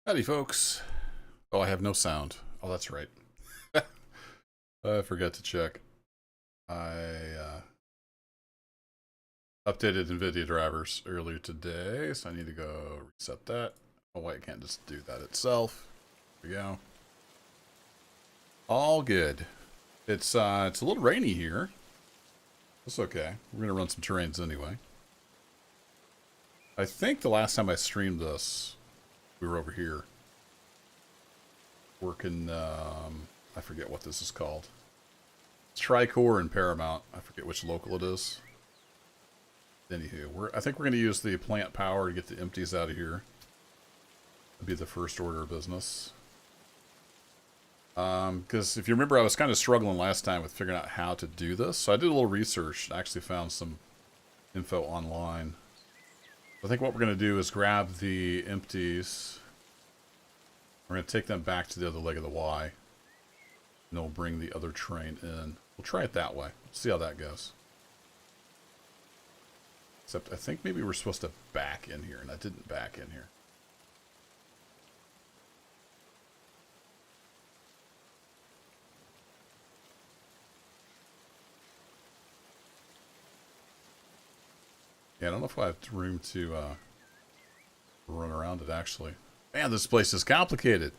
Howdy, folks. Oh, I have no sound. Oh, that's right. I forgot to check. I updated NVIDIA drivers earlier today, so I need to go reset that. Oh, wait, I can't just do that itself. There we go. All good. It's a little rainy here. That's okay. We're gonna run some terrains anyway. I think the last time I streamed this, we were over here working. I forget what this is called. It's Tricor and Paramount. I forget which local it is. Anywho, I think we're going to use the plant power to get the empties out of here. That'd be the first order of business. Because if you remember, I was kind of struggling last time with figuring out how to do this. So I did a little research. I actually found some info online. I think what we're going to do is grab the empties. We're going to take them back to the other leg of the Y. And then we'll bring the other train in. We'll try it that way. See how that goes. Except I think maybe we're supposed to back in here, and I didn't back in here. Yeah, I don't know if I have room to run around it, actually. Man, this place is complicated.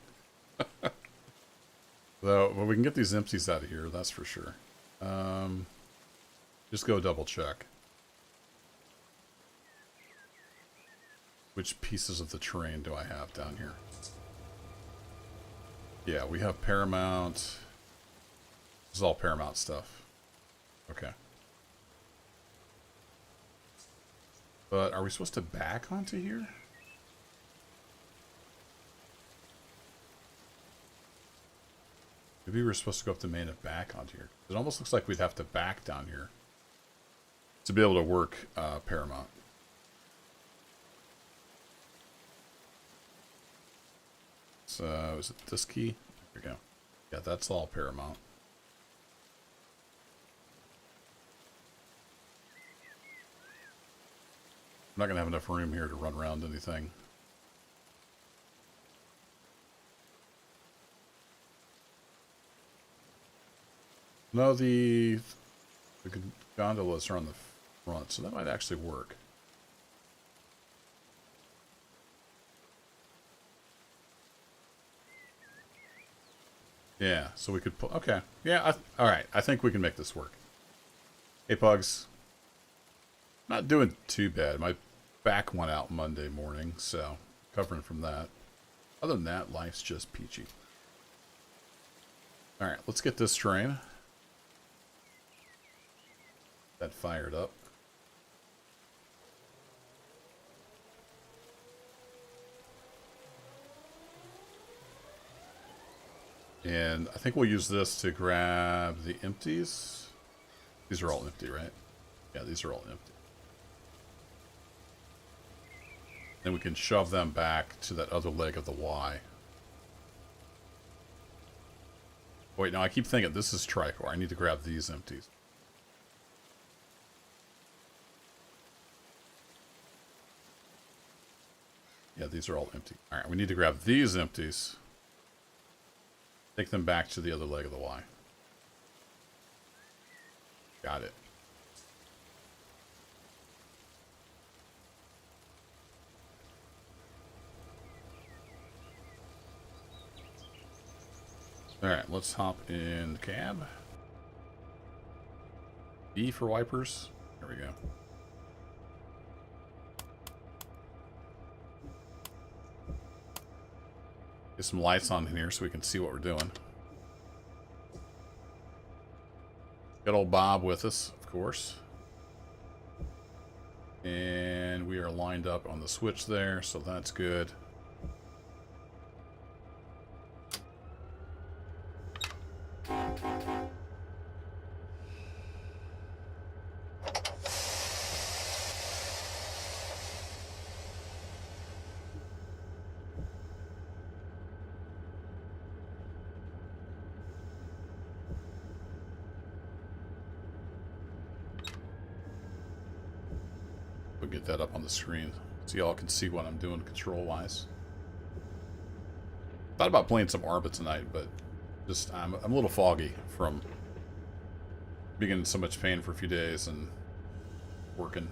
Though, well, we can get these empties out of here, that's for sure. Just go double check. Which pieces of the terrain do I have down here? Yeah, we have Paramount. This is all Paramount stuff. Okay. But are we supposed to back onto here? Maybe we're supposed to go up the main and back onto here. It almost looks like we'd have to back down here to be able to work Paramount. So, is it this key? There we go. Yeah, that's all Paramount. I'm not going to have enough room here to run around anything. No, the gondolas are on the front, so that might actually work. Yeah, so we could put... Okay. Yeah, alright. I think we can make this work. Hey, Pugs. Not doing too bad. My back went out Monday morning, so recovering from that. Other than that, life's just peachy. Alright, let's get this train. That fired up. And I think we'll use this to grab the empties. These are all empty, right? Yeah, these are all empty. Then we can shove them back to that other leg of the Y. Wait, no, I keep thinking this is Tricor. I need to grab these empties. Yeah, these are all empty. Alright, we need to grab these empties. Take them back to the other leg of the Y. Got it. Alright, let's hop in the cab. B for wipers. There we go. Get some lights on in here so we can see what we're doing. Got old Bob with us, of course. And we are lined up on the switch there, so that's good. We'll get that up on the screen so y'all can see what I'm doing control-wise. Thought about playing some Arma tonight, but just I'm a little foggy from being in so much pain for a few days and working.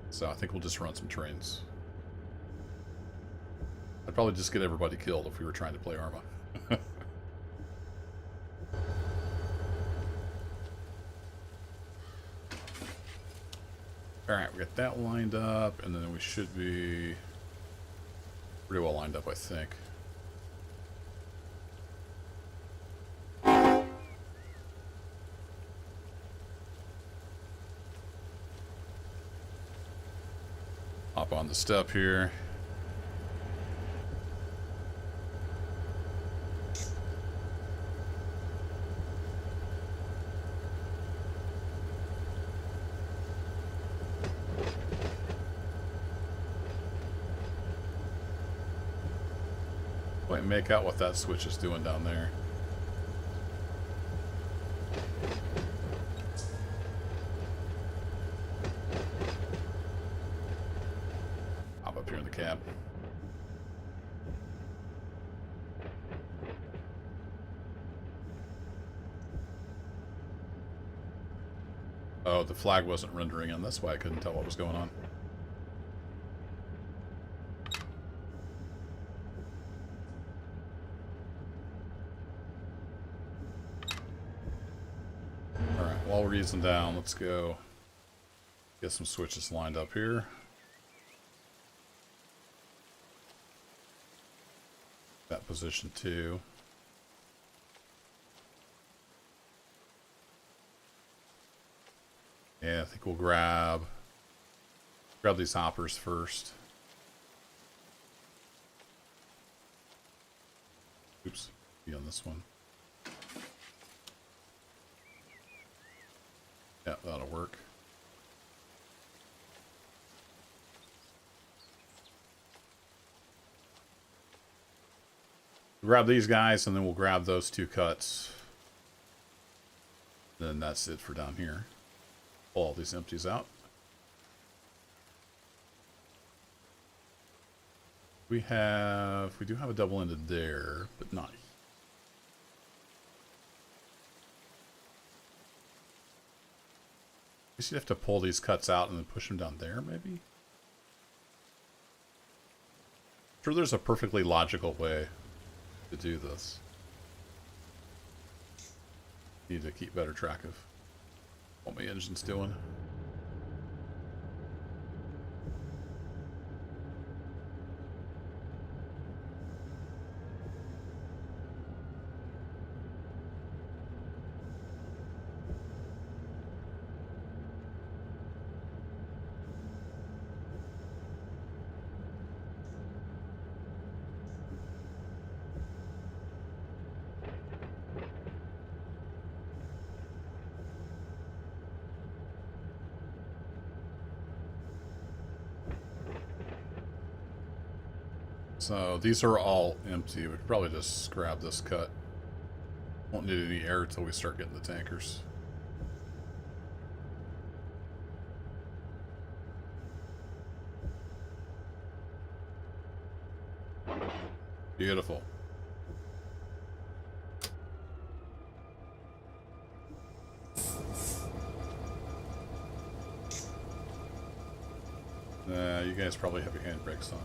So I think we'll just run some trains. I'd probably just get everybody killed if we were trying to play Arma. Alright, we got that lined up, and then we should be pretty well lined up, I think. Hop on the step here. Quite make out what that switch is doing down there. Hop up here in the cab. Oh, the flag wasn't rendering in. That's why I couldn't tell what was going on. While we're easing down, let's go get some switches lined up here. That position 2. Yeah, I think we'll grab these hoppers first. Oops, be on this one. Yeah, that'll work. Grab these guys, and then we'll grab those 2 cuts. Then that's it for down here. Pull all these empties out. We do have a double-ended there, but not. I guess you'd have to pull these cuts out and then push them down there, maybe? I'm sure there's a perfectly logical way to do this. Need to keep better track of what my engine's doing. So these are all empty. We could probably just grab this cut. Won't need any air until we start getting the tankers. Beautiful. You guys probably have your handbrakes on.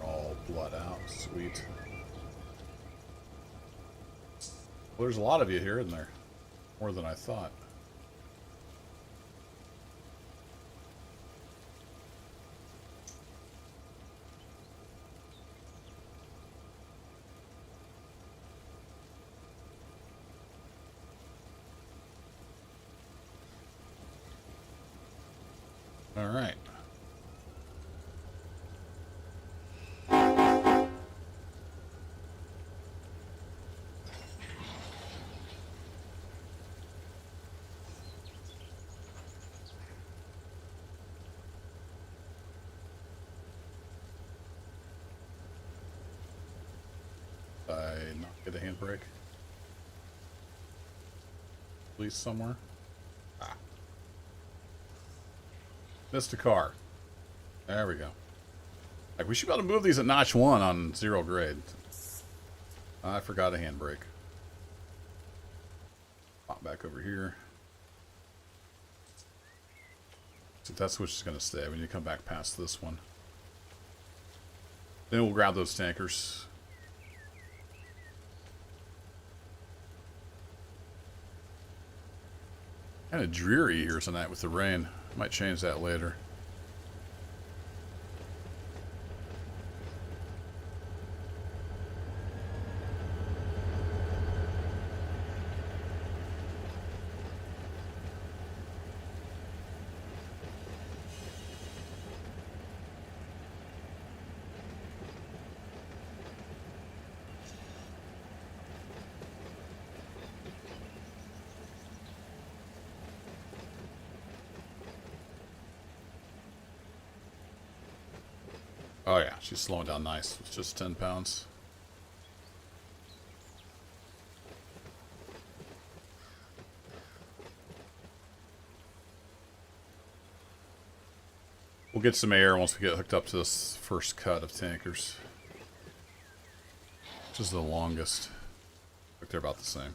All blood out. Sweet. Well, there's a lot of you here, isn't there? More than I thought. All right. I not get a handbrake? Please somewhere. Ah. Missed a car. There we go. Like, we should be able to move these at notch 1 on 0 grade. I forgot a handbrake. Pop back over here. So that switch is going to stay. We need to come back past this one. Then we'll grab those tankers. Kind of dreary here tonight with the rain. Might change that later. Oh yeah, she's slowing down nice. It's just 10 pounds. We'll get some air once we get hooked up to this first cut of tankers. Which is the longest. Like they're about the same.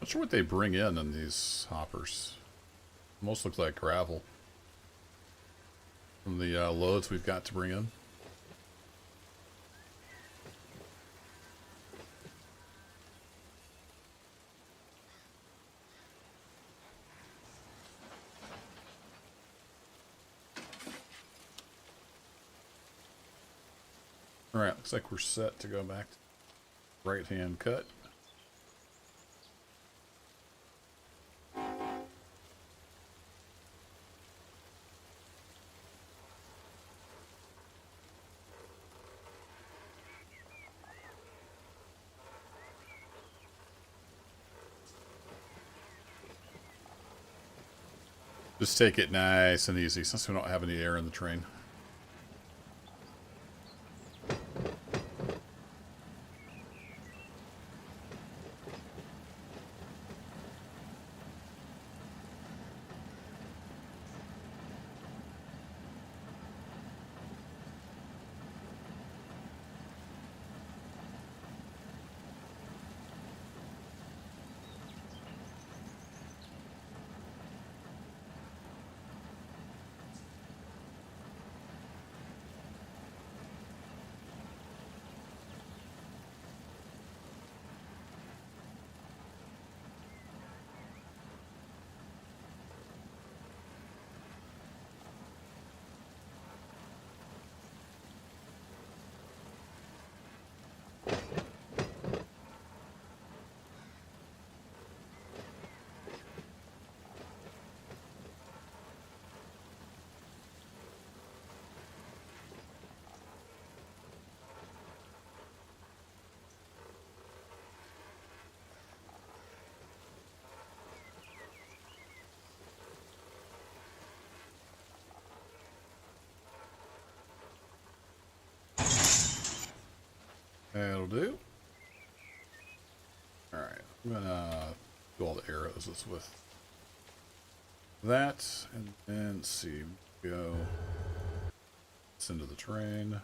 Not sure what they bring in these hoppers. Most look like gravel from the loads we've got to bring in. All right, looks like we're set to go back to right-hand cut. Just take it nice and easy since we don't have any air in the train. That'll do. Alright, I'm gonna do all the arrows with that, and then let's see, go this into the train. Make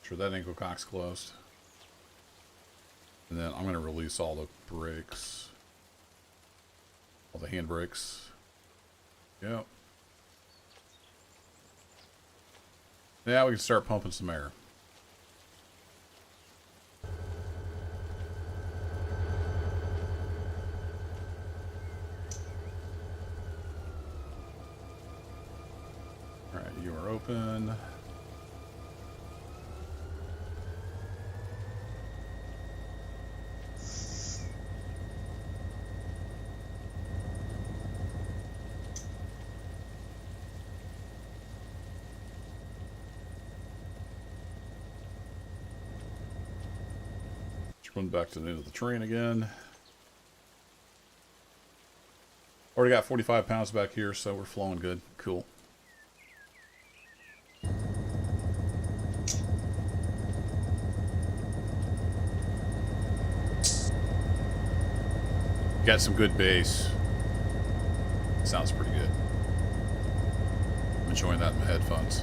sure that ankle cock's closed. And then I'm gonna release all the brakes. All the hand brakes. Yep. Now we can start pumping some air. Alright, you are open. Run back to the end of the train again. Already got 45 pounds back here, so we're flowing good. Cool. Got some good bass. Sounds pretty good. I'm enjoying that in my headphones.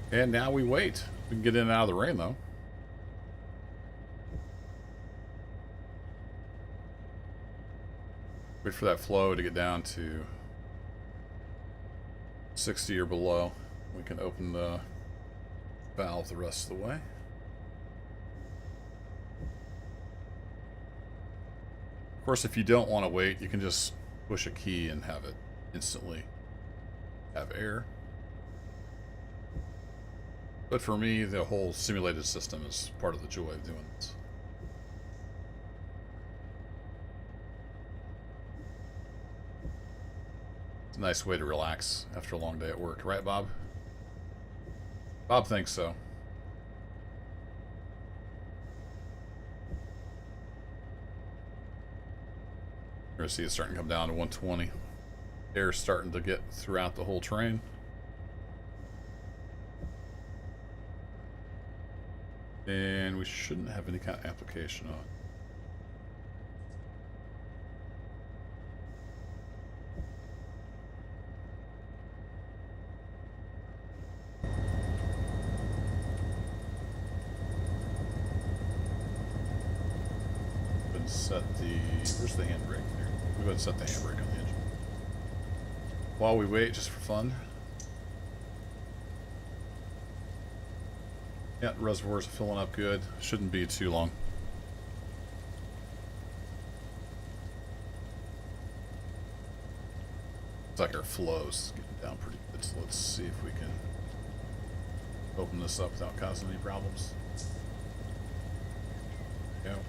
And now we wait. We can get in and out of the rain, though. Wait for that flow to get down to 60 or below. We can open the valve the rest of the way. Of course, if you don't want to wait, you can just push a key and have it instantly have air. But for me, the whole simulated system is part of the joy of doing this. It's a nice way to relax after a long day at work, right, Bob? Bob thinks so. You're going to see it starting to come down to 120. Air's starting to get throughout the whole train. And we shouldn't have any kind of application on. Set the, where's the handbrake there? We're going to set the handbrake on the engine. While we wait, just for fun. Yeah, the reservoirs are filling up good. Shouldn't be too long. It's like our flow's getting down pretty good, so let's see if we can open this up without causing any problems. There we go.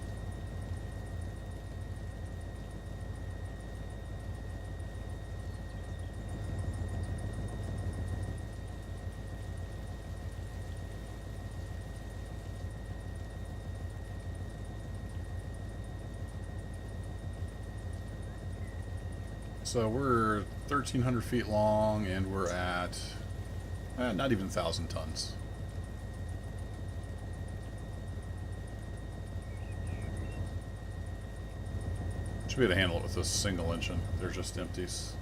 So we're 1,300 feet long, and we're at not even 1,000 tons. Should be able to handle it with this single engine. They're just empties.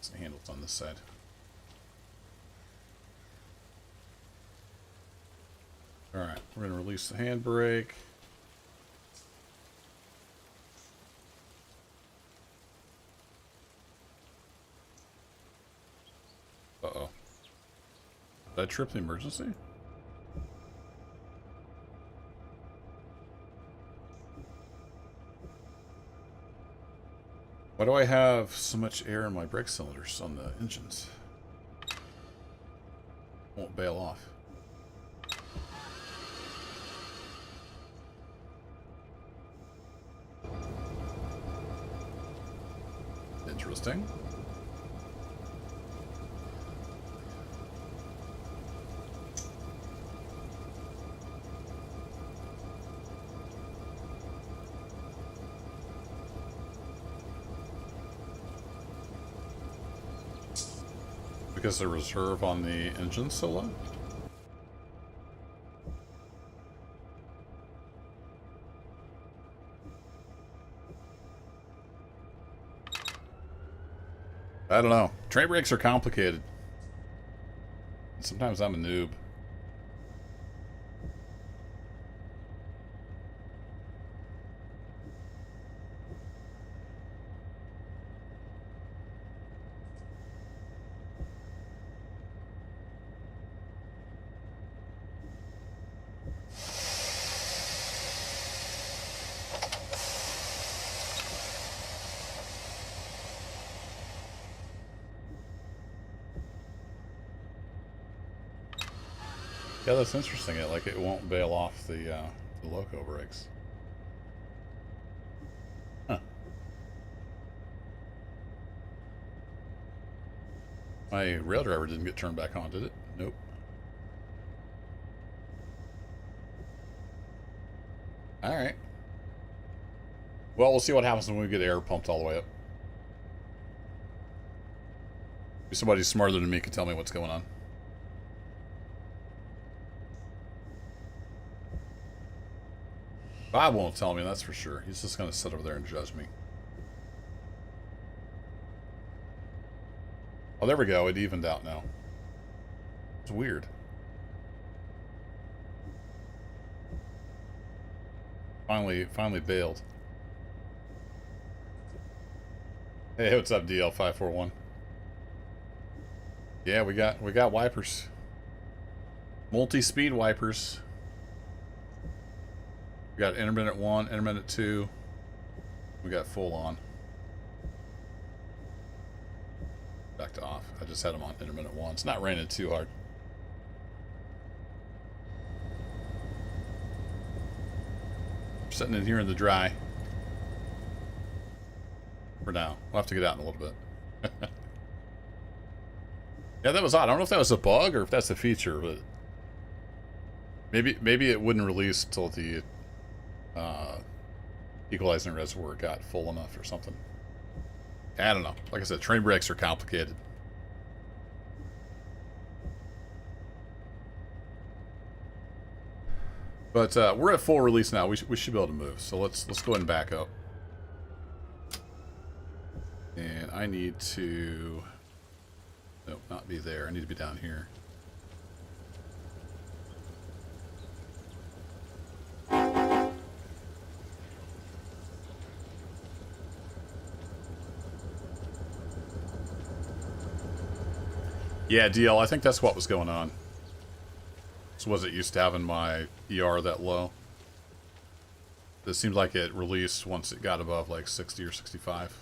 The handles on this side. Alright, we're going to release the handbrake. Uh-oh. Did I trip the emergency? Why do I have so much air in my brake cylinders on the engines? Won't bail off. Interesting. Because the reserve on the engine so low? I don't know. Train brakes are complicated. Sometimes I'm a noob. Yeah, that's interesting. It won't bail off the loco brakes. Huh. My rail driver didn't get turned back on, did it? Nope. Alright. Well, we'll see what happens when we get air pumped all the way up. Maybe somebody smarter than me can tell me what's going on. Bob won't tell me, that's for sure. He's just going to sit over there and judge me. Oh, there we go. It evened out now. It's weird. Finally bailed. Hey, what's up, DL541? Yeah, we got wipers. Multi-speed wipers. We got intermittent 1, intermittent 2. We got full on. Back to off. I just had them on intermittent 1. It's not raining too hard. We're sitting in here in the dry. For now. We'll have to get out in a little bit. Yeah, that was odd. I don't know if that was a bug or if that's a feature, but maybe it wouldn't release till the equalizing reservoir got full enough or something. I don't know. Like I said, train brakes are complicated. But we're at full release now. We should be able to move. So let's go ahead and back up. And I need to... Nope, not be there. I need to be down here. Yeah, DL, I think that's what was going on. So was it used to having my ER that low? It seems like it released once it got above like 60 or 65.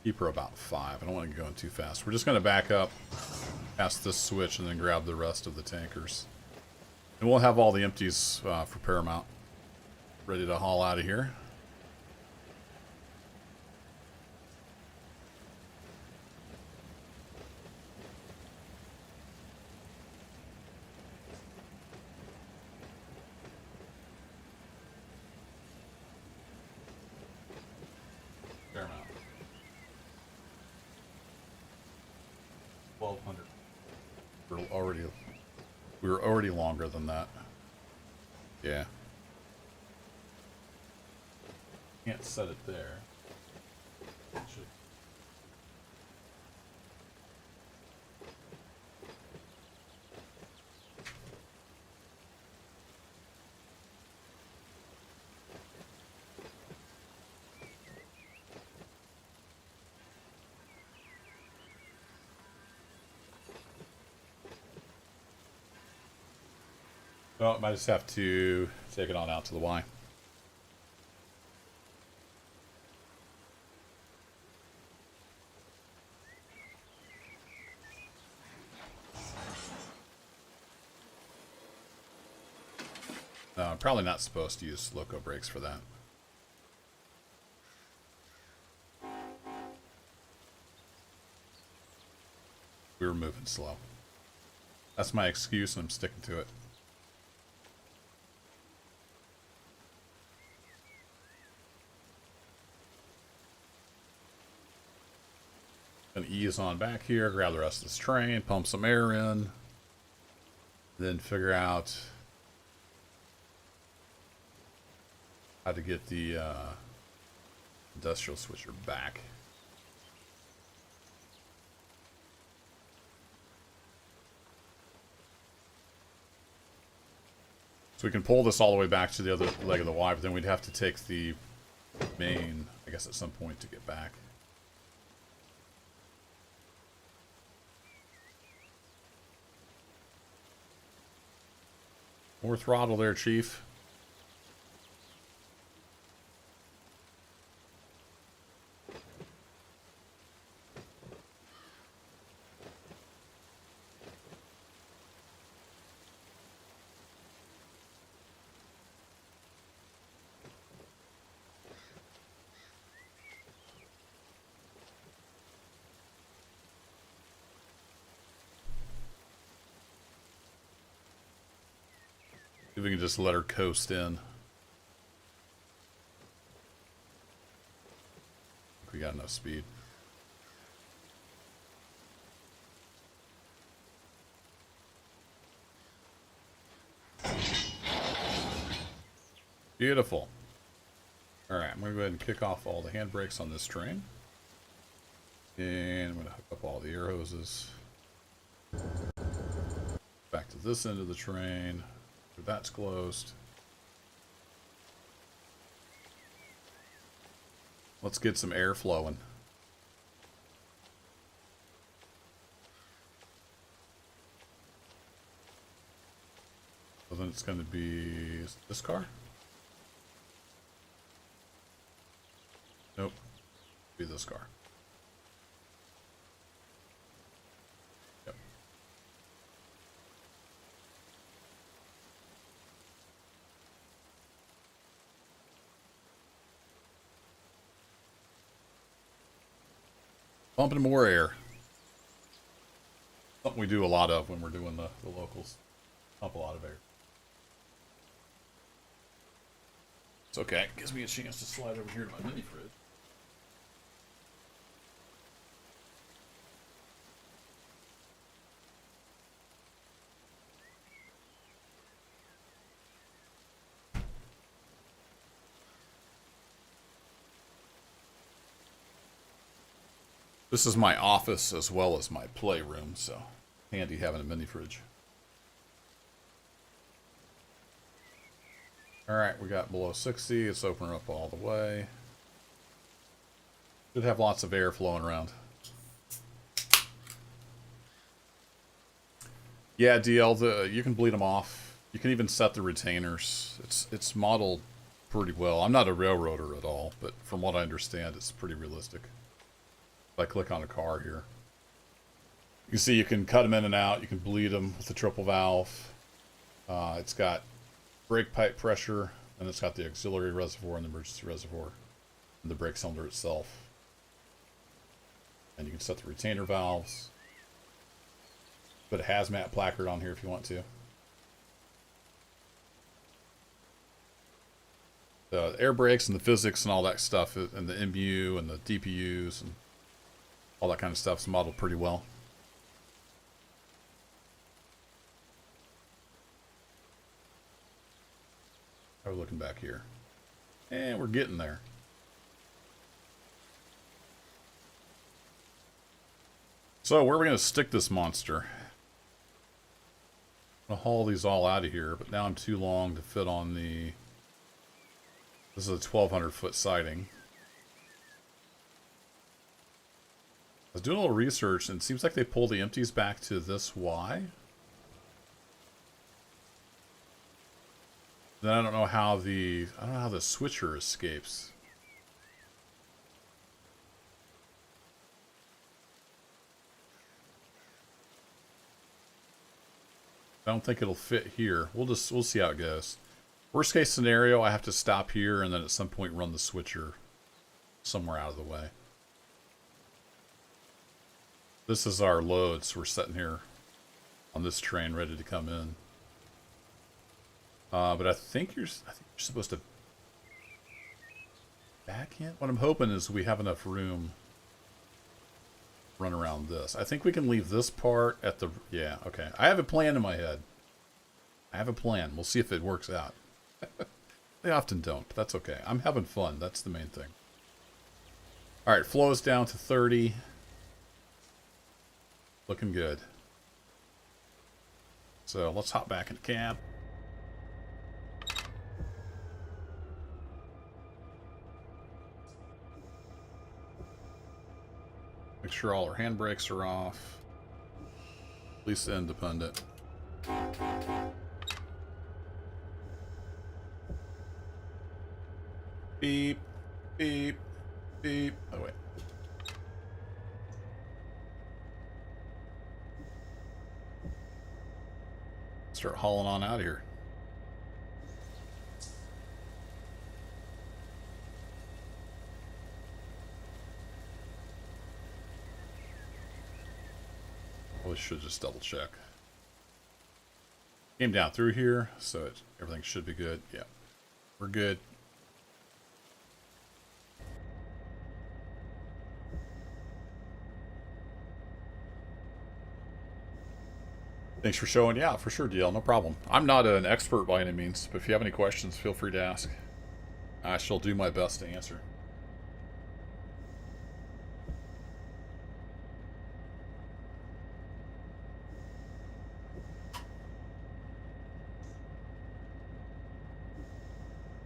Keep her about 5. I don't want to go in too fast. We're just going to back up past this switch and then grab the rest of the tankers. And we'll have all the empties for Paramount ready to haul out of here. Paramount. 1200. We were already longer than that. Yeah. Can't set it there. Should. Well, might just have to take it on out to the Y. Probably not supposed to use loco brakes for that. We were moving slow. That's my excuse, and I'm sticking to it. Gonna ease on back here, grab the rest of this train, pump some air in, then figure out how to get the industrial switcher back. So we can pull this all the way back to the other leg of the Y, but then we'd have to take the main, I guess, at some point to get back. More throttle there, Chief. If we can just let her coast in. We got enough speed. Beautiful. Alright, I'm going to go ahead and kick off all the handbrakes on this train. And I'm going to hook up all the air hoses. Back to this end of the train. That's closed. Let's get some air flowing. So then it's going to be this car? Nope. Be this car. Yep. Pumping more air. Something we do a lot of when we're doing the locals. Pump a lot of air. It's okay. It gives me a chance to slide over here to my mini fridge. This is my office as well as my playroom, so handy having a mini fridge. Alright, we got below 60. It's opening up all the way. Should have lots of air flowing around. Yeah, DL, you can bleed them off. You can even set the retainers. It's modeled pretty well. I'm not a railroader at all, but from what I understand, it's pretty realistic. If I click on a car here, you can see you can cut them in and out. You can bleed them with the triple valve. It's got brake pipe pressure, and it's got the auxiliary reservoir and the emergency reservoir, and the brake cylinder itself. And you can set the retainer valves. Put a hazmat placard on here if you want to. The air brakes and the physics and all that stuff, and the MU and the DPUs and all that kind of stuff is modeled pretty well. How are we looking back here? And we're getting there. So where are we going to stick this monster? I'm going to haul these all out of here, but now I'm too long to fit on the... This is a 1,200 foot siding. I was doing a little research, and it seems like they pull the empties back to this Y. Then I don't know how the switcher escapes. I don't think it'll fit here. We'll see how it goes. Worst case scenario, I have to stop here and then at some point run the switcher somewhere out of the way. This is our load, so we're sitting here on this train ready to come in. But I think you're supposed to backhand. What I'm hoping is we have enough room to run around this. I think we can leave this part at the... Yeah, okay. I have a plan in my head. I have a plan. We'll see if it works out. They often don't, but that's okay. I'm having fun. That's the main thing. Alright, flow is down to 30. Looking good. So let's hop back in the cab. Make sure all our handbrakes are off. At least independent. Beep, beep, beep. Oh, wait. Start hauling on out of here. Probably should just double check. Came down through here, so everything should be good. Yeah, we're good. Thanks for showing. Yeah, for sure, DL. No problem. I'm not an expert by any means, but if you have any questions, feel free to ask. I shall do my best to answer.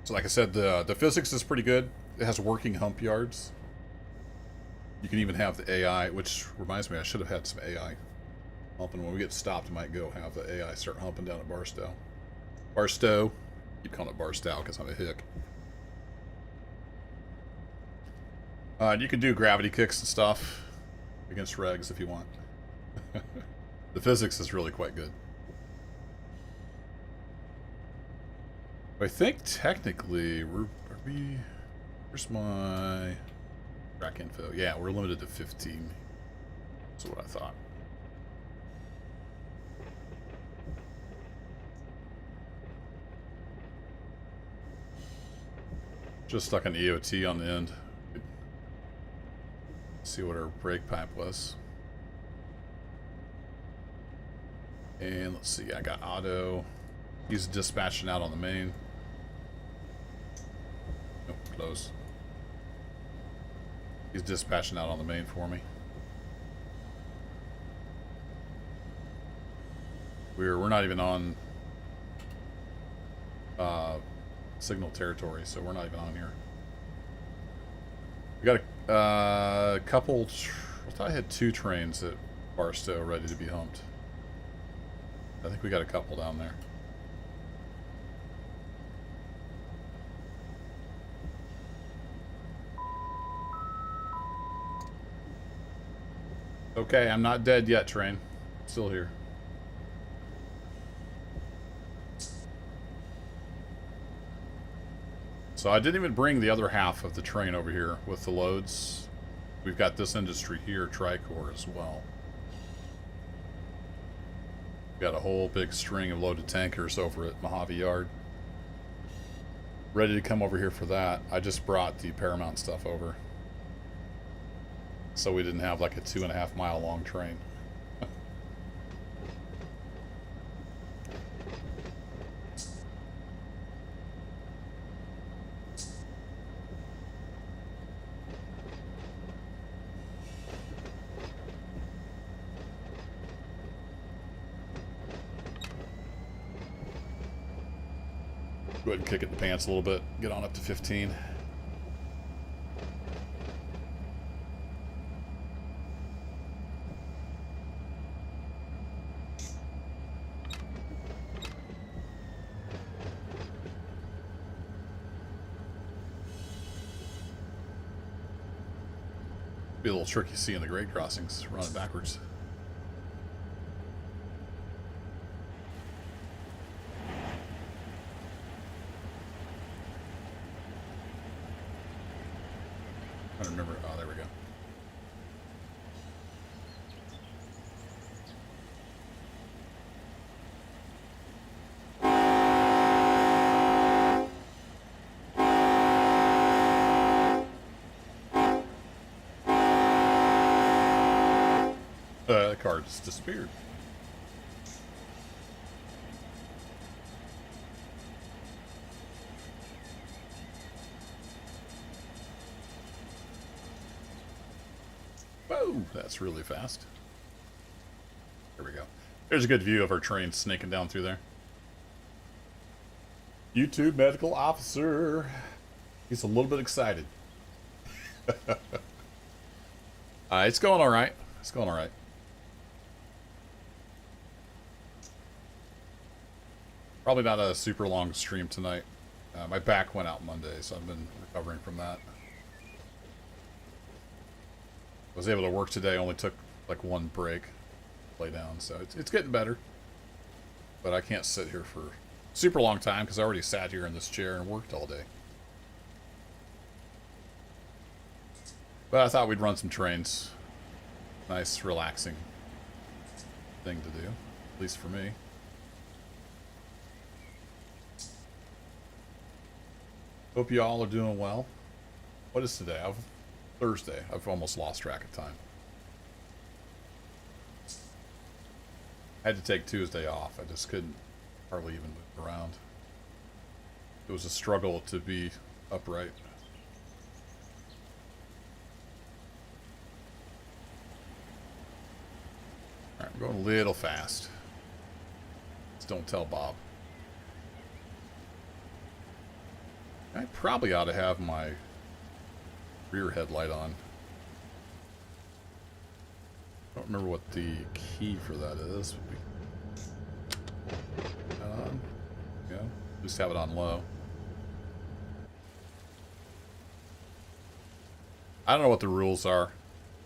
So like I said, the physics is pretty good. It has working hump yards. You can even have the AI, which reminds me I should have had some AI humping. When we get stopped, I might go have the AI start humping down at Barstow. Barstow. Keep calling it Barstow because I'm a hick. You can do gravity kicks and stuff against regs if you want. The physics is really quite good. I think technically where's my track info? Yeah, we're limited to 15. That's what I thought. Just stuck an EOT on the end. See what our brake pipe was. And let's see, I got auto. He's dispatching out on the main. Nope, close. He's dispatching out on the main for me. We're not even on signal territory, so we're not even on here. We got a couple. I thought I had 2 trains at Barstow ready to be humped. I think we got a couple down there. Okay, I'm not dead yet, train. Still here. So I didn't even bring the other half of the train over here with the loads. We've got this industry here, Tricor, as well. We've got a whole big string of loaded tankers over at Mojave Yard. Ready to come over here for that. I just brought the Paramount stuff over. So we didn't have like a 2.5 mile long train. Go ahead and kick it in the pants a little bit. Get on up to 15. Be a little tricky seeing the grade crossings running backwards. I don't remember. Oh, there we go. The car just disappeared. Whoa, that's really fast. There we go. There's a good view of our train snaking down through there. YouTube medical officer. He's a little bit excited. It's going all right. It's going all right. Probably not a super long stream tonight. My back went out Monday, so I've been recovering from that. I was able to work today, only took like one break, lay down, so it's getting better. But I can't sit here for super long time because I already sat here in this chair and worked all day. But I thought we'd run some trains. Nice, relaxing thing to do, at least for me. Hope you all are doing well. What is today? Thursday. I've almost lost track of time. I had to take Tuesday off. I just couldn't hardly even move around. It was a struggle to be upright. Alright, we're going a little fast. Just don't tell Bob. I probably ought to have my rear headlight on. I don't remember what the key for that is. Yeah, just have it on low. I don't know what the rules are.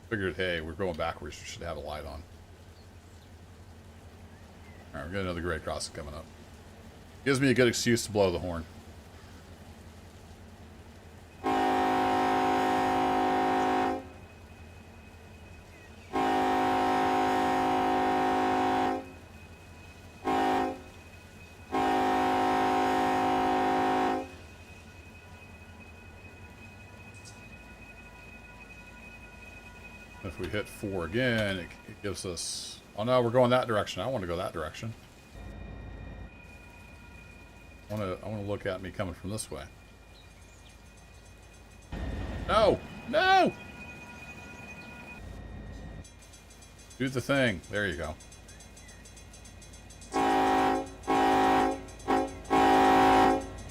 Figured, hey, we're going backwards. We should have a light on. Alright, we got another grade crossing coming up. Gives me a good excuse to blow the horn. If we hit 4 again, it gives us... Oh no, we're going that direction. I want to go that direction. I want to look at me coming from this way. No! No! Do the thing. There you go.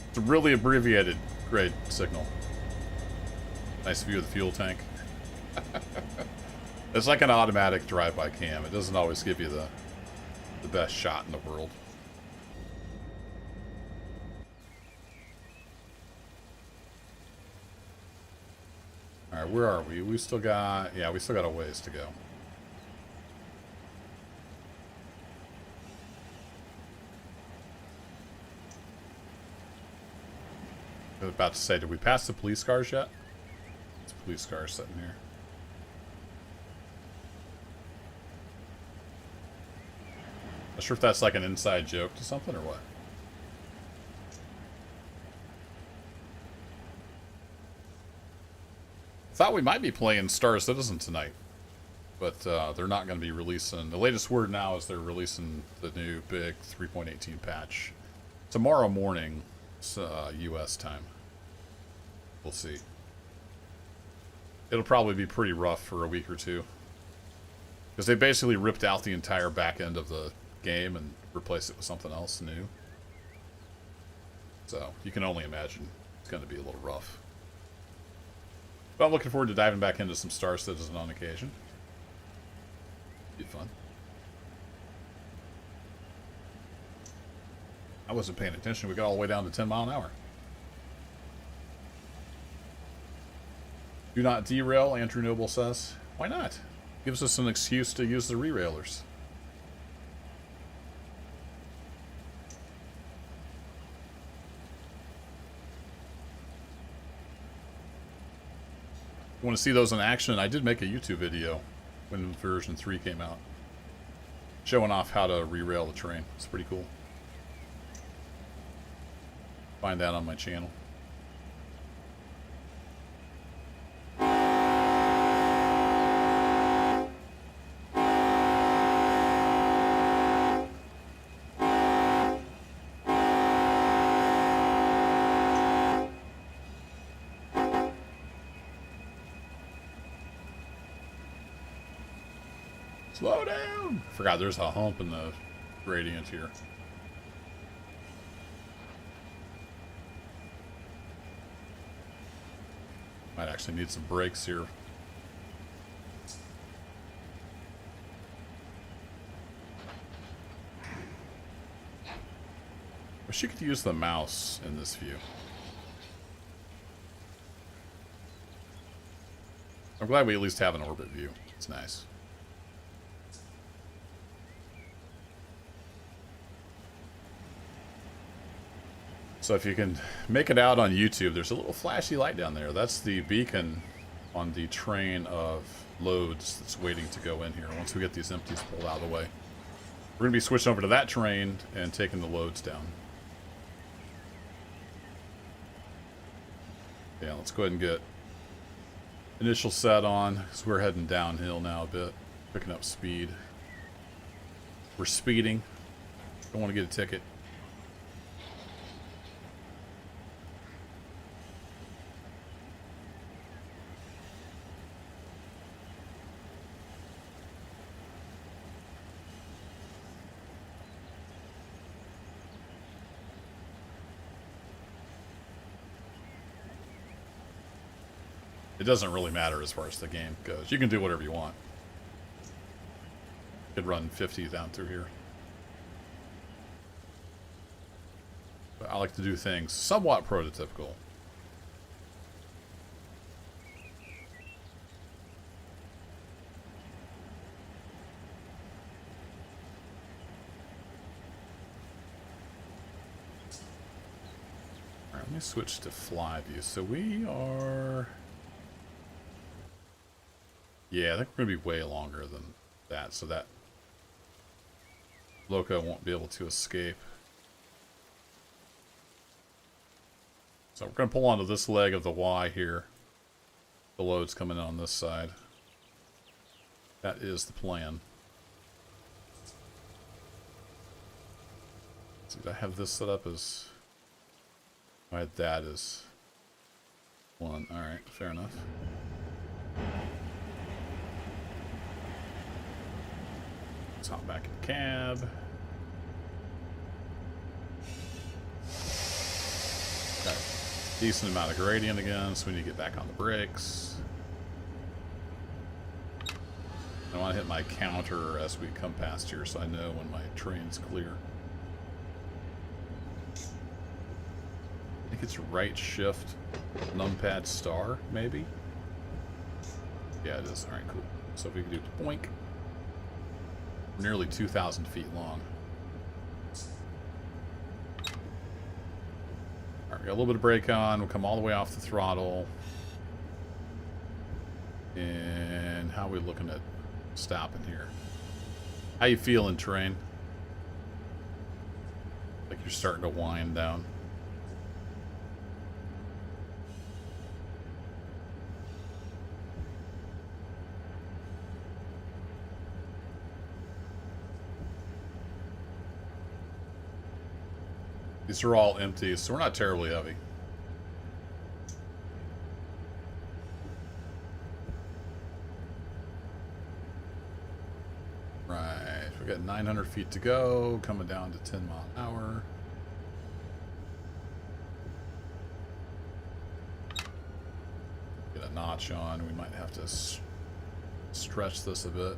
It's a really abbreviated grade signal. Nice view of the fuel tank. It's like an automatic drive-by cam. It doesn't always give you the best shot in the world. Alright, where are we? We still got... Yeah, we still got a ways to go. I was about to say, did we pass the police cars yet? There's police cars sitting here. Not sure if that's like an inside joke to something or what. Thought we might be playing Star Citizen tonight, but they're not going to be releasing. The latest word now is they're releasing the new big 3.18 patch tomorrow morning, U.S. time. We'll see. It'll probably be pretty rough for a week or two, because they basically ripped out the entire back end of the game and replaced it with something else new. So you can only imagine it's going to be a little rough. But I'm looking forward to diving back into some Star Citizen on occasion. Be fun. I wasn't paying attention. We got all the way down to 10 mile an hour. Do not derail, Andrew Noble says. Why not? Gives us an excuse to use the re-railers. You want to see those in action? I did make a YouTube video when version 3 came out, showing off how to re-rail the train. It's pretty cool. Find that on my channel. Slow down! I forgot there's a hump in the gradient here. Might actually need some brakes here. wish you could use the mouse in this view. I'm glad we at least have an orbit view. It's nice. So if you can make it out on YouTube, there's a little flashy light down there. That's the beacon on the train of loads that's waiting to go in here once we get these empties pulled out of the way. We're going to be switching over to that train and taking the loads down. Yeah, let's go ahead and get initial set on, because we're heading downhill now a bit, picking up speed. We're speeding. Don't want to get a ticket. It doesn't really matter as far as the game goes. You can do whatever you want. You could run 50 down through here. But I like to do things somewhat prototypical. Alright, let me switch to fly view. So we are... Yeah, I think we're going to be way longer than that, so that Loco won't be able to escape. So we're going to pull onto this leg of the Y here. The load's coming in on this side. That is the plan. So did I have this set up as... I had that as 1. Alright, fair enough. Let's hop back in the cab. Got a decent amount of gradient again, so we need to get back on the brakes. I want to hit my counter as we come past here so I know when my train's clear. I think it's right shift numpad star, maybe? Yeah, it is. Alright, cool. So if we can do boink. Nearly 2,000 feet long. Alright, we got a little bit of brake on. We'll come all the way off the throttle. And how are we looking at stopping here? How you feeling, train? Like you're starting to wind down. These are all empty, so we're not terribly heavy. Right, we got 900 feet to go, coming down to 10 mile an hour. Get a notch on, we might have to stretch this a bit.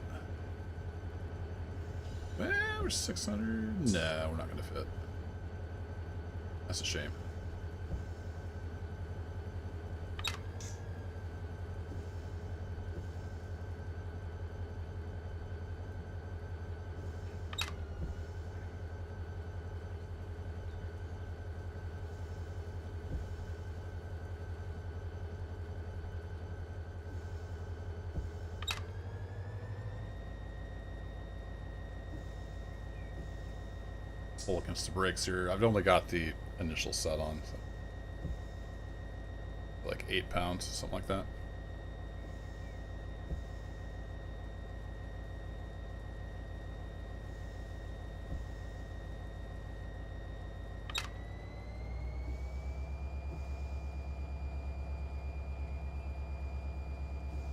Well, we're 600. No, we're not going to fit. That's a shame. Pull against the brakes here. I've only got the initial set on, so like 8 pounds, something like that.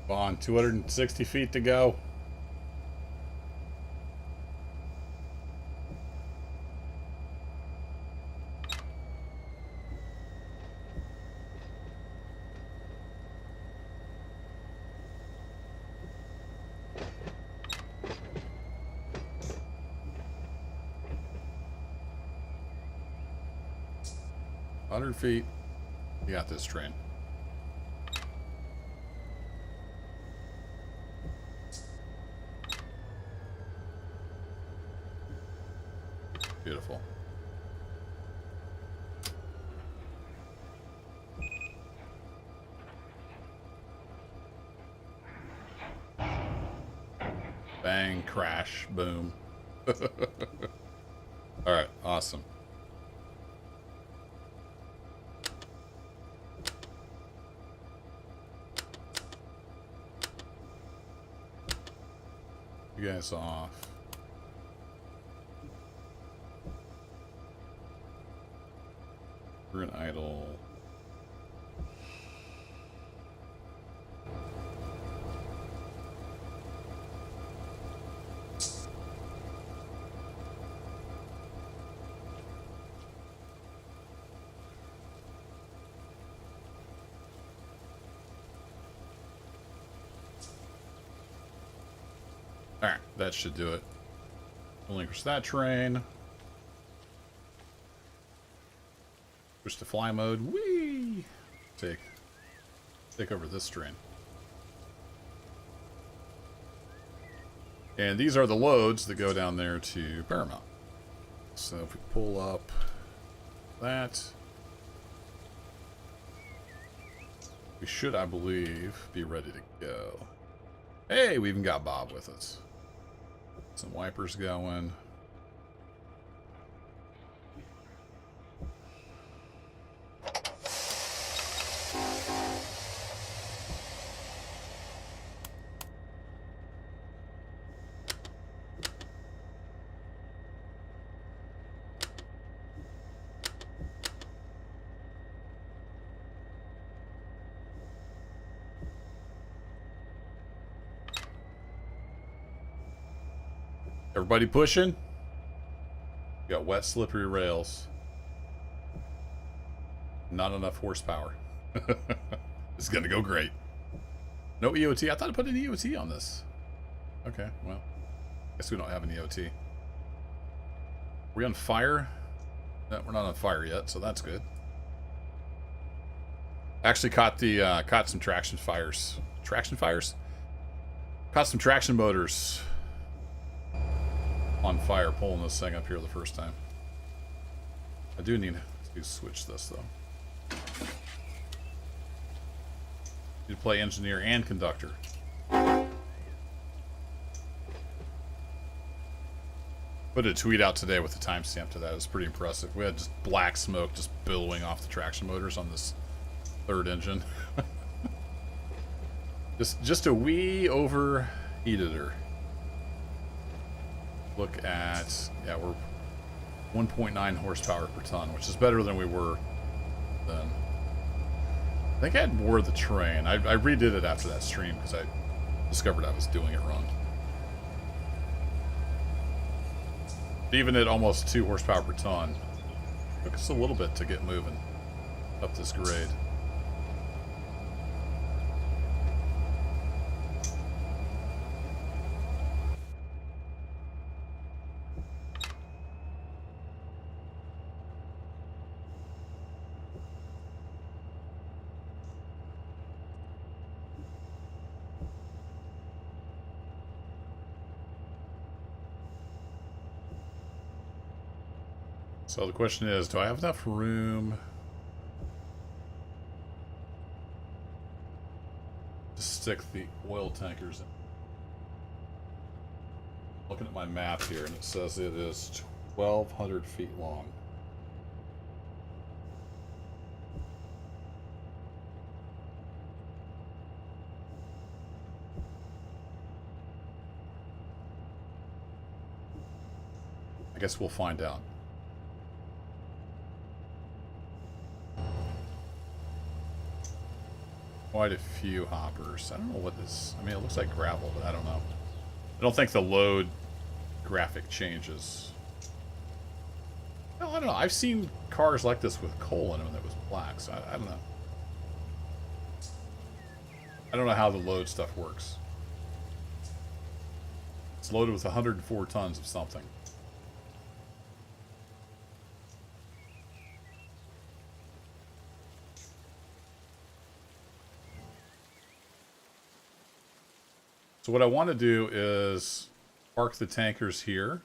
Come on, 260 feet to go. 100 feet. You got this train. Beautiful. Bang, crash, boom. Alright, awesome. You guys off. We're in idle. Alright, that should do it. Relinquish that train. Push to fly mode. Whee! Take over this train. And these are the loads that go down there to Paramount. So if we pull up that, we should, I believe, be ready to go. Hey, we even got Bob with us. Some wipers going. Everybody pushing? Got wet, slippery rails. Not enough horsepower. It's gonna go great. No EOT? I thought I put an EOT on this. Okay, well. Guess we don't have an EOT. Are we on fire? No, we're not on fire yet, so that's good. Actually caught the caught some traction fires. Traction fires? Caught some traction motors on fire pulling this thing up here the first time. I do need to switch this though. Need to play engineer and conductor. Put a tweet out today with the timestamp to that. It was pretty impressive. We had just black smoke just billowing off the traction motors on this third engine. just a wee overheated her. Look at, yeah, we're 1.9 horsepower per ton, which is better than we were then. I think I had more of the train. I redid it after that stream because I discovered I was doing it wrong. Even at almost 2 horsepower per ton, it took us a little bit to get moving up this grade. So the question is, do I have enough room to stick the oil tankers in? Looking at my map here, and it says it is 1,200 feet long. I guess we'll find out. Quite a few hoppers. I don't know what this... I mean, it looks like gravel, but I don't know. I don't think the load graphic changes. Well, I don't know. I've seen cars like this with coal in them that was black, so I don't know. I don't know how the load stuff works. It's loaded with 104 tons of something. So what I want to do is park the tankers here.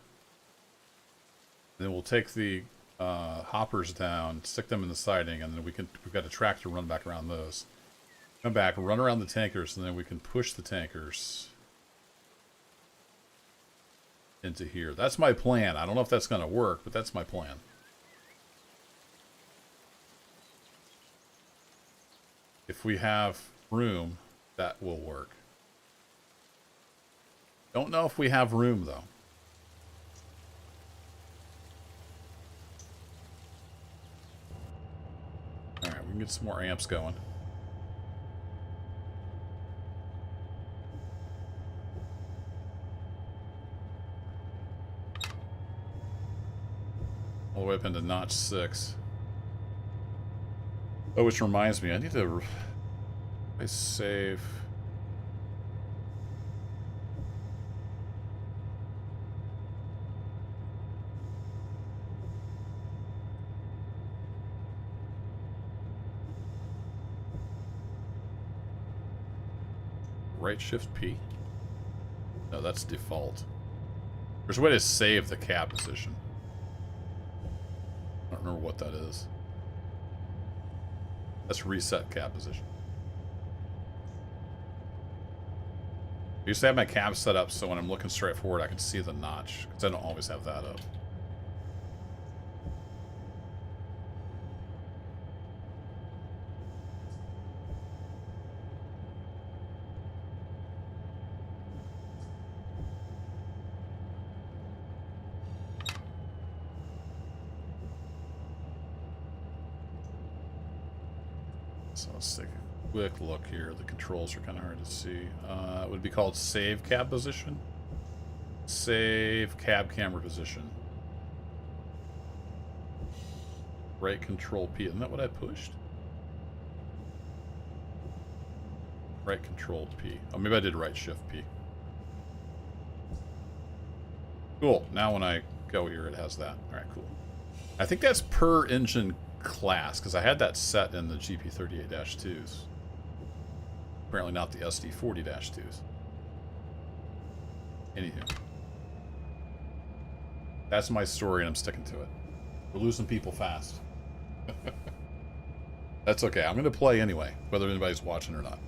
Then we'll take the hoppers down, stick them in the siding, and then we've got a tractor run back around those. Come back, run around the tankers, and then we can push the tankers into here. That's my plan. I don't know if that's going to work, but that's my plan. If we have room, that will work. Don't know if we have room, though. Alright, we can get some more amps going. All the way up into notch 6. Oh, which reminds me, I need to... I save... Right shift P? No, that's default. There's a way to save the cab position. I don't remember what that is. That's reset cab position. I used to have my cab set up so when I'm looking straight forward I can see the notch, because I don't always have that up. So let's take a quick look here. The controls are kind of hard to see. It would be called save cab position. Save cab camera position. Right control P. Isn't that what I pushed? Right control P. Oh, maybe I did right shift P. Cool. Now when I go here, it has that. All right, cool. I think that's per engine class, because I had that set in the GP38-2s. Apparently not the SD40-2s. Anywho. That's my story and I'm sticking to it. We're losing people fast. That's okay. I'm going to play anyway, whether anybody's watching or not.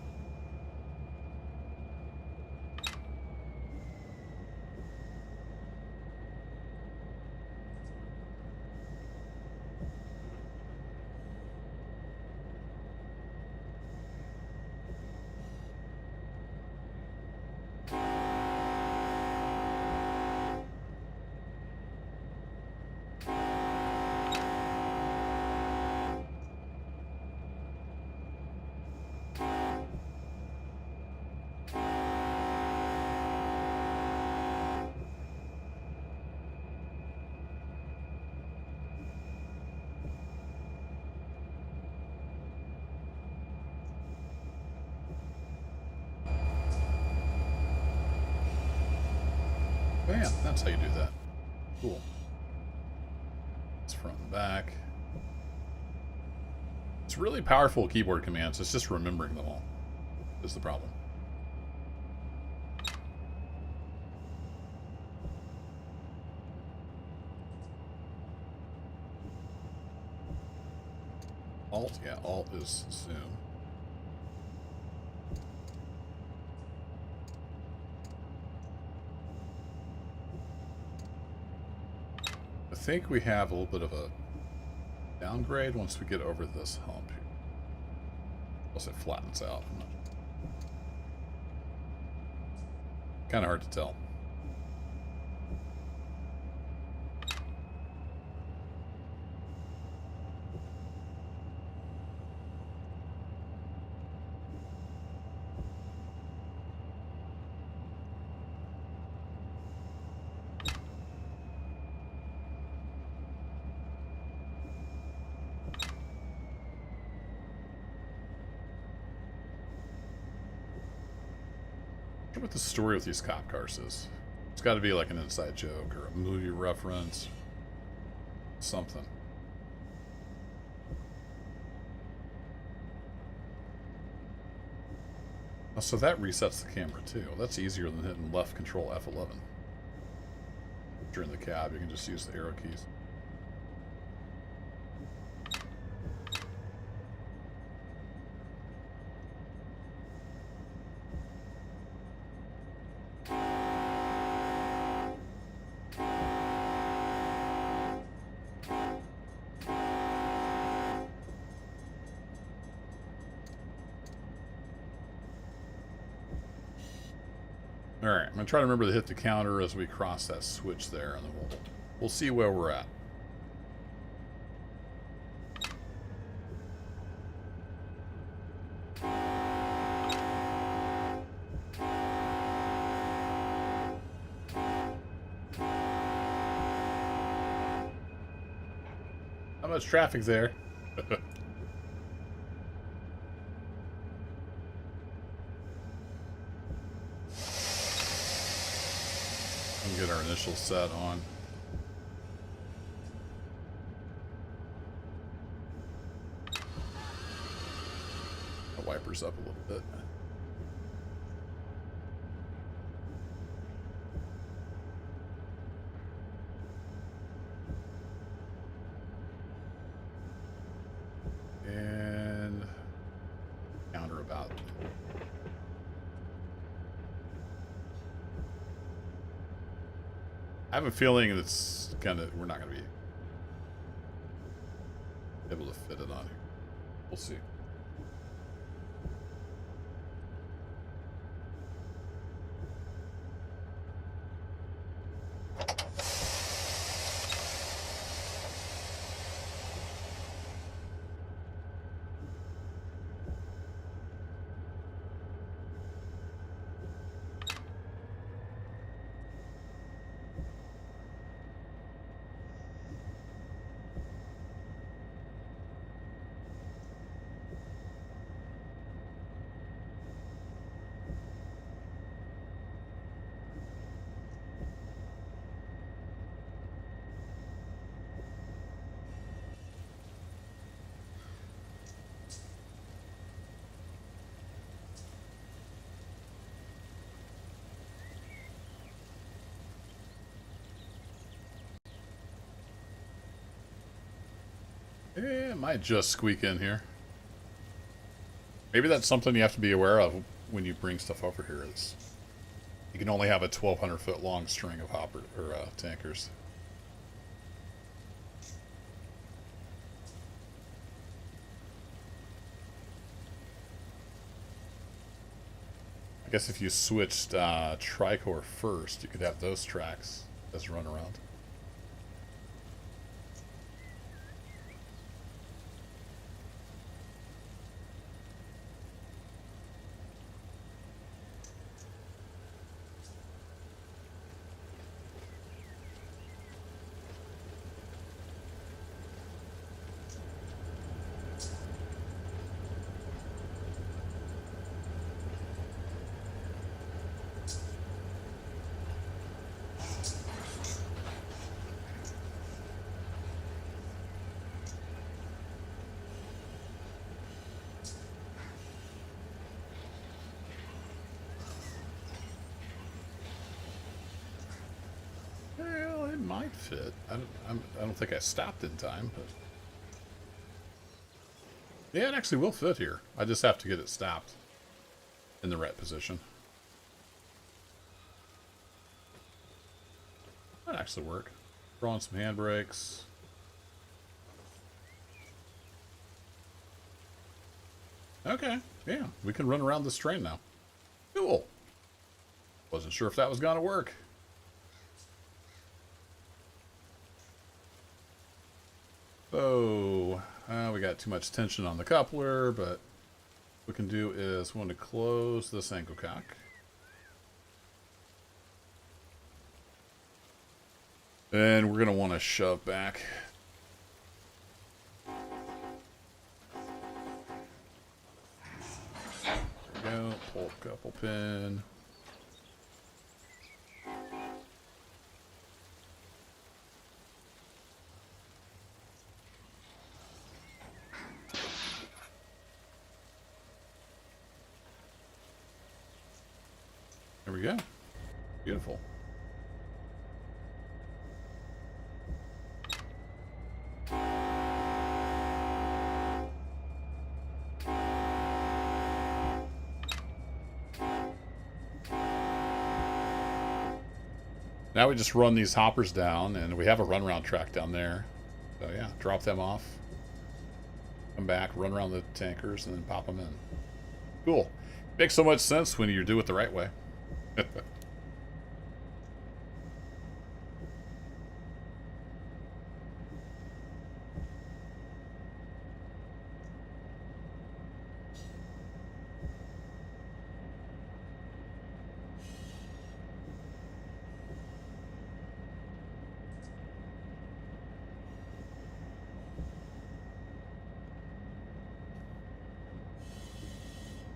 Bam, that's how you do that. Cool. It's front and back. It's really powerful keyboard commands. It's just remembering them all is the problem. Alt? Yeah, Alt is zoom. I think we have a little bit of a downgrade once we get over this hump here. Plus it flattens out. Kind of hard to tell. What the story with these cop cars is. It's got to be like an inside joke or a movie reference. Something. Oh, so that resets the camera too. That's easier than hitting left control F11. If you're in the cab, you can just use the arrow keys. Alright, I'm going to try to remember to hit the counter as we cross that switch there, and then we'll see where we're at. How much traffic there? Get our initial set on. The wipers up a little bit. And counter about. I have a feeling it's we're not going to be able to fit it on here. We'll see. It might just squeak in here. Maybe that's something you have to be aware of when you bring stuff over here. Is you can only have a 1,200 foot long string of tankers. I guess if you switched Tricor first, you could have those tracks as run around. Well, it might fit. I don't think I stopped in time, but yeah, it actually will fit here. I just have to get it stopped in the right position. That actually work. Throw on some handbrakes. Okay, yeah, we can run around this train now. Cool. Wasn't sure if that was gonna work. So, we got too much tension on the coupler, but what we can do is we want to close this angle cock. Then we're going to want to shove back. There we go. Pull a couple pin. go. Beautiful. Now we just run these hoppers down, and we have a run-around track down there. So yeah, drop them off. Come back, run around the tankers, and then pop them in. Cool. Makes so much sense when you do it the right way.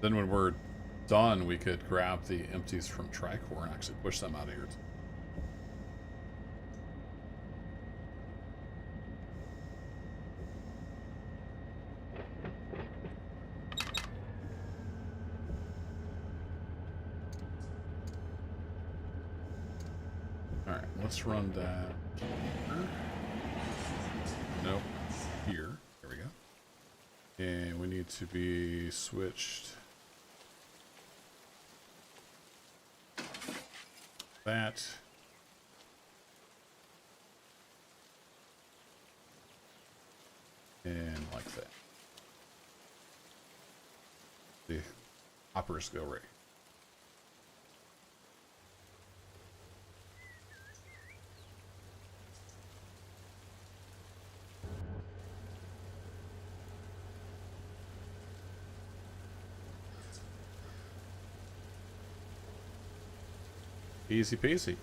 Then when we're done, we could grab the empties from Tricor and actually push them out of here. Alright, let's run that. Nope. Here. There we go. And we need to be switched. That. And like that. The hoppers go right. Easy peasy.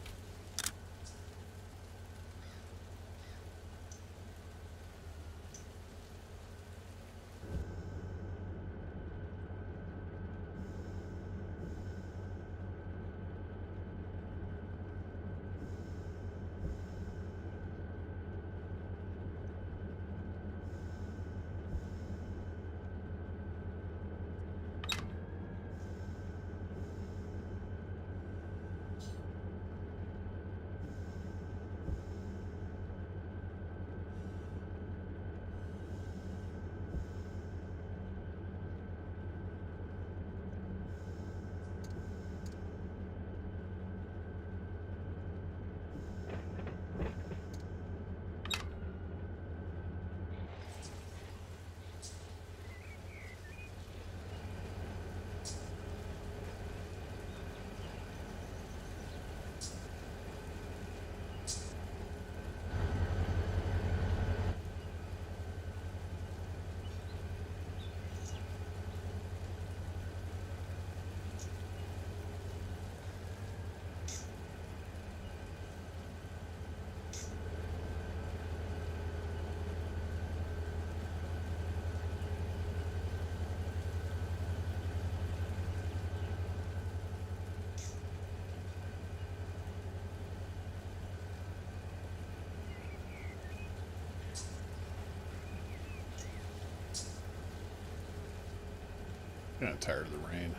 Kind of tired of the rain.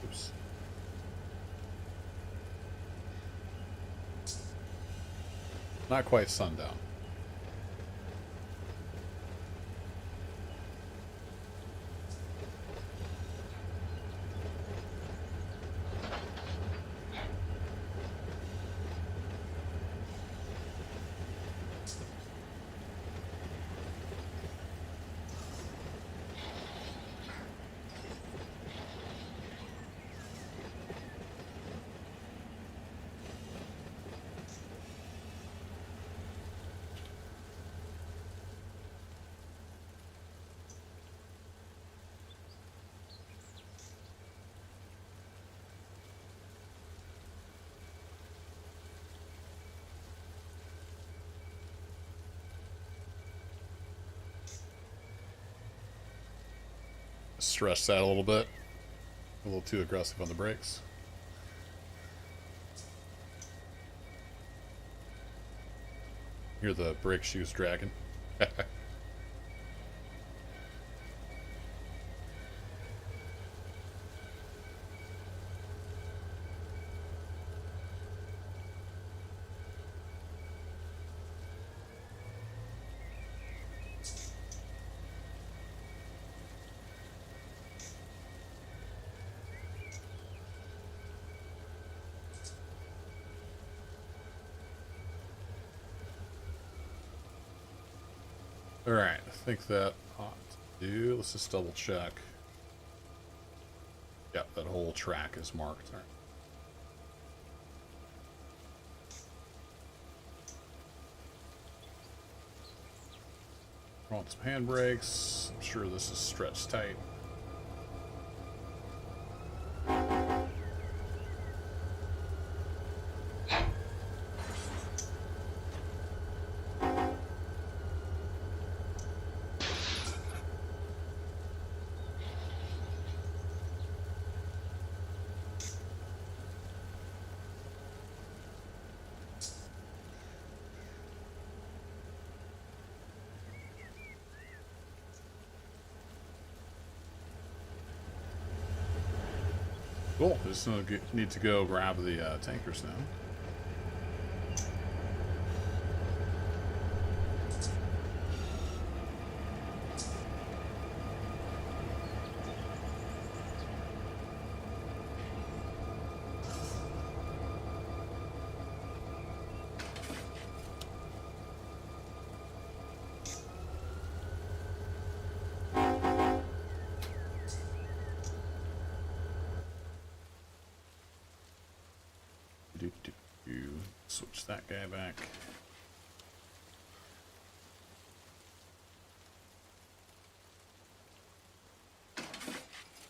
Oops. Not quite sundown. Stress that a little bit. A little too aggressive on the brakes. Hear the brake shoes dragging. Alright, I think that ought to do. Let's just double check. Yep, that whole track is marked. All right. On some handbrakes. I'm sure this is stretched tight. Cool. Just need to go grab the tankers now. Switch that guy back.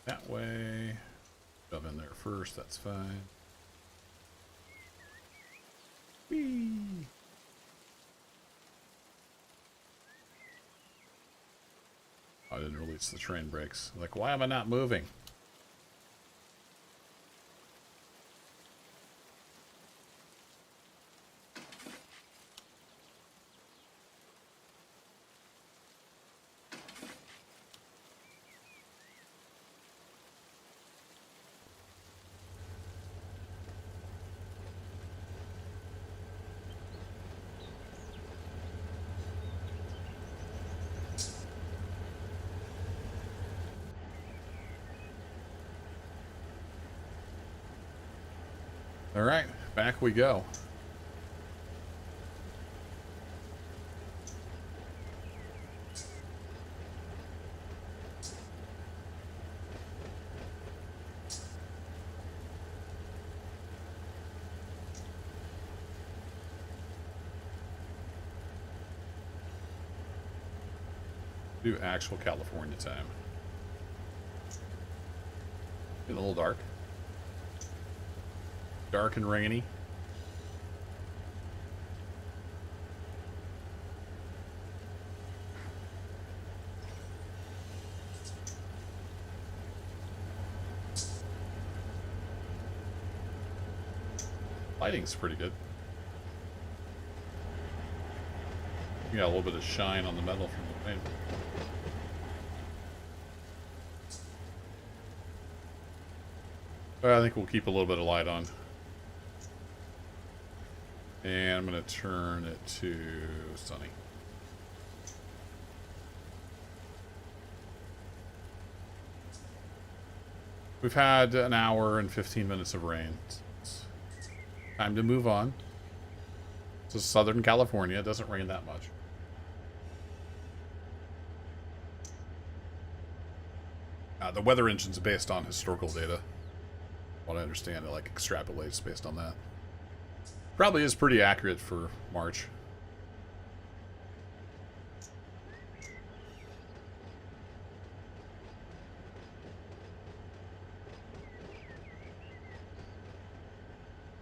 That way. Shove in there first, that's fine. Whee! I didn't release the train brakes. Like, why am I not moving? All right, back we go. Do actual California time. Getting a little dark. Dark and rainy. Lighting's pretty good. You got a little bit of shine on the metal from the paint. I think we'll keep a little bit of light on. And I'm going to turn it to sunny. We've had an hour and 15 minutes of rain. It's time to move on. This is Southern California. It doesn't rain that much. The weather engine's based on historical data. What I understand, it like extrapolates based on that. Probably is pretty accurate for March.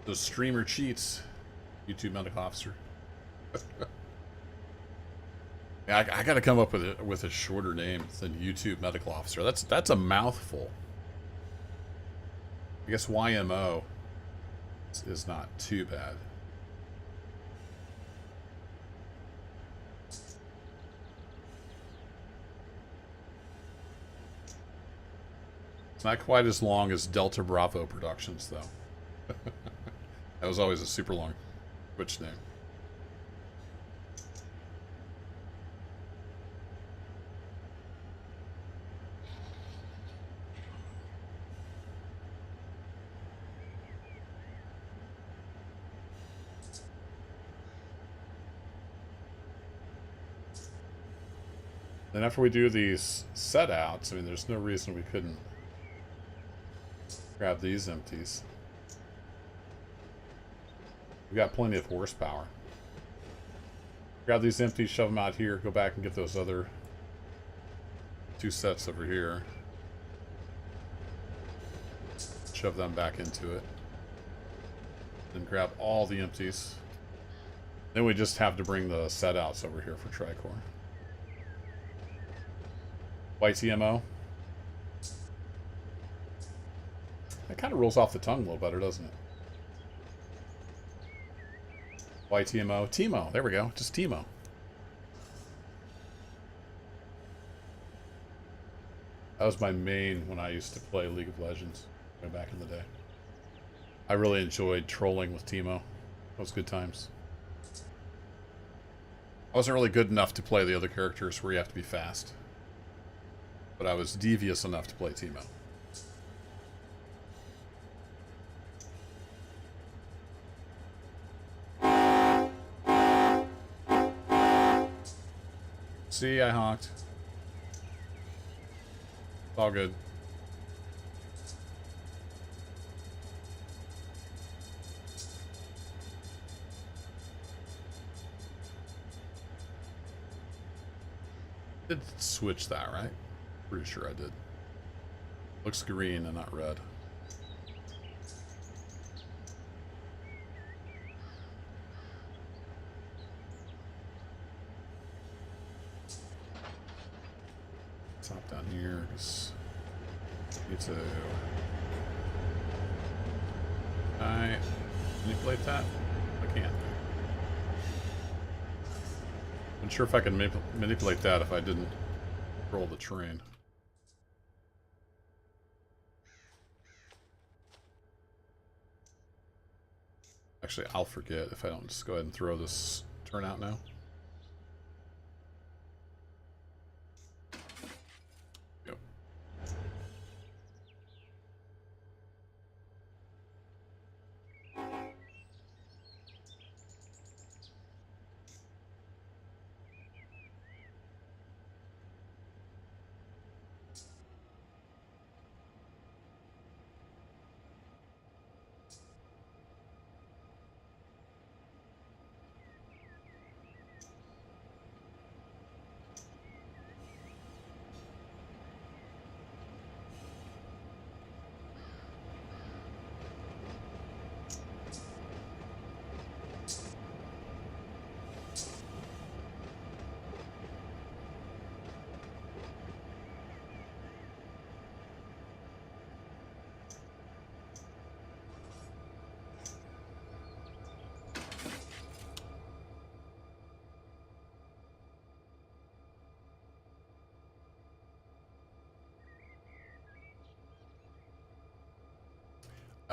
Those streamer cheats, YouTube medical officer. Yeah, I got to come up with a shorter name than YouTube medical officer. That's a mouthful. I guess YMO is not too bad. Not quite as long as Delta Bravo Productions, though. That was always a super long Twitch name. Then after we do these set outs, I mean, there's no reason we couldn't grab these empties. We got plenty of horsepower. Grab these empties, shove them out here, go back and get those other 2 sets over here. Shove them back into it. Then grab all the empties. Then we just have to bring the set outs over here for Tricor. YTMO. That kind of rolls off the tongue a little better, doesn't it? YTMO. Timo. There we go. Just Timo. That was my main when I used to play League of Legends way back in the day. I really enjoyed trolling with Timo. Those good times. I wasn't really good enough to play the other characters where you have to be fast. But I was devious enough to play Timo. See, I honked. It's all good. Did switch that, right? Pretty sure I did. Looks green and not red. Let's hop down here because need to. I manipulate that. I can't. I'm not sure if I can manipulate that if I didn't roll the terrain. Actually, I'll forget if I don't just go ahead and throw this turn out now. Yep.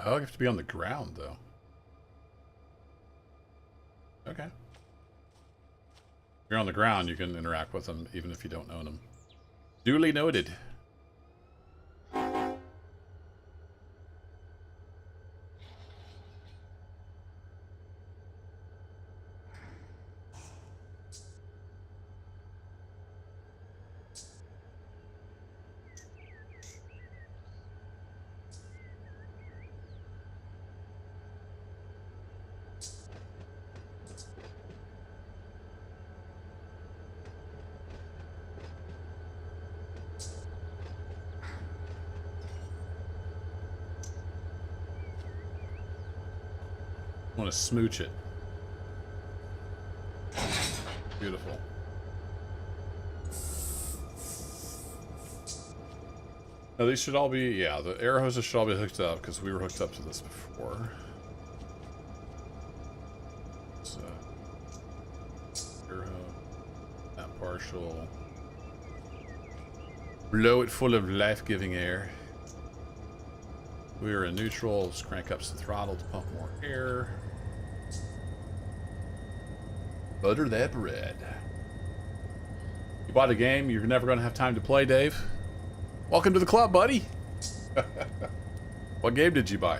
Oh, you have to be on the ground, though. Okay. If you're on the ground, you can interact with them even if you don't own them. Duly noted. I want to smooch it. Beautiful. Now these should all be, yeah, the air hoses should all be hooked up because we were hooked up to this before. So, air hose, that partial. Blow it full of life-giving air. We are in neutral. Let's crank up the throttle to pump more air. Butter that bread. You bought a game you're never going to have time to play, Dave? Welcome to the club, buddy. What game did you buy?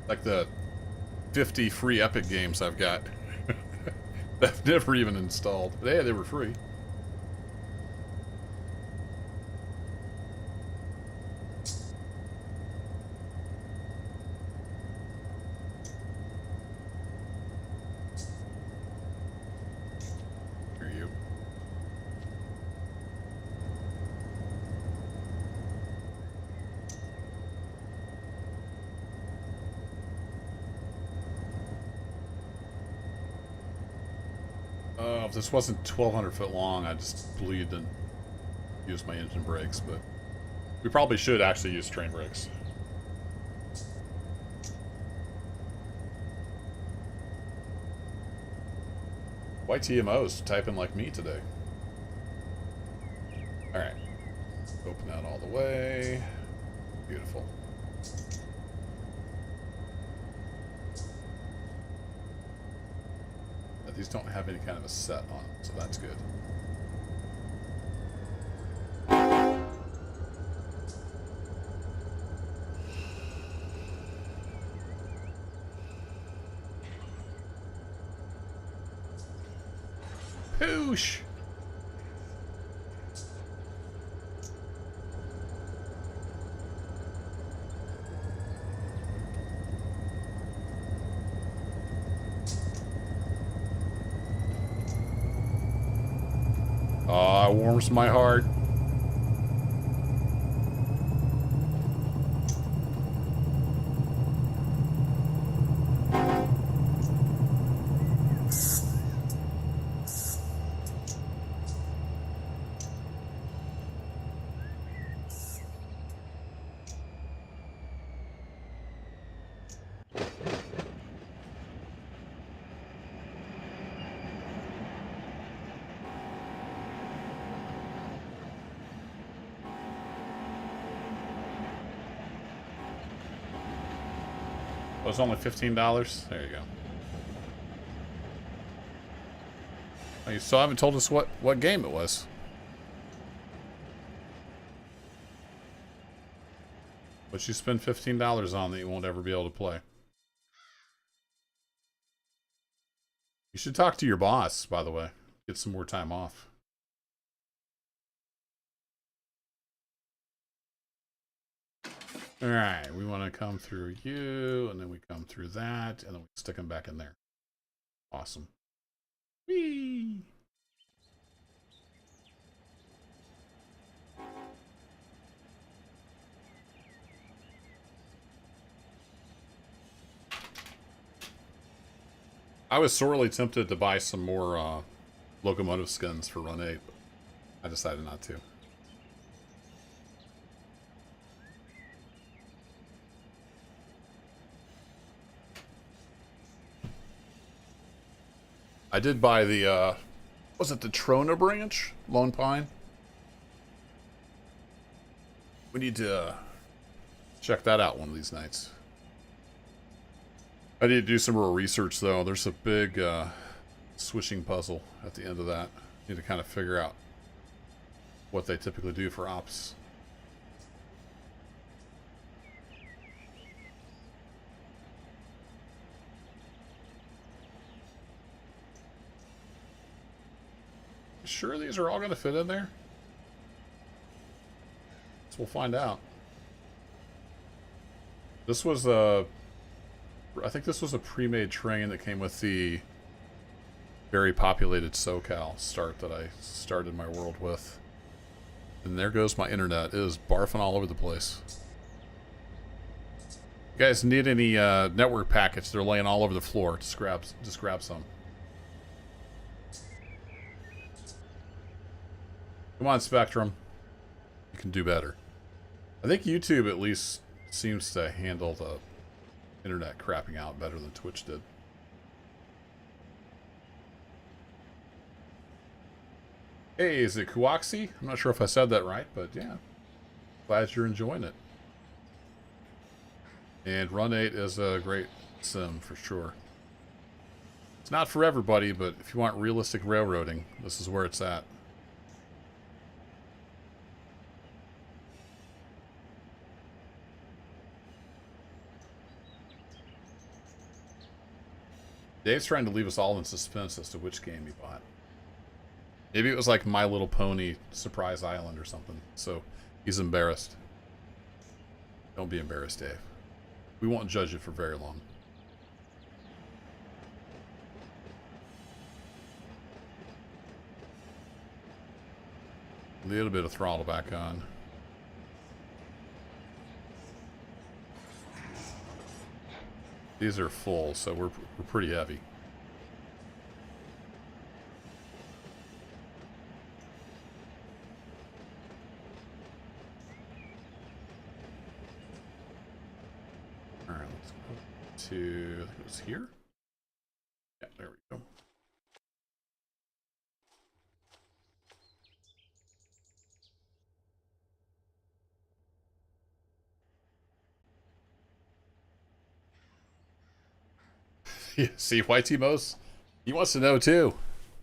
Like the 50 free Epic games I've got. that I've never even installed. But hey, they were free. Here you. If this wasn't 1,200 foot long, I'd just bleed and use my engine brakes, but we probably should actually use train brakes. Why TMOs typing like me today? Alright. Open that all the way. Beautiful. These don't have any kind of a set on them, so that's good. Poosh! Ah, warms my heart. Oh, it's only $15? There you go. Oh, you still haven't told us what game it was. What you spend $15 on that you won't ever be able to play. You should talk to your boss, by the way. Get some more time off. Alright, we want to come through you, and then we come through that, and then we stick them back in there. Awesome. Whee! I was sorely tempted to buy some more locomotive skins for Run 8, but I decided not to. I did buy the, was it the Trona branch? Lone Pine? We need to check that out one of these nights. I need to do some more research, though. There's a big switching puzzle at the end of that. Need to kind of figure out what they typically do for ops. Sure these are all going to fit in there? So we'll find out. This was a... I think this was a pre-made train that came with the very populated SoCal start that I started my world with. And there goes my internet. It is barfing all over the place. You guys need any network packets? They're laying all over the floor. Just grab some. Come on, Spectrum. You can do better. I think YouTube at least seems to handle the internet crapping out better than Twitch did. Hey, is it Kuoxi? I'm not sure if I said that right, but yeah. Glad you're enjoying it. And Run 8 is a great sim for sure. It's not for everybody, but if you want realistic railroading, this is where it's at. Dave's trying to leave us all in suspense as to which game he bought. Maybe it was like My Little Pony Surprise Island or something. So he's embarrassed. Don't be embarrassed, Dave. We won't judge it for very long. A little bit of throttle back on. These are full, so we're pretty heavy. All right, let's go to, I think it was here. Yeah, there we go. See, YT-Mos, he wants to know too.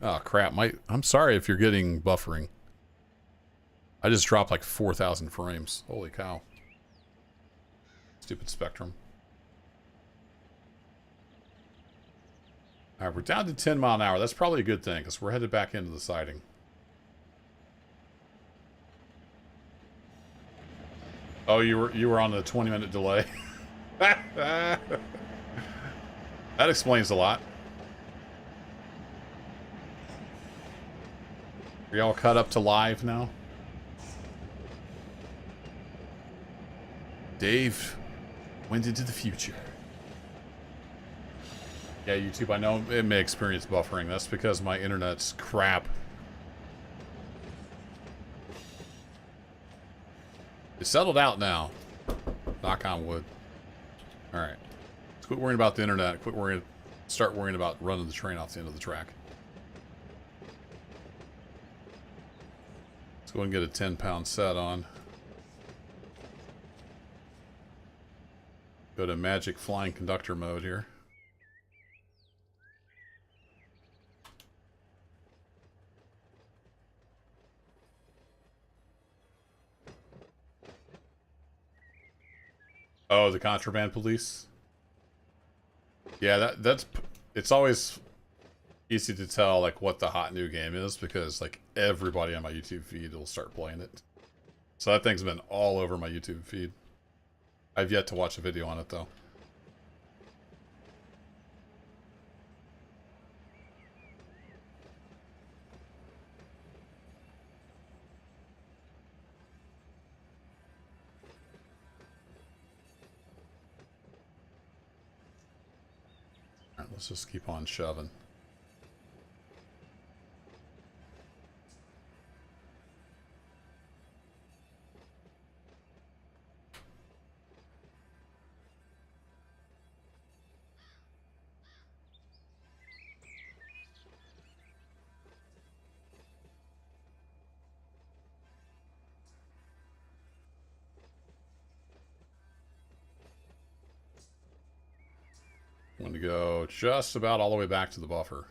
Oh crap! I'm sorry if you're getting buffering. I just dropped like 4,000 frames. Holy cow! Stupid Spectrum. All right, we're down to 10 mile an hour. That's probably a good thing because we're headed back into the siding. Oh, you were on the 20-minute delay. That explains a lot. Are y'all cut up to live now? Dave went into the future. Yeah, YouTube, I know it may experience buffering. That's because my internet's crap. It's settled out now. Knock on wood. Alright. Let's quit worrying about the internet. Start worrying about running the train off the end of the track. Let's go and get a 10-pound set on. Go to magic flying conductor mode here. Oh, the contraband police? Yeah, it's always easy to tell like what the hot new game is because like everybody on my YouTube feed will start playing it. So that thing's been all over my YouTube feed. I've yet to watch a video on it though. All right, let's just keep on shoving. I'm going to go just about all the way back to the buffer.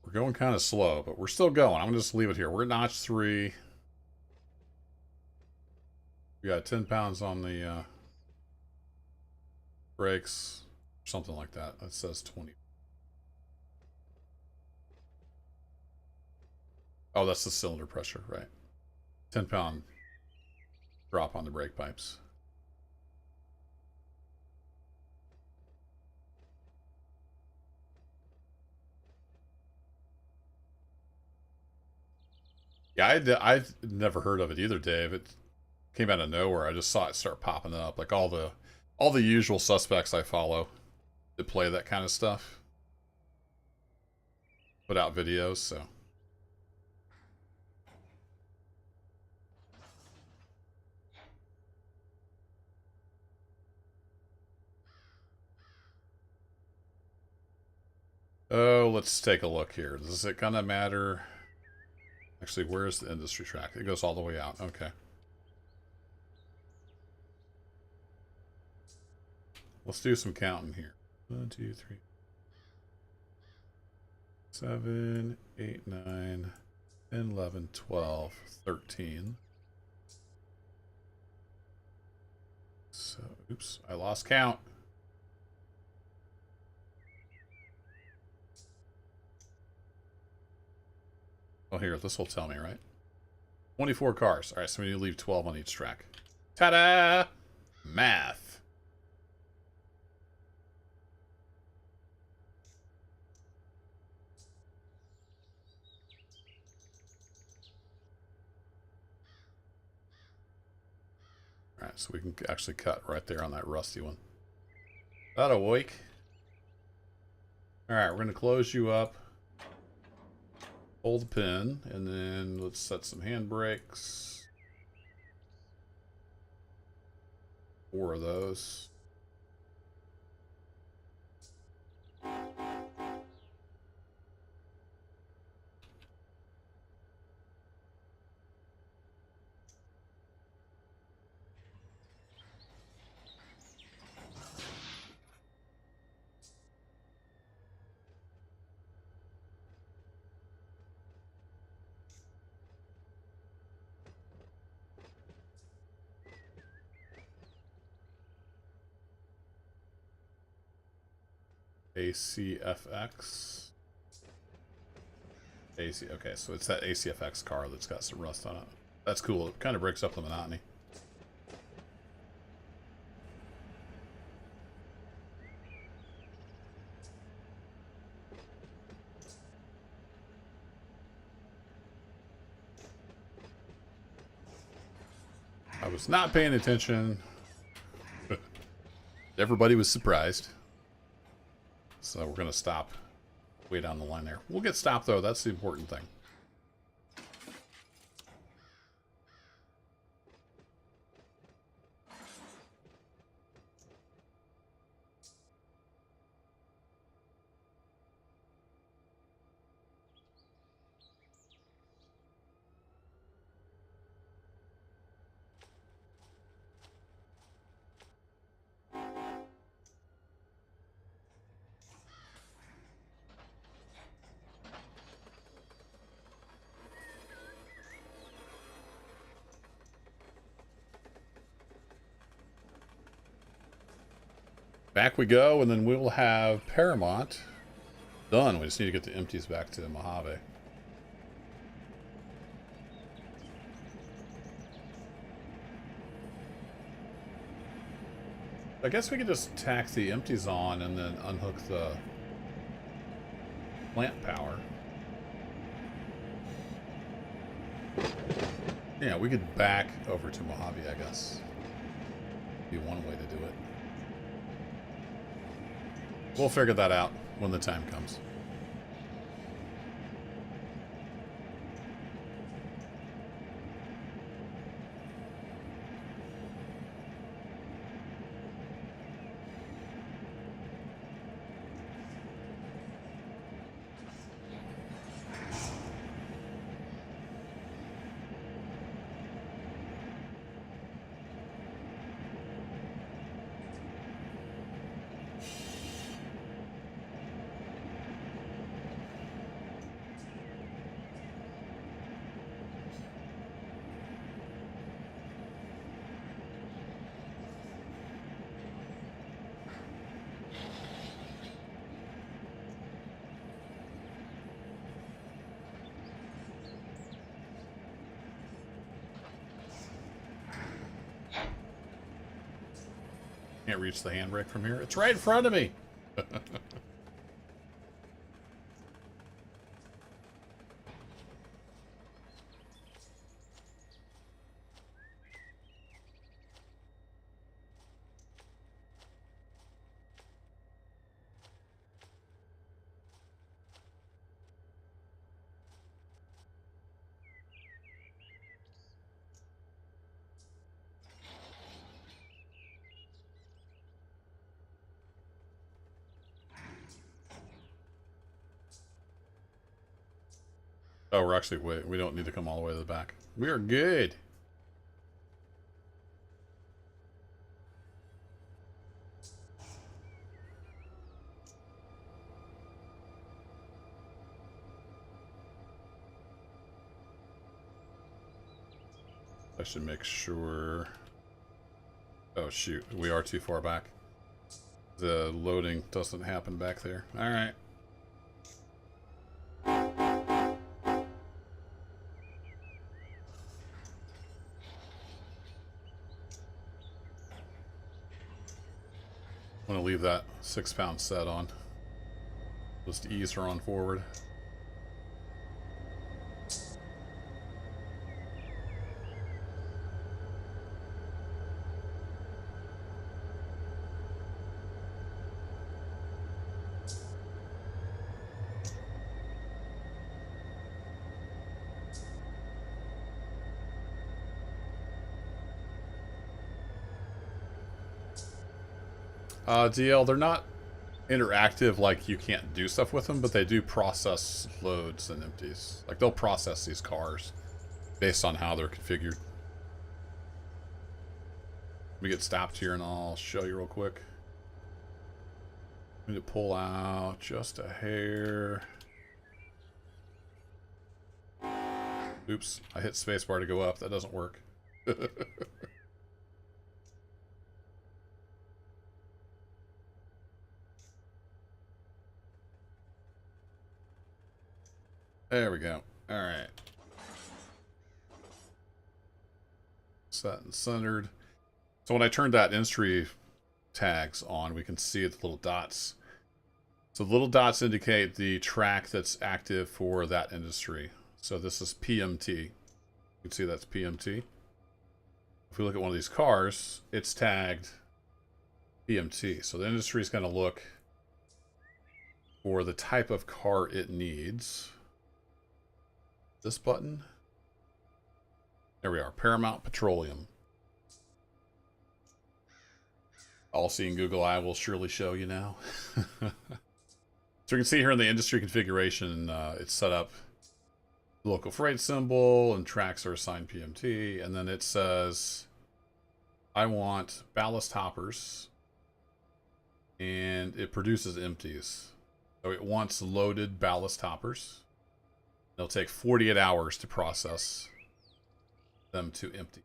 We're going kind of slow, but we're still going. I'm going to just leave it here. We're at notch 3. We got 10 pounds on the brakes. Something like that. That says 20. Oh, that's the cylinder pressure, right. 10-pound drop on the brake pipes. Yeah, I'd never heard of it either, Dave. It came out of nowhere. I just saw it start popping up. Like all the usual suspects I follow that play that kind of stuff put out videos, so Oh, let's take a look here. Does it kind of matter? Actually, where's the industry track? It goes all the way out. Okay. Let's do some counting here. 1, 2, 3, 7, 8, 9, 10, 11, 12, 13. So, oops, I lost count. Oh, here, this will tell me, right? 24 cars. All right, so we need to leave 12 on each track. Ta-da! Math. All right, so we can actually cut right there on that rusty one. That'll work. All right, we're going to close you up. Hold the pin, and then let's set some handbrakes. 4 of those. ACFX. Okay, so it's that ACFX car that's got some rust on it. That's cool. It kind of breaks up the monotony. I was not paying attention. Everybody was surprised. So we're going to stop way down the line there. We'll get stopped, though. That's the important thing. Back we go, and then we'll have Paramount done. We just need to get the empties back to Mojave. I guess we could just tack the empties on and then unhook the plant power. Yeah, we could back over to Mojave, I guess. Be one way to do it. We'll figure that out when the time comes. Can't reach the handbrake from here. It's right in front of me. Oh, we're actually, wait, we don't need to come all the way to the back. We are good. I should make sure. Oh, shoot. We are too far back. The loading doesn't happen back there. All right. I'm going to leave that 6-pound set on. Just ease her on forward. DL, they're not interactive, like you can't do stuff with them, but they do process loads and empties. Like they'll process these cars based on how they're configured. Let me get stopped here and I'll show you real quick. I need to pull out just a hair. Oops, I hit spacebar to go up. That doesn't work. There we go. All right. Set and centered. So when I turned that industry tags on, we can see the little dots. So the little dots indicate the track that's active for that industry. So this is PMT. You can see that's PMT. If we look at one of these cars, it's tagged PMT. So the industry is going to look for the type of car it needs. This button. There we are. Paramount Petroleum. All seeing Google Eye will surely show you now. So you can see here in the industry configuration, it's set up local freight symbol and tracks are assigned PMT. And then it says, I want ballast hoppers. And it produces empties. So it wants loaded ballast hoppers. It'll take 48 hours to process them to empty.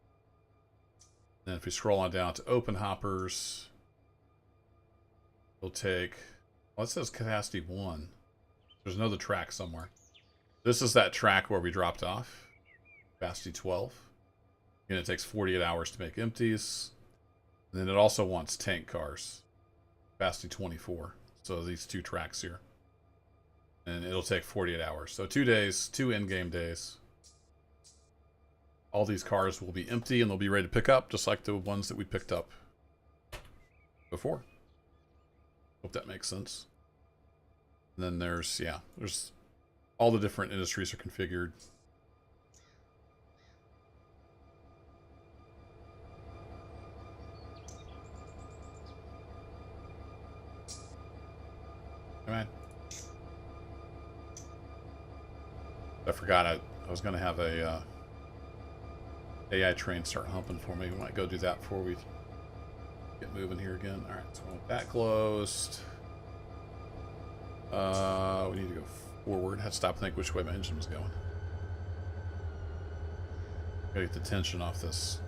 Then if we scroll on down to open hoppers, it'll take, well, it says capacity 1. There's another track somewhere. This is that track where we dropped off. Capacity 12. And it takes 48 hours to make empties. And then it also wants tank cars. Capacity 24. So these two tracks here. And it'll take 48 hours. So 2 days, 2 in-game days. All these cars will be empty and they'll be ready to pick up, just like the ones that we picked up before. Hope that makes sense. And then there's, yeah, there's all the different industries are configured. Come on. I forgot I was going to have a AI train start humping for me. We might go do that before we get moving here again. All right, so that closed. We need to go forward. Had to stop and think which way my engine was going. Gotta get the tension off this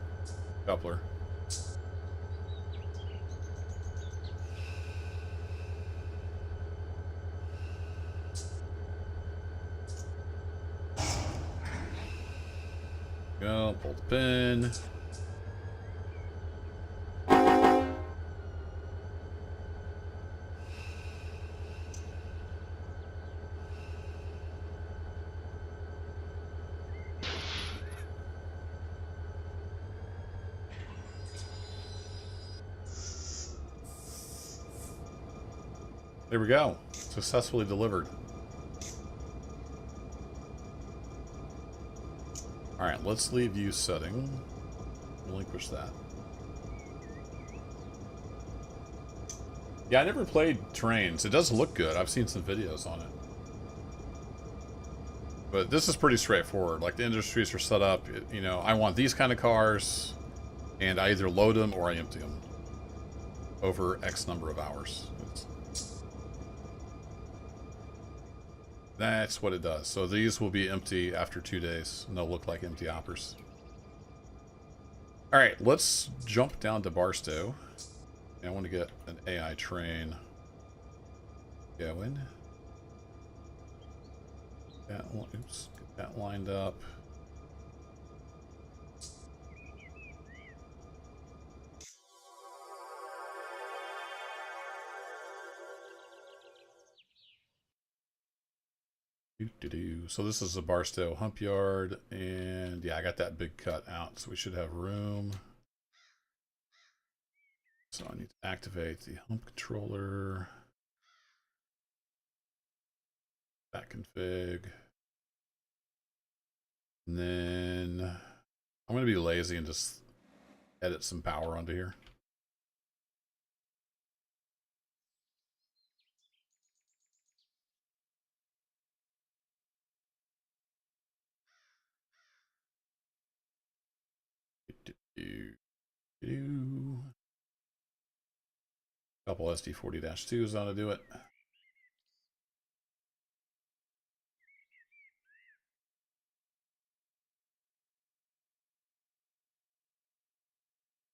coupler. Go, pull the pin. There we go. Successfully delivered. Alright, let's leave use setting. Relinquish that. Yeah, I never played trains. It does look good. I've seen some videos on it. But this is pretty straightforward. Like the industries are set up, you know, I want these kind of cars, and I either load them or I empty them over X number of hours. That's what it does. So these will be empty after 2 days, and they'll look like empty hoppers. All right, let's jump down to Barstow. I want to get an AI train going. Oops, get that lined up. So this is a Barstow hump yard, and yeah, I got that big cut out, so we should have room. So I need to activate the hump controller. Back config. And then I'm going to be lazy and just edit some power onto here. Couple SD40-2s on to do it.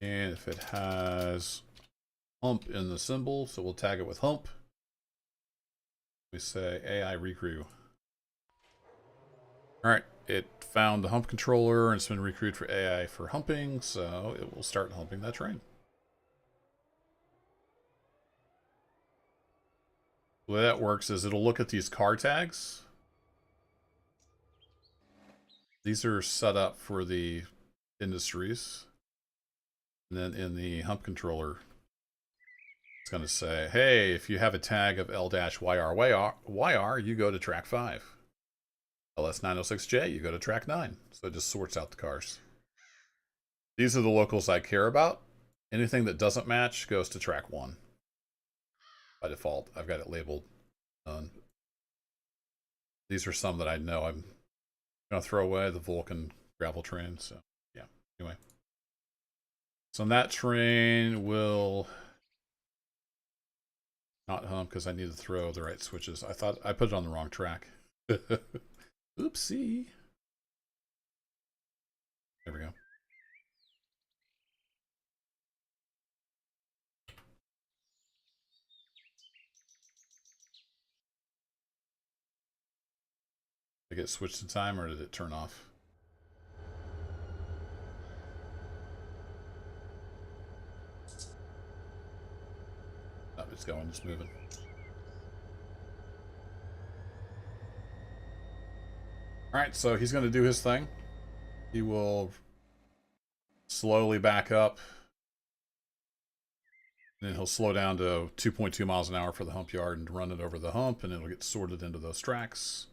And if it has hump in the symbol, so we'll tag it with hump. We say AI recrew. All right, it found the hump controller and it's been recrewed for AI for humping, so it will start humping that train. The way that works is it'll look at these car tags. These are set up for the industries. And then in the hump controller, it's going to say, hey, if you have a tag of L-YR, you go to track 5. LS913J, you go to track 9. So it just sorts out the cars. These are the locals I care about. Anything that doesn't match goes to track 1. By default, I've got it labeled none. These are some that I know I'm going to throw away, the Vulcan gravel train. So, yeah, anyway. So that train will not hump because I need to throw the right switches. I thought I put it on the wrong track. Oopsie. There we go. Did it get switched in time or did it turn off? Oh, it's going, it's moving. Alright, so he's going to do his thing. He will slowly back up. And then he'll slow down to 2.2 miles an hour for the hump yard and run it over the hump, and it'll get sorted into those tracks.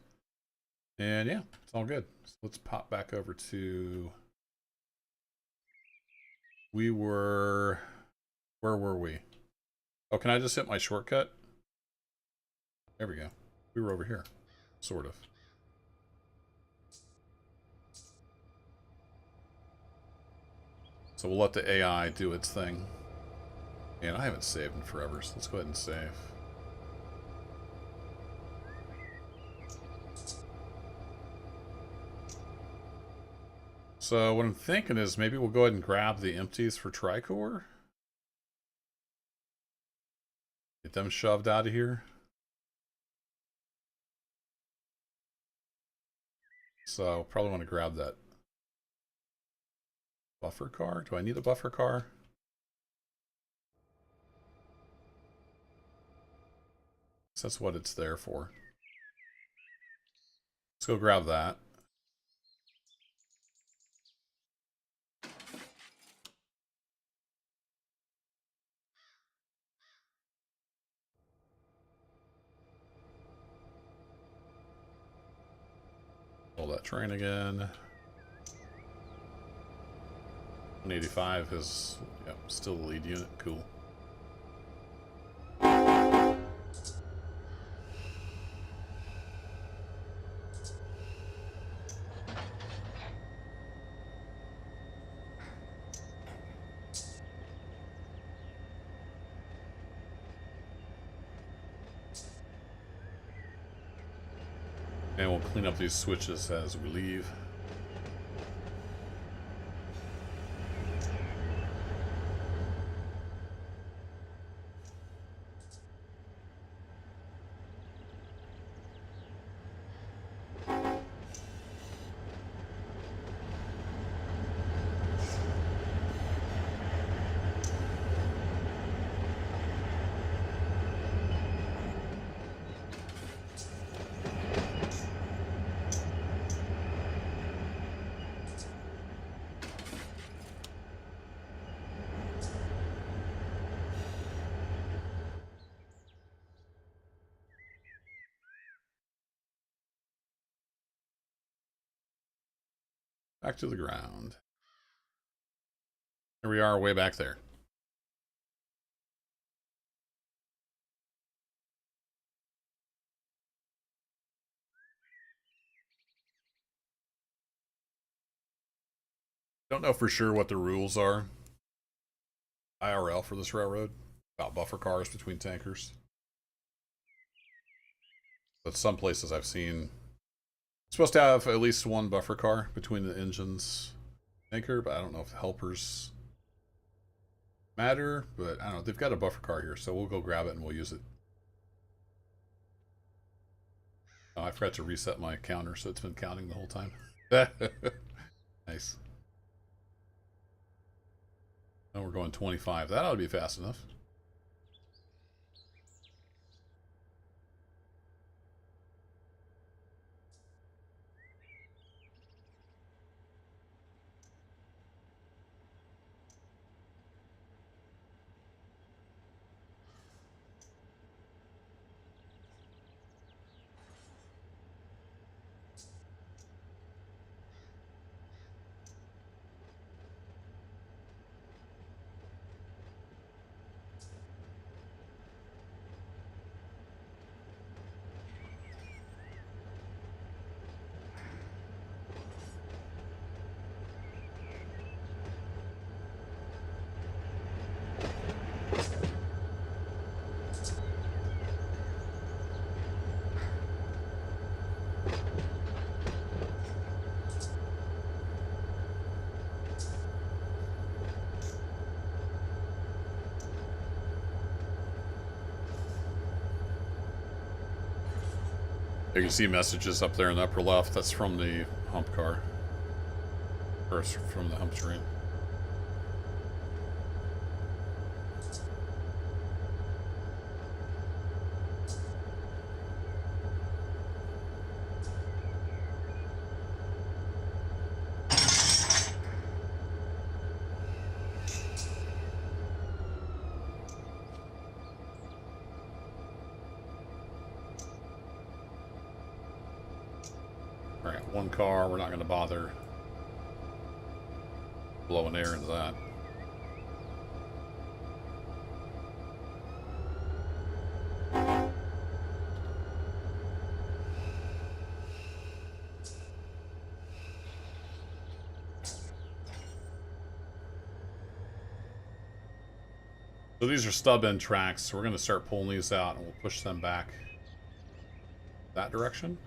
And yeah, it's all good. So let's pop back over to... Where were we? Oh, can I just hit my shortcut? There we go. We were over here. Sort of. So we'll let the AI do its thing. And I haven't saved in forever, so let's go ahead and save. So what I'm thinking is maybe we'll go ahead and grab the empties for Tricor. Get them shoved out of here. So probably want to grab that buffer car. Do I need a buffer car? So that's what it's there for. Let's go grab that. Pull that train again. 185 is still the lead unit. Cool. And we'll clean up these switches as we leave. Back to the ground. Here we are, way back there. Don't know for sure what the rules are IRL for this railroad about buffer cars between tankers. But some places I've seen supposed to have at least one buffer car between the engines tanker, but I don't know if the helpers matter, but I don't know. They've got a buffer car here, so we'll go grab it and we'll use it. Oh, I forgot to reset my counter, so it's been counting the whole time. Nice. Oh, we're going 25. That ought to be fast enough. You can see messages up there in the upper left. That's from the hump car. Or from the hump train. Alright, one car, we're not going to bother blowing air into that. So these are stub end tracks, so we're going to start pulling these out and we'll push them back that direction.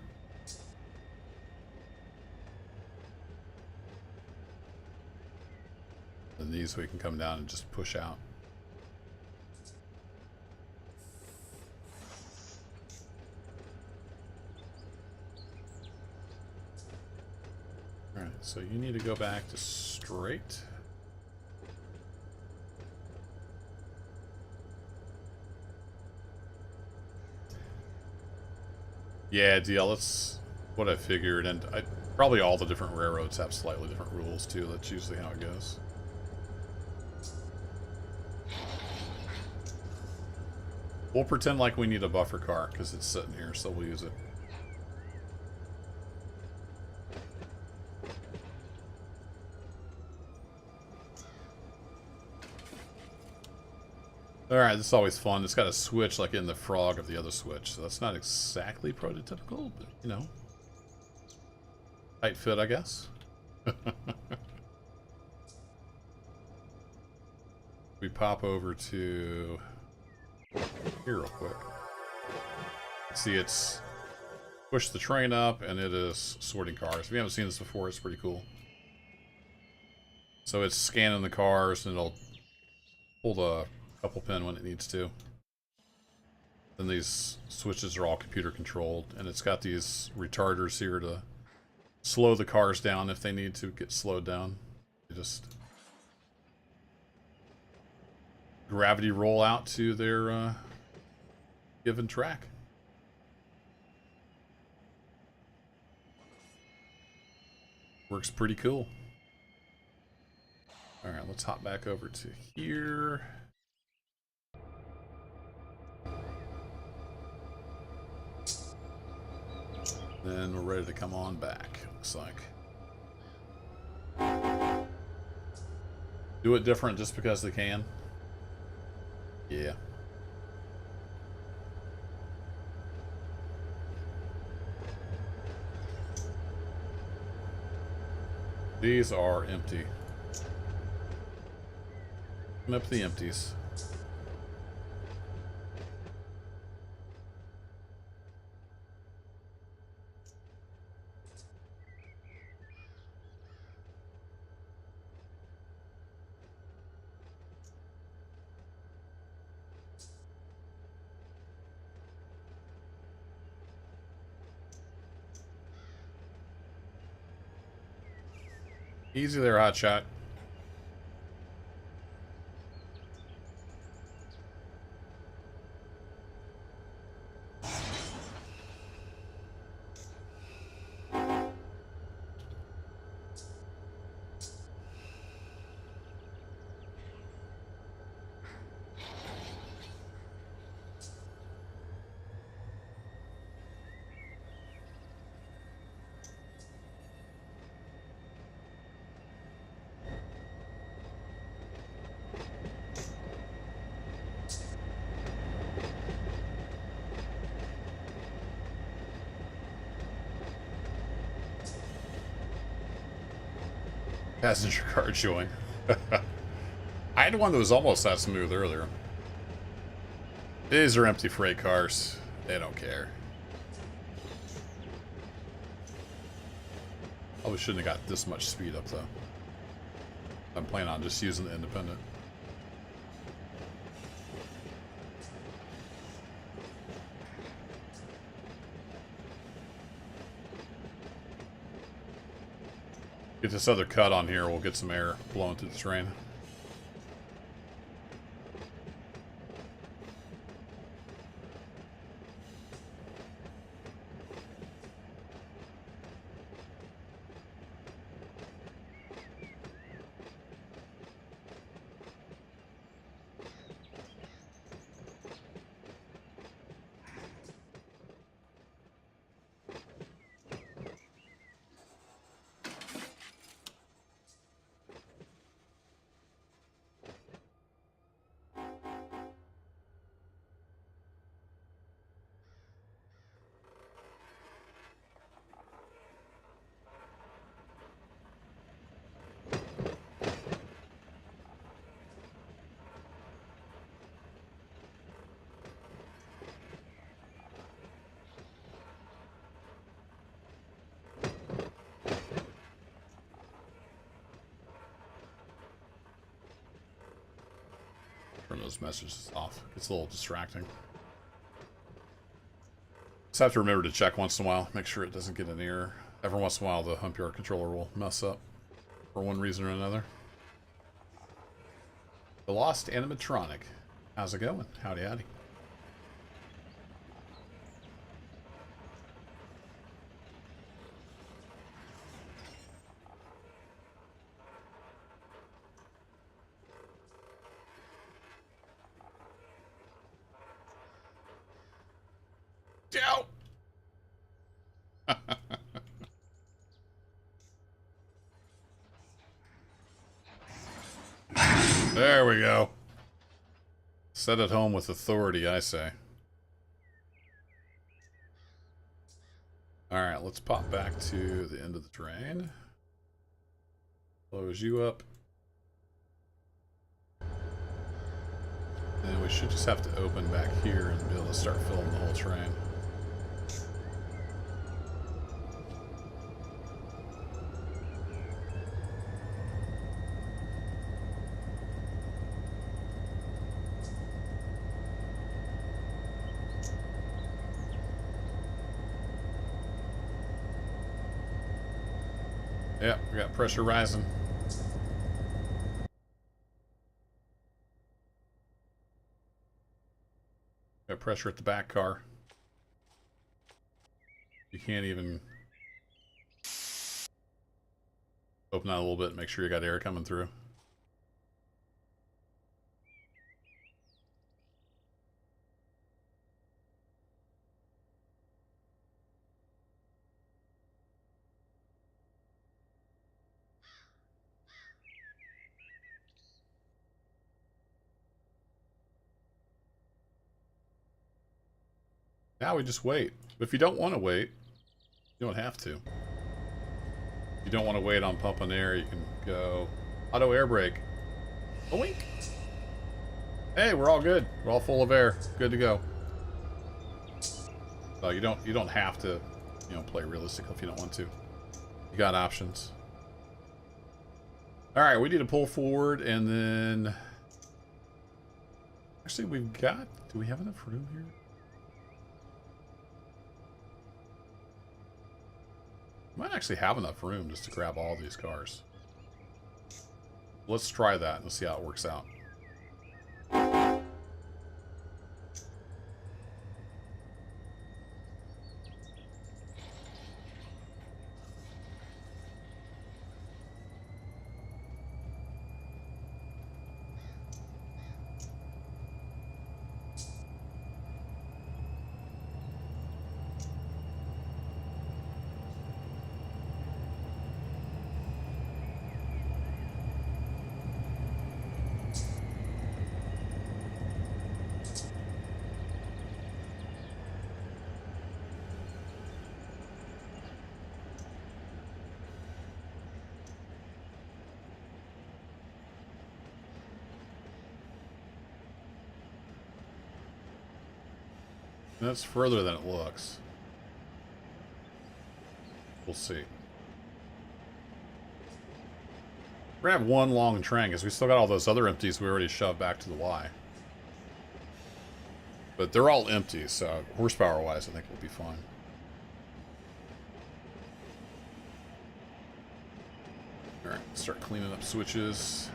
And these we can come down and just push out. Alright, so you need to go back to straight. Yeah, DL, that's what I figured, and probably all the different railroads have slightly different rules too. That's usually how it goes. We'll pretend like we need a buffer car because it's sitting here, so we'll use it. Alright, this is always fun. It's got a switch like in the frog of the other switch, so that's not exactly prototypical, but, you know. Tight fit, I guess. We pop over to here real quick. See, it's push the train up, and it is sorting cars. If you haven't seen this before, it's pretty cool. So it's scanning the cars, and it'll pull the couple pin when it needs to. Then these switches are all computer controlled, and it's got these retarders here to slow the cars down if they need to get slowed down. They just gravity roll out to their given track. Works pretty cool. Alright, let's hop back over to here. Then we're ready to come on back, looks like. Do it different just because they can? Yeah. These are empty. Come up the empties. Easy there, hotshot. Passenger car join. I had one that was almost that smooth earlier. These are empty freight cars. They don't care. Probably shouldn't have got this much speed up though. I'm planning on just using the independent. Get this other cut on here, we'll get some air blowing through the train. Turn those messages off. It's a little distracting. Just have to remember to check once in a while, make sure it doesn't get an error. Every once in a while the hump yard controller will mess up for one reason or another. The Lost Animatronic. How's it going? Howdy howdy. There we go. Set it home with authority, I say. Alright, let's pop back to the end of the train. Close you up. And we should just have to open back here and be able to start filling the whole train. Yep, we got pressure rising. Got pressure at the back car. You can't even open that a little bit, make sure you got air coming through. Now we just wait. But if you don't want to wait, you don't have to. If you don't want to wait on pumping air, you can go auto air brake. A wink. Hey, we're all good. We're all full of air. Good to go. So you don't have to, you know, play realistic if you don't want to. You got options. All right, we need to pull forward and then. Actually, we've got. Do we have enough room here? Might actually have enough room just to grab all these cars. Let's try that and see how it works out. That's further than it looks. We'll see. We're gonna have one long train because we still got all those other empties we already shoved back to the Y. But they're all empty, so horsepower-wise, I think we'll be fine. Alright, start cleaning up switches.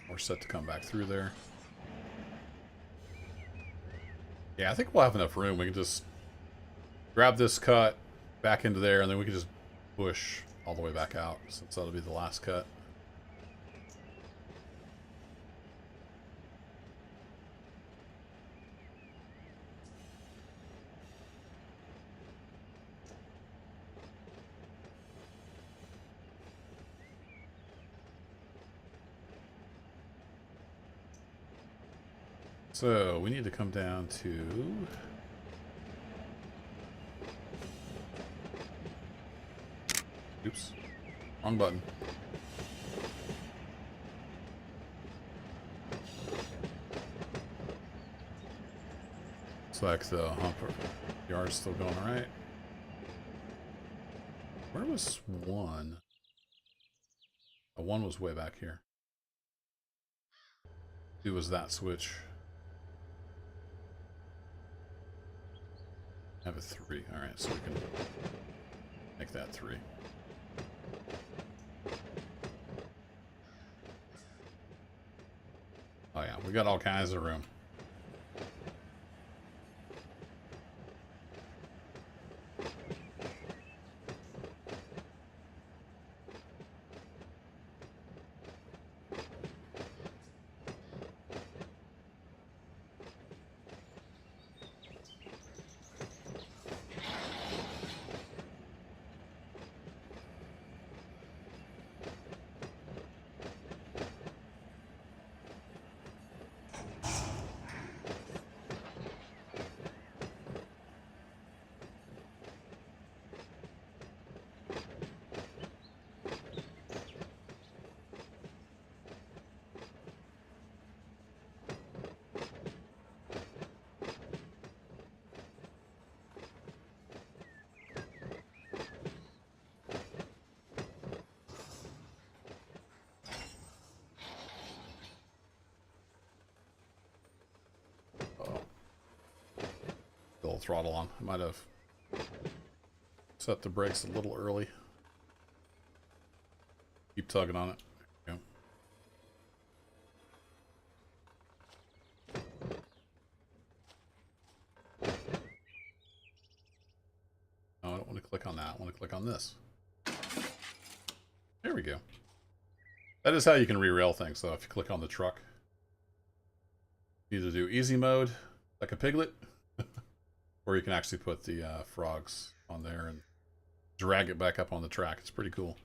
We're set to come back through there. Yeah, I think we'll have enough room. We can just grab this cut back into there, and then we can just push all the way back out, since that'll be the last cut. So we need to come down to oops, wrong button. Looks like the humper yard's still going all right. Where was one? Oh, one was way back here. Two was that switch. I have a 3. Alright, so we can make that 3. Oh yeah, we got all kinds of room. throttle on. I might have set the brakes a little early. Keep tugging on it. There you go. No, I don't want to click on that. I want to click on this. There we go. That is how you can re-rail things, though, if you click on the truck. Either do easy mode, like a piglet, or you can actually put the frogs on there and drag it back up on the track. It's pretty cool.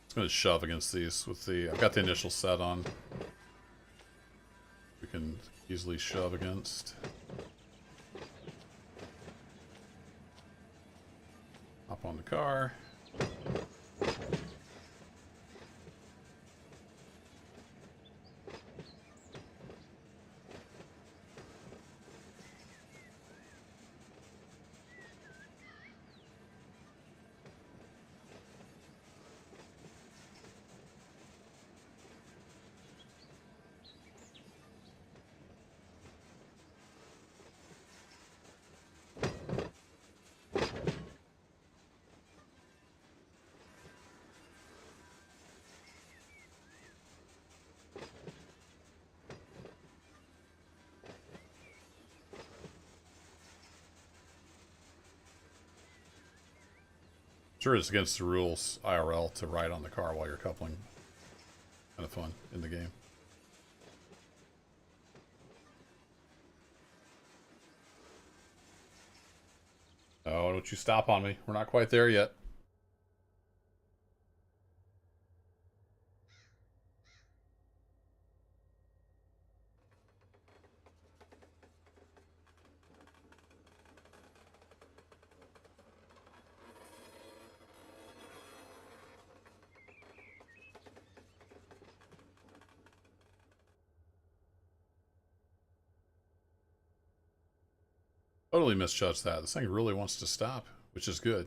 It's going to shove against these with the... I've got the initial set on. We can easily shove against. Hop on the car. Sure, it's against the rules IRL to ride on the car while you're coupling. Kind of fun in the game. Oh, don't you stop on me. We're not quite there yet. Totally misjudged that. This thing really wants to stop, which is good.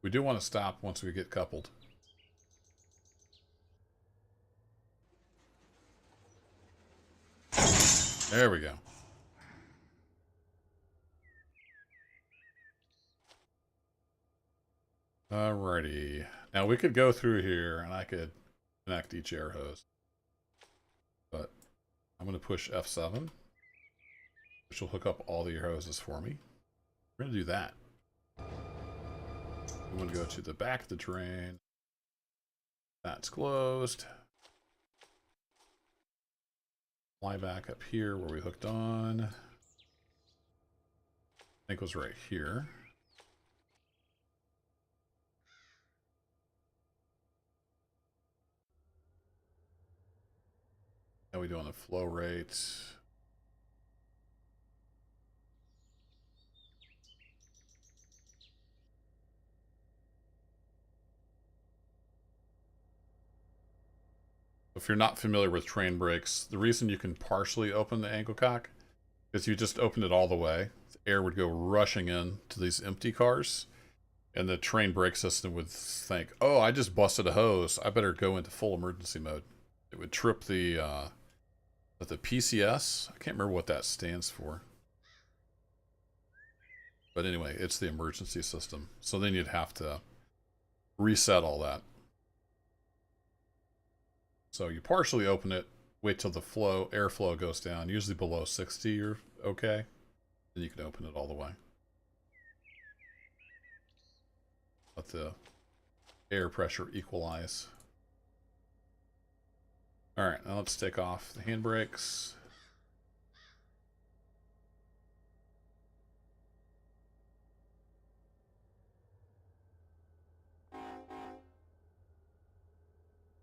We do want to stop once we get coupled. There we go. Alrighty. Now we could go through here and I could connect each air hose. But I'm going to push F7. Which will hook up all the air hoses for me. We're going to do that. I'm going to go to the back of the drain. That's closed. Fly back up here where we hooked on. I think it was right here. How we do on the flow rate? If you're not familiar with train brakes, the reason you can partially open the ankle cock is you just open it all the way. The air would go rushing in to these empty cars, and the train brake system would think, oh, I just busted a hose. I better go into full emergency mode. It would trip the PCS. I can't remember what that stands for. But anyway, it's the emergency system. So then you'd have to reset all that. So you partially open it, wait till the airflow goes down, usually below 60 you're okay. Then you can open it all the way. Let the air pressure equalize. Alright, now let's take off the handbrakes.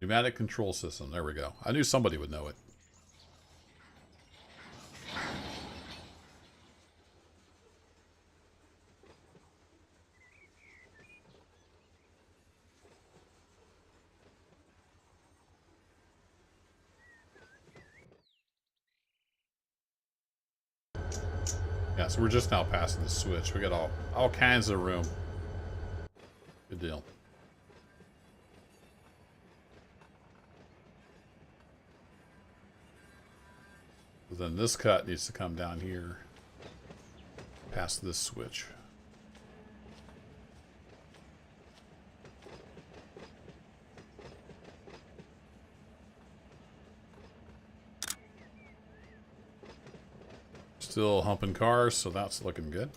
Pneumatic control system. There we go. I knew somebody would know it. Yeah, so we're just now passing the switch. We got all kinds of room. Good deal. Then this cut needs to come down here past this switch. Still humping cars, so that's looking good.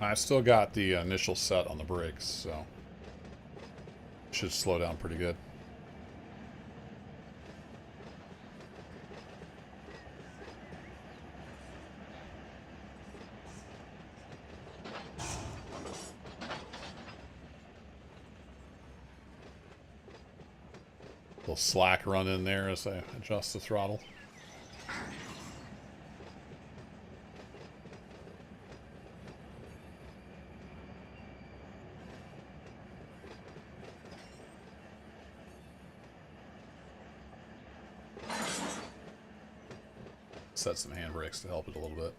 I still got the initial set on the brakes, so should slow down pretty good. Little slack run in there as I adjust the throttle. Set some handbrakes to help it a little bit.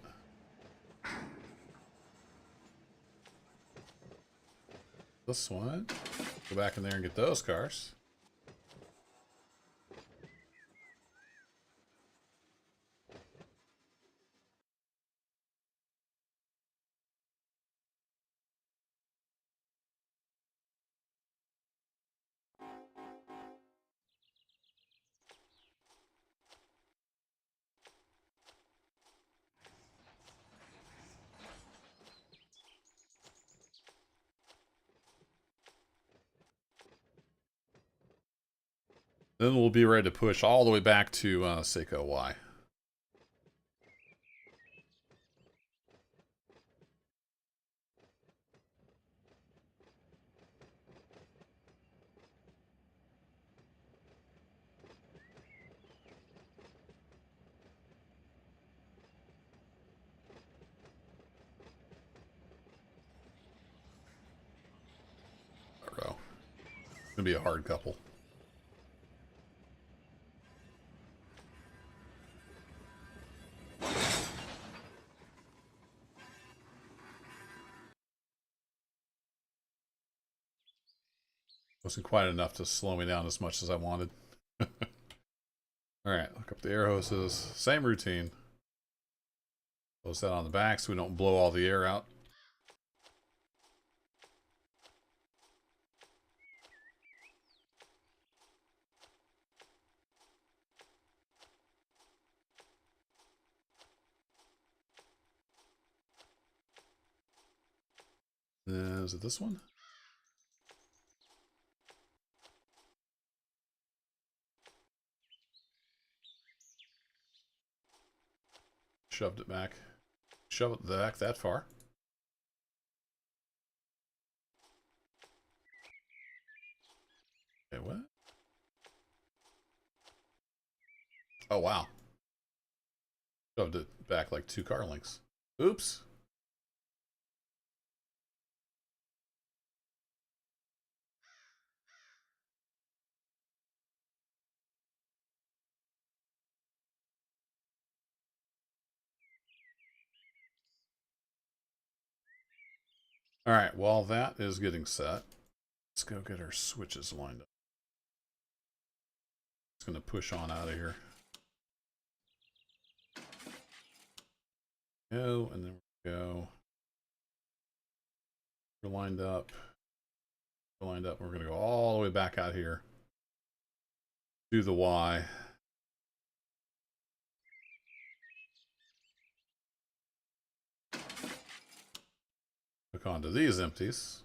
This one. Go back in there and get those cars. Then we'll be ready to push all the way back to Seiko Y. It's gonna be a hard couple. Wasn't quite enough to slow me down as much as I wanted. Alright, hook up the air hoses. Same routine. Close that on the back so we don't blow all the air out. Is it this one? Shoved it back. Shove it back that far. Okay, what? Oh, wow. Shoved it back like 2 car lengths. Oops. Alright, while that is getting set, let's go get our switches lined up. It's going to push on out of here. Go, and then we go. We're lined up. We're lined up. We're going to go all the way back out here. Do the Y. Hook onto these empties.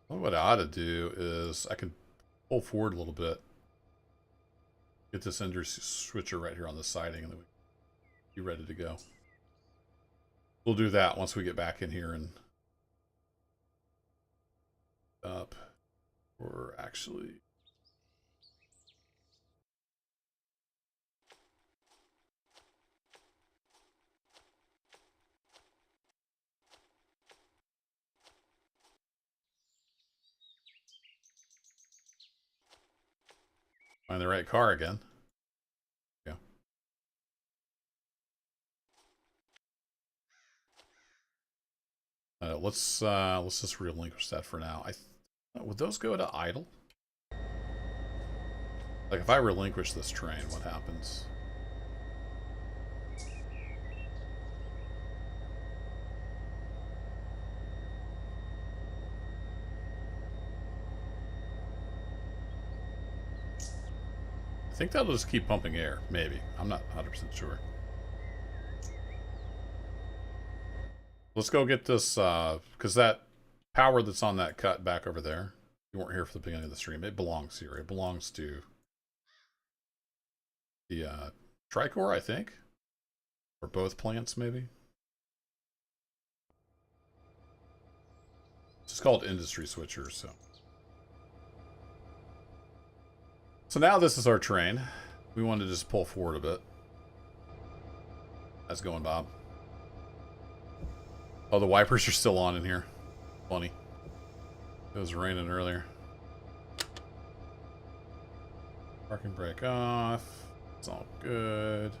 Well, what I ought to do is I can pull forward a little bit. Get this ender switcher right here on the siding, and then we be ready to go. We'll do that once we get back in here and up. Or actually... Find the right car again. Yeah. Let's just relinquish that for now. Would those go to idle? Like if I relinquish this train, what happens? I think that'll just keep pumping air, maybe. I'm not 100% sure. Let's go get this, because that power that's on that cut back over there, you weren't here for the beginning of the stream, it belongs here. It belongs to the Tricor, I think. Or both plants, maybe. It's just called industry switchers, so. So now this is our train. We wanted to just pull forward a bit. How's it going, Bob? Oh, the wipers are still on in here. Funny. It was raining earlier. Parking brake off. It's all good.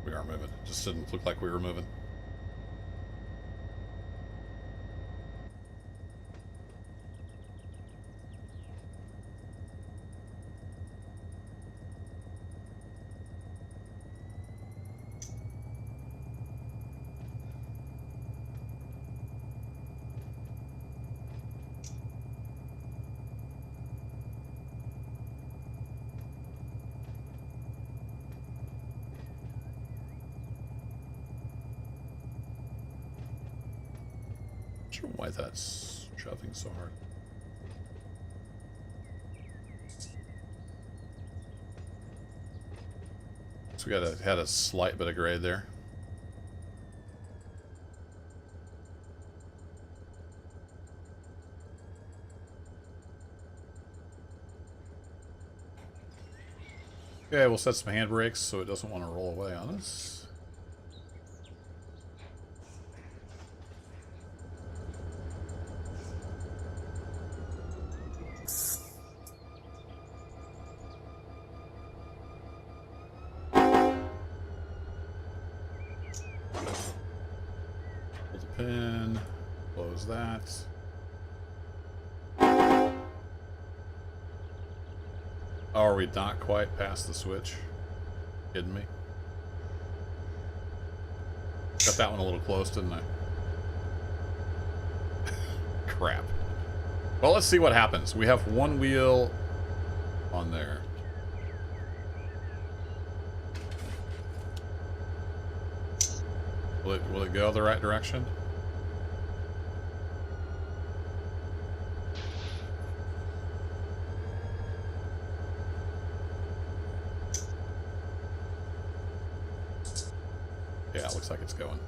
We are moving. Just didn't look like we were moving. Not sure why that's shoving so hard. So we had a slight bit of grade there. Okay, we'll set some handbrakes so it doesn't want to roll away on us. Hold the pin, close that. Oh, are we not quite past the switch? Kidding me? Got that one a little close, didn't I? Crap. Well, let's see what happens. We have one wheel on there. Will it go the right direction? Yeah, it looks like it's going.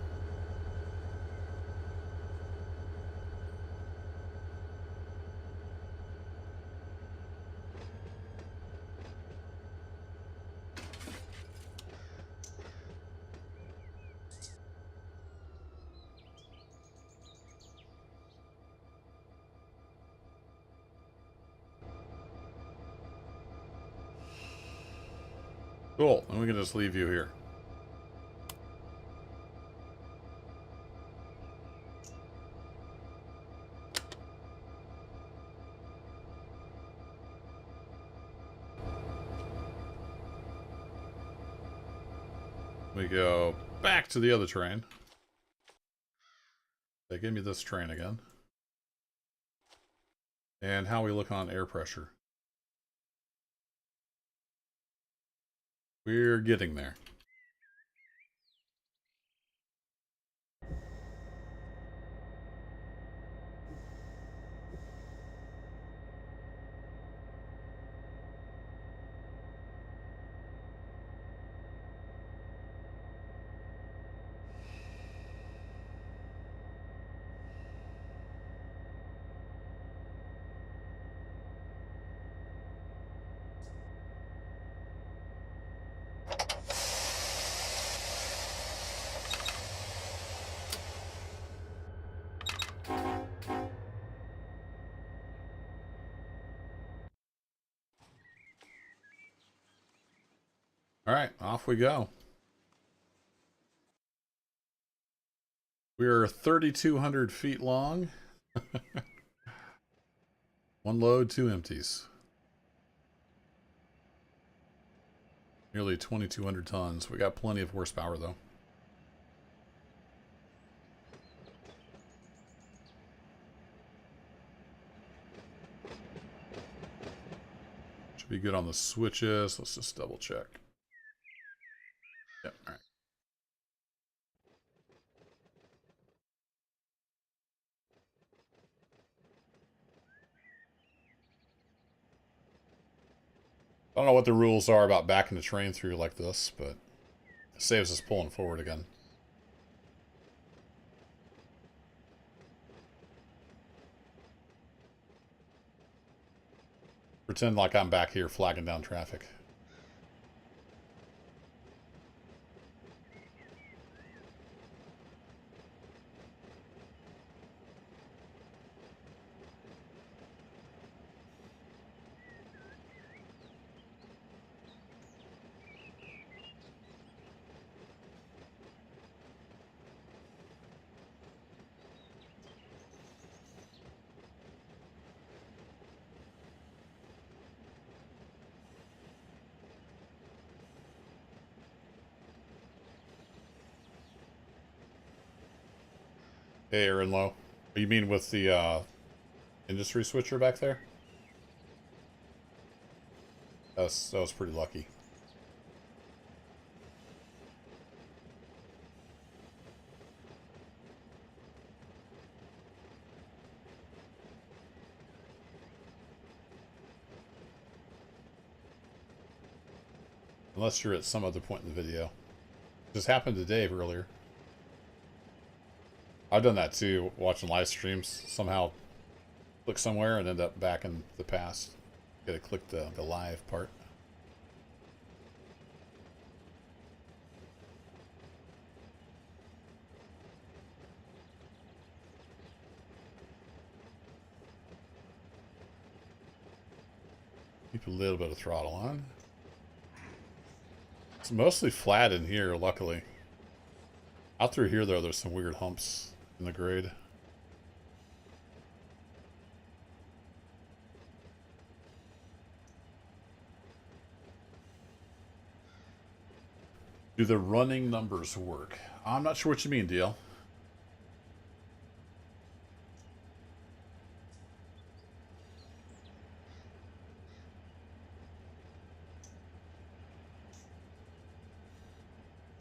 Cool, and we can just leave you here. We go back to the other train. They give me this train again. And how we look on air pressure. We're getting there. All right, off we go. We are 3,200 feet long. One load, 2 empties. Nearly 2,200 tons. We got plenty of horsepower, though. Should be good on the switches. Let's just double check. Yep, all right. I don't know what the rules are about backing the train through like this, but it saves us pulling forward again. Pretend like I'm back here flagging down traffic. Hey, Aaron Lowe. You mean with the industry switcher back there? That was pretty lucky. Unless you're at some other point in the video. This happened to Dave earlier. I've done that too, watching live streams. Somehow click somewhere and end up back in the past. Gotta click the live part. Keep a little bit of throttle on. It's mostly flat in here, luckily. Out through here, though, there's some weird humps in the grade. Do the running numbers work? I'm not sure what you mean, DL.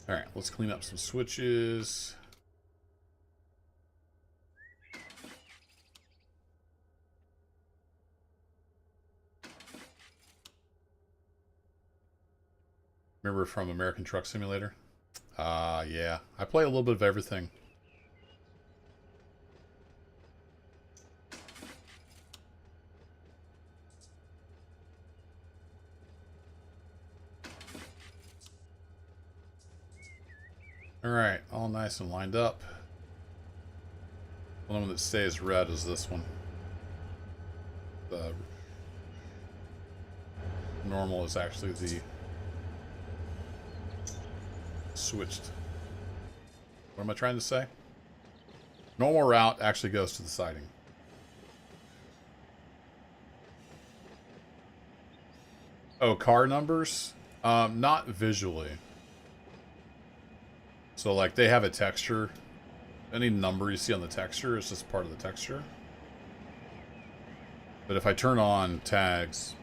All right, let's clean up some switches. Remember from American Truck Simulator? Yeah. I play a little bit of everything. Alright, all nice and lined up. The one that stays red is this one. The normal is actually the switched. What am I trying to say? Normal route actually goes to the siding. Oh, car numbers? Not visually. So like they have a texture. Any number you see on the texture is just part of the texture. But if I turn on tags,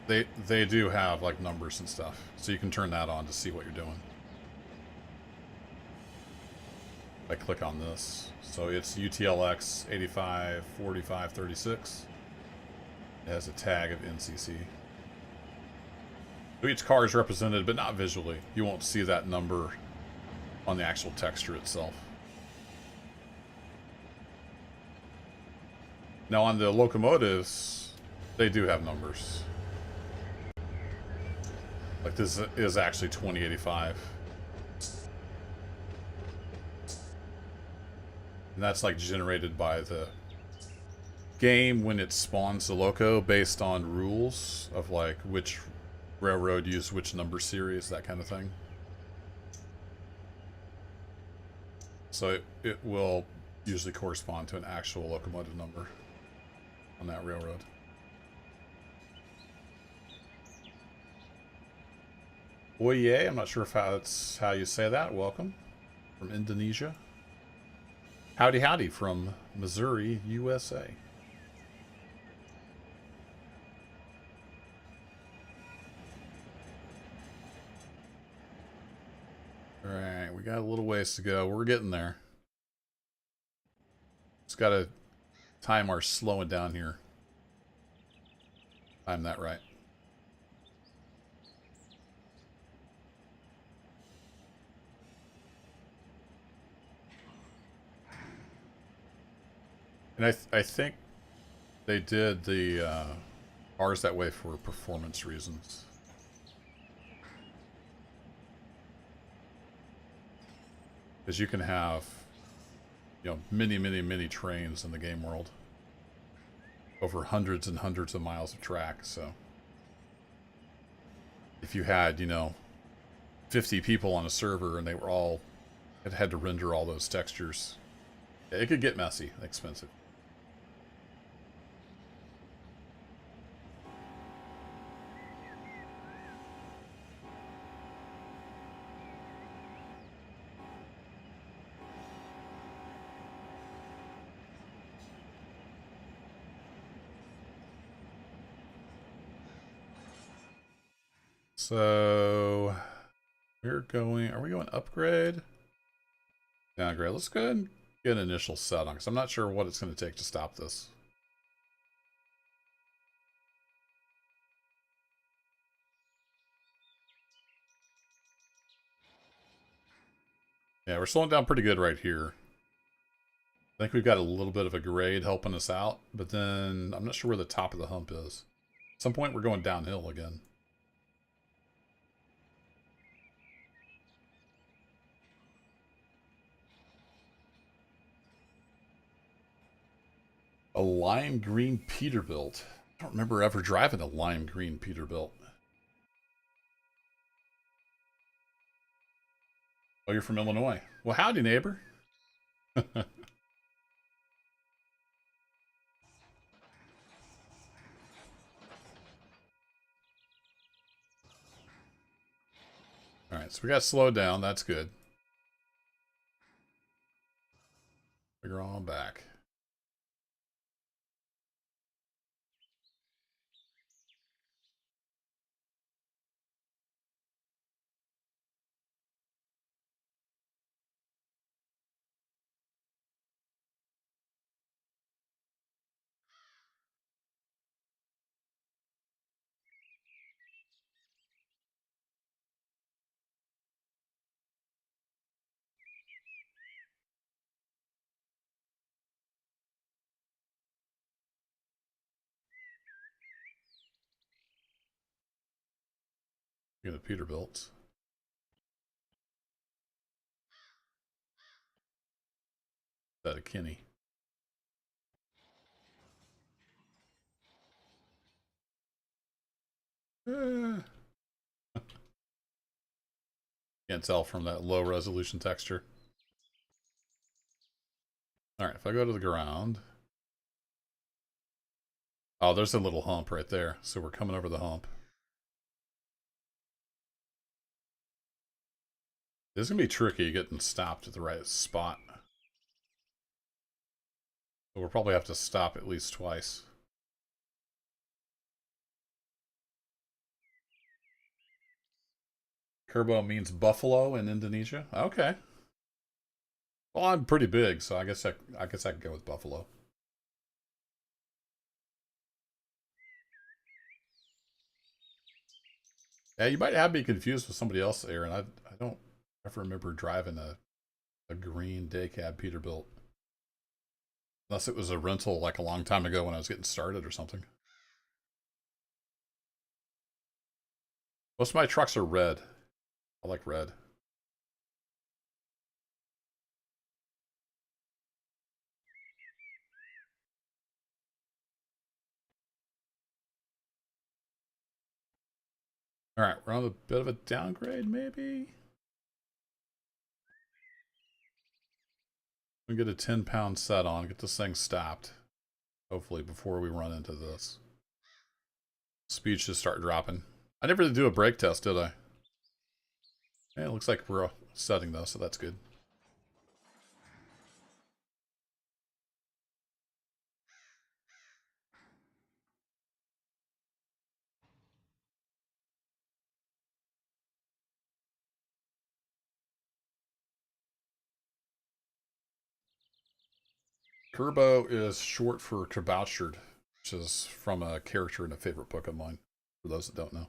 they do have like numbers and stuff. So you can turn that on to see what you're doing. I click on this. So it's UTLX 85 45 36. It has a tag of NCC. So each car is represented, but not visually. You won't see that number on the actual texture itself. Now on the locomotives, they do have numbers. Like this is actually 2085. And that's like generated by the game when it spawns the loco based on rules of like which railroad used which number series, that kind of thing. So it will usually correspond to an actual locomotive number on that railroad. Oye, I'm not sure if that's how you say that. Welcome from Indonesia. Howdy howdy from Missouri, USA. Alright, we got a little ways to go. We're getting there. Just gotta time our slowing down here. Time that right. And I think they did the ours that way for performance reasons. Because you can have, you know, many trains in the game world. Over hundreds and hundreds of miles of track, so. If you had, you know, 50 people on a server and they were all, it had to render all those textures. It could get messy, expensive. So we're going, are we going upgrade? Downgrade. Let's go ahead and get an initial set on, because I'm not sure what it's going to take to stop this. Yeah, we're slowing down pretty good right here. I think we've got a little bit of a grade helping us out, but then I'm not sure where the top of the hump is. At some point we're going downhill again. A lime green Peterbilt. I don't remember ever driving a lime green Peterbilt. Oh, you're from Illinois. Well, howdy, neighbor. Alright, so we got slowed down. That's good. We're all back. Get a Peterbilt. Is that a Kinney? Eh. Can't tell from that low resolution texture. Alright, if I go to the ground. Oh, there's a little hump right there. So we're coming over the hump. This is going to be tricky getting stopped at the right spot. But we'll probably have to stop at least twice. Kerbo means buffalo in Indonesia? Okay. Well, I'm pretty big, so I guess I can go with buffalo. Yeah, you might have me confused with somebody else, Aaron. I don't ever remember driving a green day cab Peterbilt. Unless it was a rental like a long time ago when I was getting started or something. Most of my trucks are red. I like red. Alright, we're on a bit of a downgrade, maybe? We get a 10-pound set on, get this thing stopped. Hopefully, before we run into this. Speed should start dropping. I never did do a brake test, did I? Yeah, it looks like we're setting though, so that's good. Turbo is short for Kabouchered, which is from a character in a favorite book of mine, for those that don't know.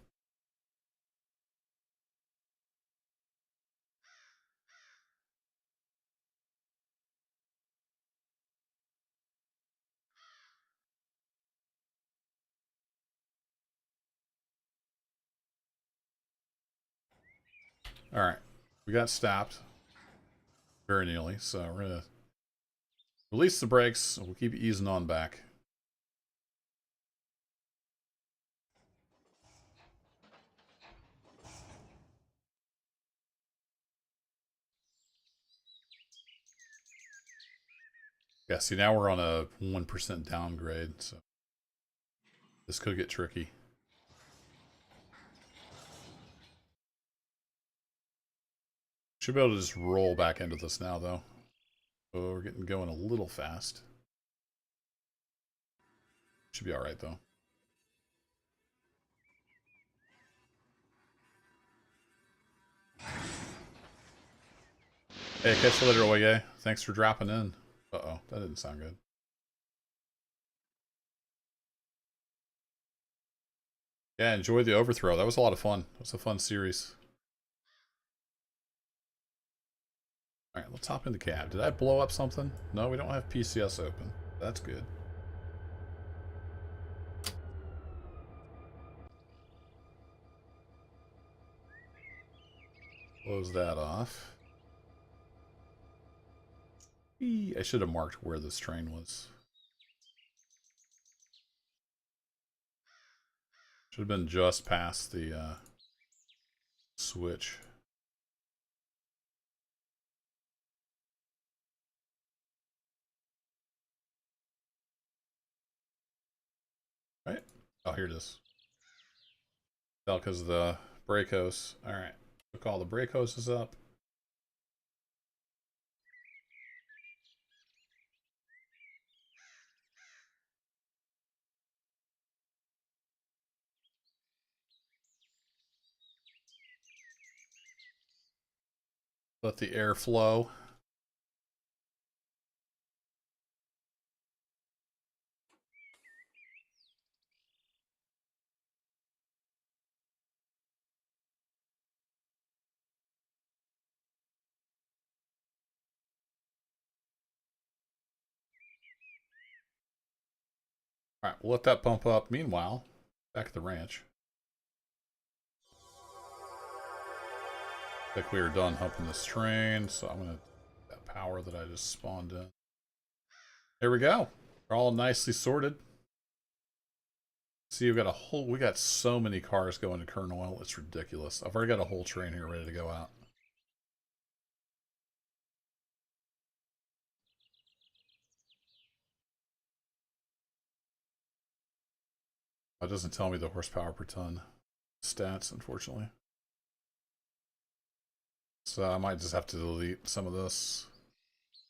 Alright, we got stopped. Very nearly, so we're going to release the brakes, and we'll keep easing on back. Yeah, see, now we're on a 1% downgrade, so this could get tricky. Should be able to just roll back into this now, though. Oh, we're getting going a little fast. Should be alright, though. Hey, catch you later, Oye. Thanks for dropping in. Uh-oh, that didn't sound good. Yeah, enjoy the overthrow. That was a lot of fun. It was a fun series. Alright, let's hop in the cab. Did I blow up something? No, we don't have PCS open. That's good. Close that off. I should have marked where this train was. Should have been just past the switch. Right? Oh, here it is. Tell because the brake hose. Alright. Look, all the brake hoses up. Let the air flow. Alright, we'll let that pump up. Meanwhile, back at the ranch. I think we are done humping this train, so I'm going to that power that I just spawned in. There we go. We're all nicely sorted. See, we got so many cars going to Kern Oil, it's ridiculous. I've already got a whole train here ready to go out. It doesn't tell me the horsepower per ton stats, unfortunately. So I might just have to delete some of this.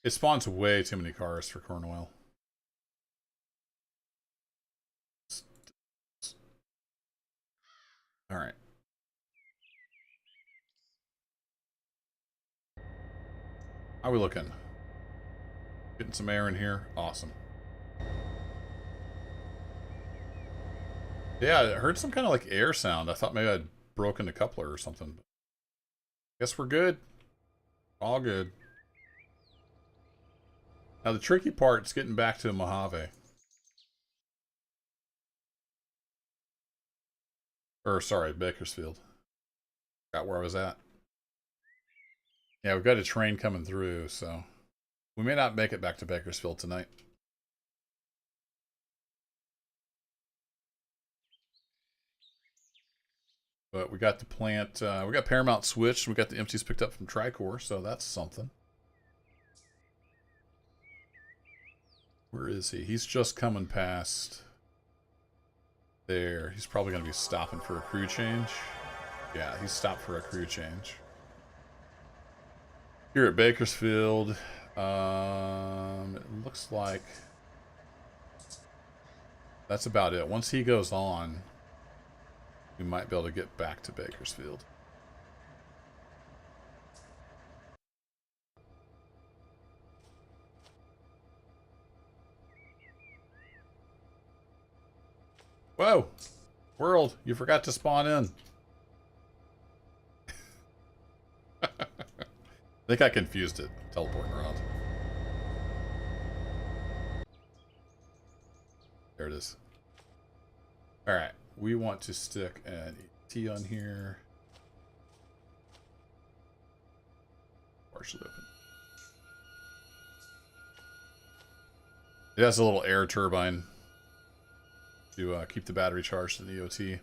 It spawns way too many cars for Kern Oil. Alright. How are we looking? Getting some air in here. Awesome. Yeah, I heard some kind of like air sound. I thought maybe I'd broken a coupler or something. Guess we're good. All good. Now the tricky part's getting back to Mojave. Or sorry, Bakersfield. Got where I was at. Yeah, we've got a train coming through, so we may not make it back to Bakersfield tonight. But we got the plant, we got Paramount switched, we got the empties picked up from Tricor, so that's something. Where is he? He's just coming past there. He's probably going to be stopping for a crew change. Yeah, he's stopped for a crew change. Here at Bakersfield, it looks like that's about it. Once he goes on, we might be able to get back to Bakersfield. Whoa! World, you forgot to spawn in. I think I confused it, teleporting around. There it is. Alright, we want to stick an ET on here. Partially open. It has a little air turbine to keep the battery charged in the EOT.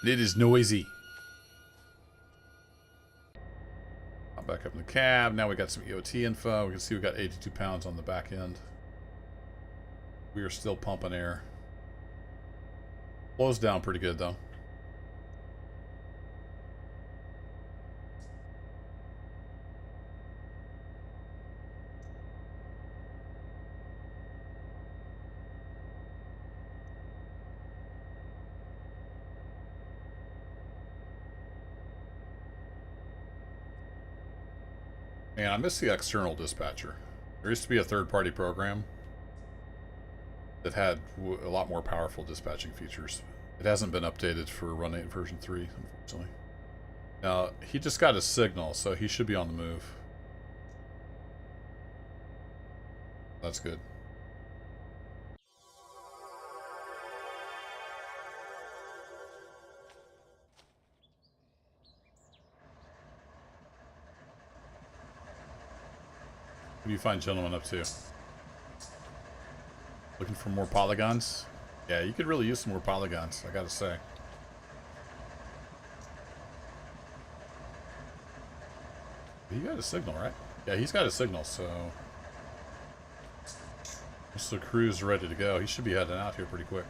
And it is noisy. I'll back up in the cab. Now we got some EOT info. We can see we got 82 pounds on the back end. We are still pumping air. Blows down pretty good though. Man, I miss the external dispatcher. There used to be a third-party program that had a lot more powerful dispatching features. It hasn't been updated for Run 8 version 3, unfortunately. Now, he just got a signal, so he should be on the move. That's good. What do you find gentlemen up to? Looking for more polygons? Yeah, you could really use some more polygons, I gotta say. He got a signal, right? Yeah, he's got a signal, so... once the crew's ready to go, he should be heading out here pretty quick.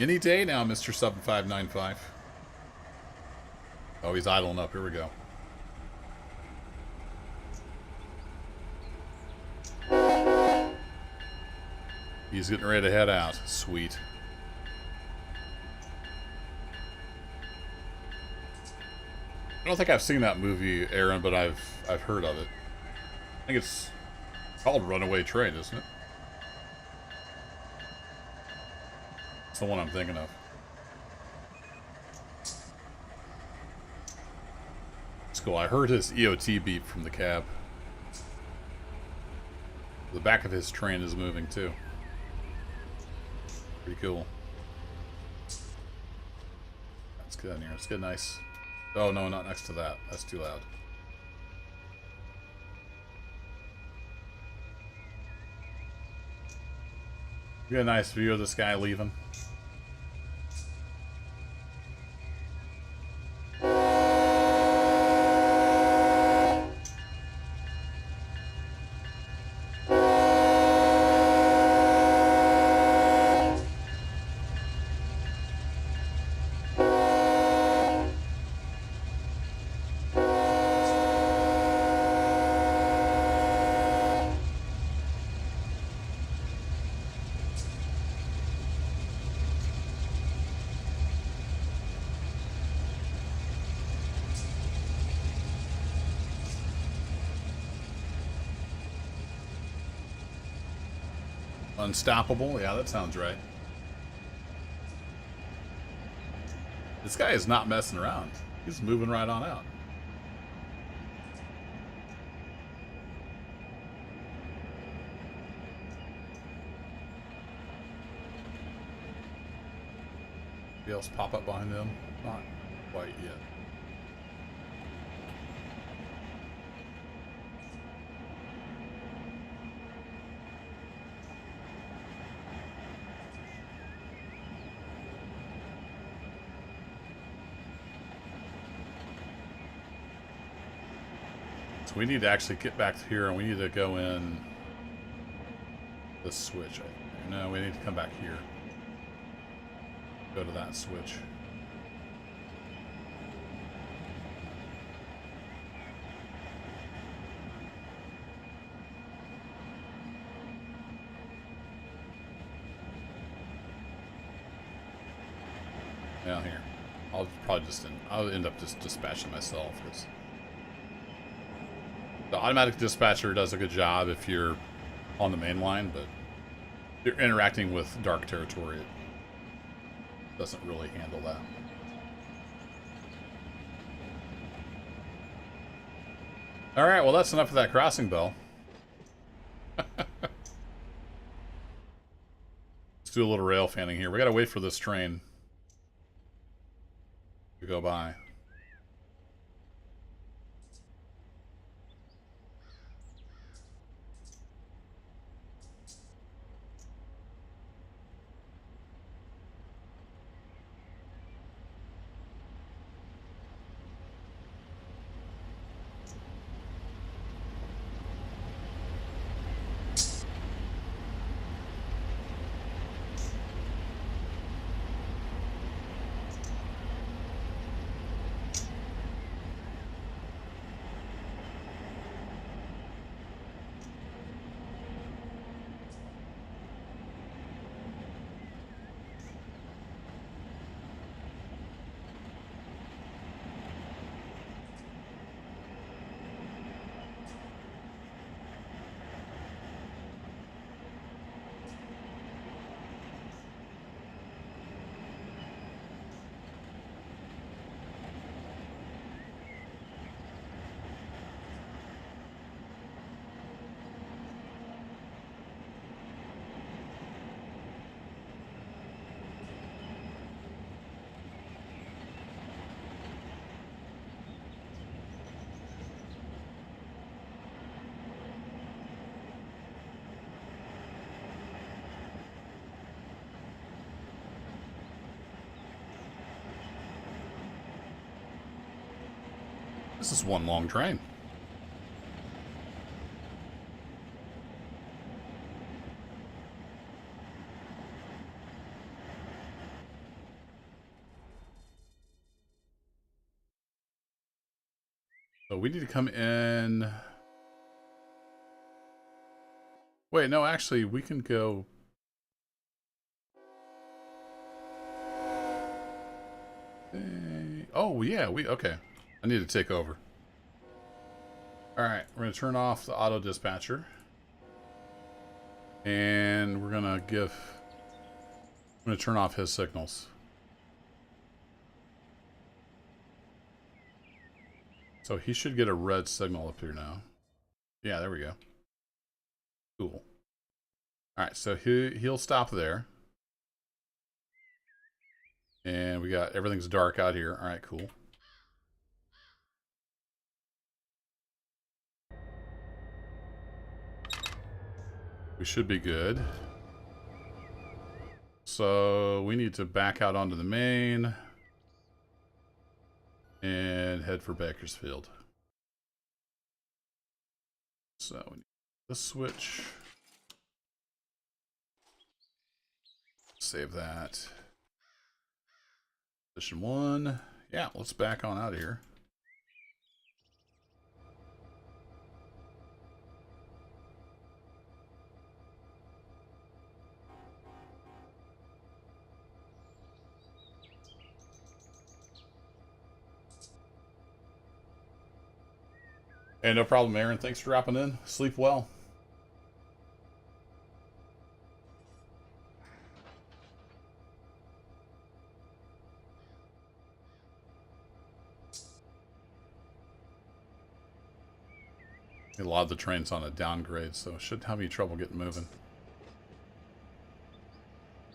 Any day now, Mr. 7595. Oh, he's idling up. Here we go. He's getting ready to head out. Sweet. I don't think I've seen that movie, Aaron, but I've heard of it. I think it's called Runaway Train, isn't it? It's the one I'm thinking of. It's cool. I heard his EOT beep from the cab. The back of his train is moving too. Pretty cool. Let's get in here. Let's get nice. Oh no, not next to that. That's too loud. You got a nice view of this guy leaving. Unstoppable? Yeah, that sounds right. This guy is not messing around. He's moving right on out. Anybody else pop up behind him? Not quite yet. So we need to actually get back here, and we need to go in this switch. No, we need to come back here. Go to that switch. Down here. I'll probably I'll end up just dispatching myself, because the automatic dispatcher does a good job if you're on the main line, but if you're interacting with dark territory, it doesn't really handle that. Alright, well that's enough of that crossing bell. Let's do a little rail fanning here. We gotta wait for this train to go by. This is one long train. So we need to come in. Wait, no, actually, we can go. Oh, yeah, okay. I need to take over. Alright, we're going to turn off the auto dispatcher. And we're going to turn off his signals. So he should get a red signal up here now. Yeah, there we go. Cool. Alright, so he'll stop there. And we got everything's dark out here. Alright, cool. We should be good. So we need to back out onto the main and head for Bakersfield. So we need this switch. Save that. Position 1. Yeah, let's back on out of here. Hey, no problem, Aaron. Thanks for dropping in. Sleep well. A lot of the train's on a downgrade, so shouldn't have any trouble getting moving.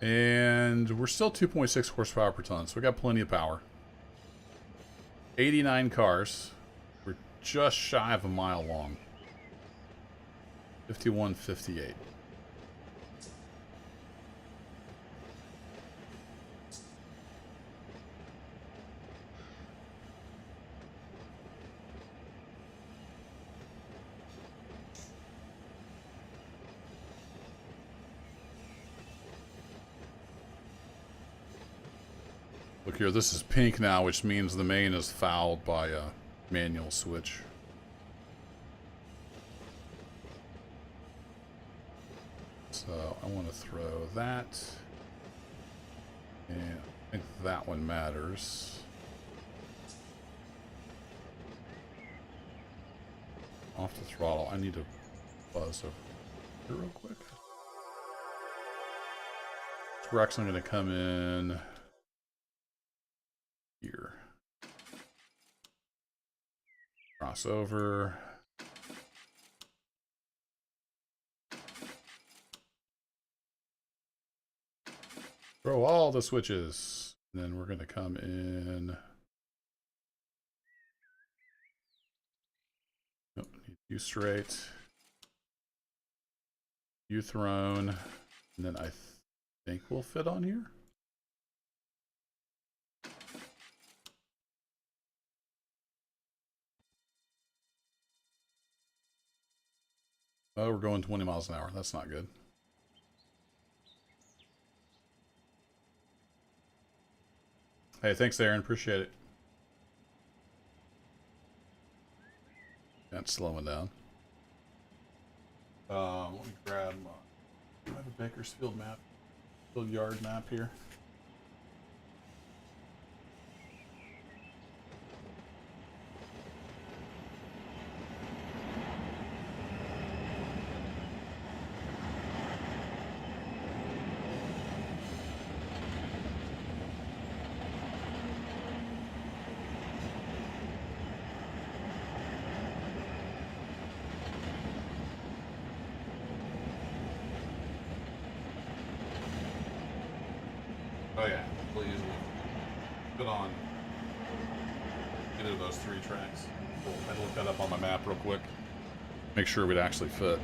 And we're still 2.6 horsepower per ton, so we got plenty of power. 89 cars. We're just shy of a mile long. 51.58. Look here, this is pink now, which means the main is fouled by a manual switch. So I want to throw that. And I think that one matters. Off the throttle. I need to buzz over here real quick. So we're actually going to come in here. Cross over. Throw all the switches. And then we're going to come in. Nope, need you straight. You thrown. And then I think we'll fit on here. Oh, we're going 20 miles an hour. That's not good. Hey, thanks, Aaron. Appreciate it. That's slowing down. Let me grab I have a Bakersfield map, little yard map here. Oh yeah, really easily fit on either of those 3 tracks. Cool. I had to look that up on my map real quick. Make sure it would actually fit.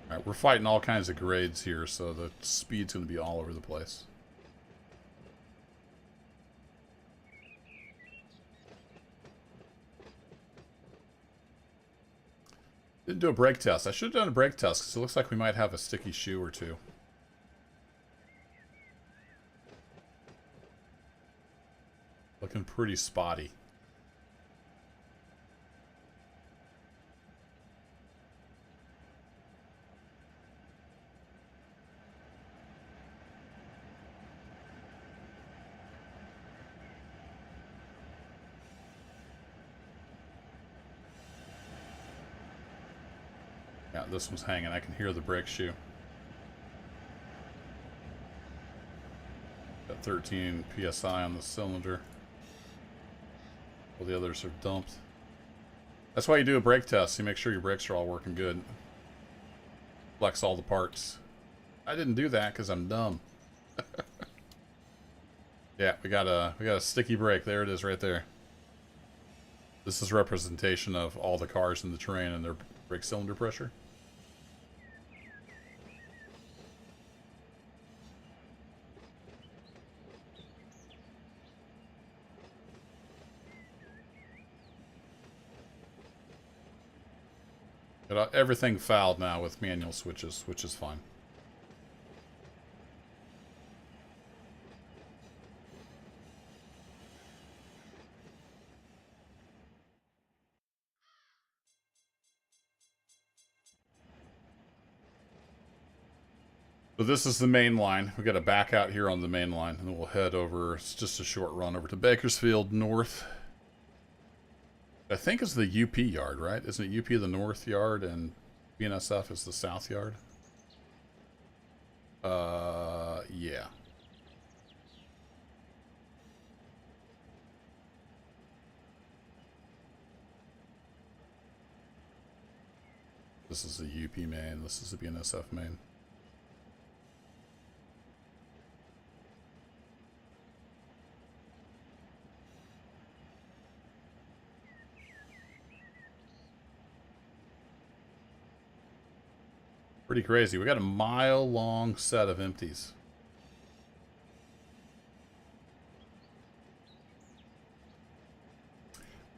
Alright, we're fighting all kinds of grades here, so the speed's going to be all over the place. Didn't do a brake test. I should have done a brake test because it looks like we might have a sticky shoe or two. Looking pretty spotty. Yeah, this one's hanging. I can hear the brake shoe. Got 13 PSI on the cylinder. All the others are dumped. That's why you do a brake test. You make sure your brakes are all working good. Flex all the parts. I didn't do that because I'm dumb. Yeah, we got a sticky brake. There it is right there. This is representation of all the cars in the terrain and their brake cylinder pressure. Got everything fouled now with manual switches, which is fine. So this is the main line. We got to back out here on the main line, and then we'll head over. It's just a short run over to Bakersfield North. I think it's the UP yard, right? Isn't it UP the north yard and BNSF is the south yard? Yeah. This is a UP main. This is a BNSF main. Pretty crazy. We got a mile-long set of empties.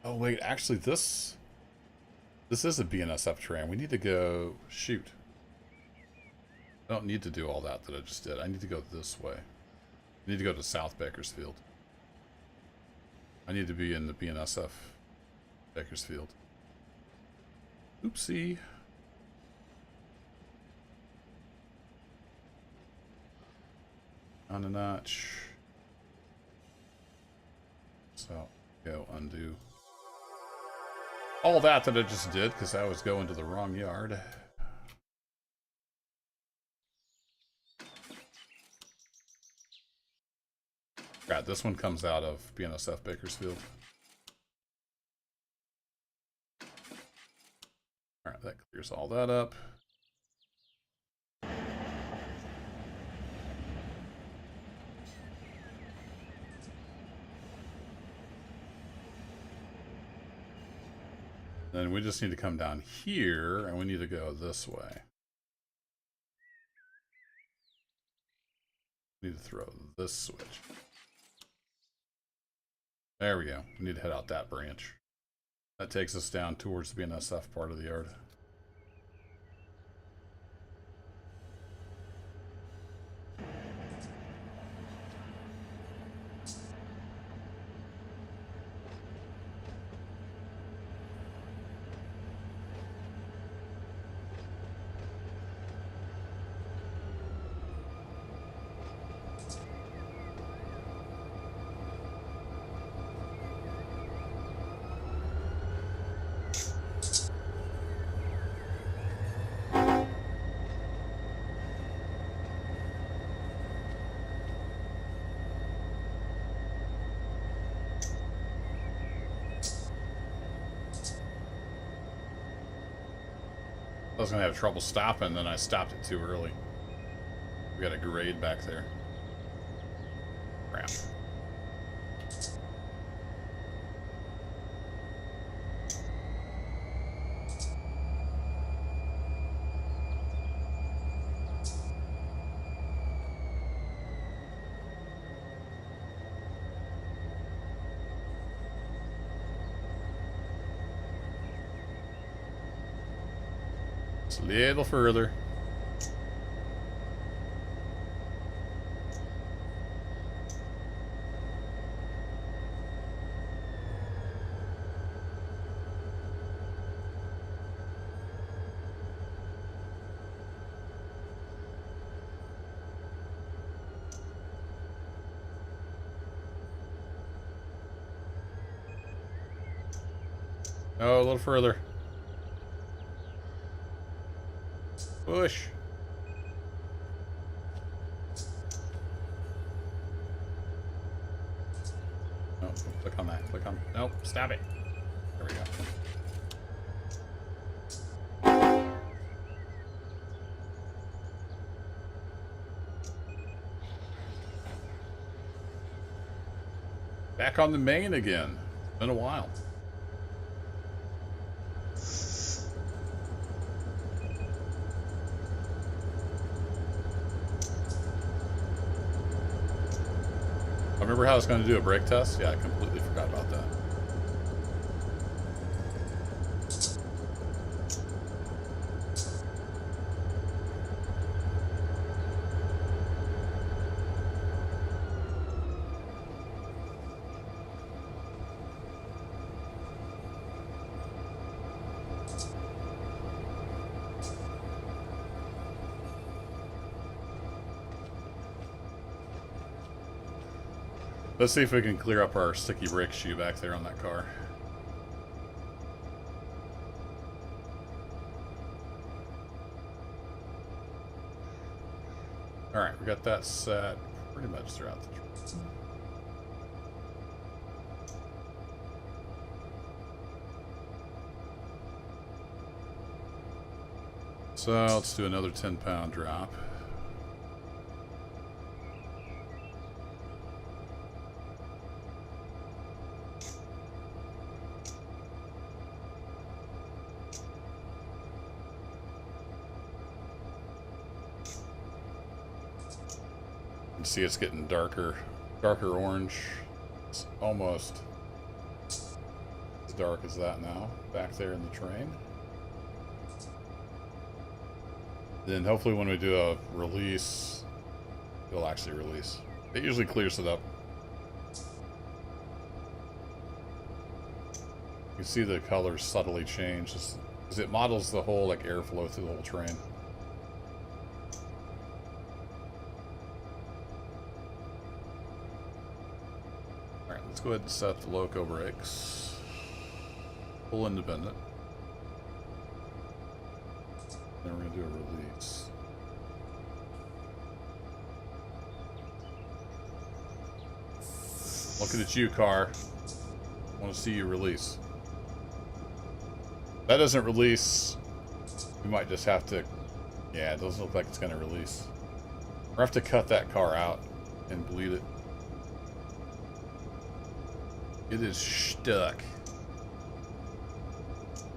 Oh wait, actually this is a BNSF tram. We need to go shoot. I don't need to do all that I just did. I need to go this way. I need to go to South Bakersfield. I need to be in the BNSF Bakersfield. Oopsie. On a notch. So, go undo. All that I just did because I was going to the wrong yard. God, this one comes out of BNSF Bakersfield. Alright, that clears all that up. Then we just need to come down here, and we need to go this way. We need to throw this switch. There we go. We need to head out that branch. That takes us down towards the BNSF part of the yard. I was gonna have trouble stopping, then I stopped it too early. We got a grade back there. Crap. Just a little further. Oh, a little further. Push. Oh, click on that. Click on. Nope, stop it. There we go. Back on the main again. Been a while. Remember how I was going to do a brake test? Yeah, I completely forgot about that. Let's see if we can clear up our sticky brake shoe back there on that car. Alright, we got that set pretty much throughout the trip. So let's do another 10-pound drop. You can see it's getting darker orange. It's almost as dark as that now, back there in the train. Then hopefully when we do a release, it'll actually release. It usually clears it up. You can see the colors subtly change because it models the whole like airflow through the whole train. Alright, let's go ahead and set the loco brakes. Full independent. Then we're going to do a release. Looking at you, car. I want to see you release. If that doesn't release, we might just have to... Yeah, it doesn't look like it's going to release. We're going to have to cut that car out and bleed it. It is stuck.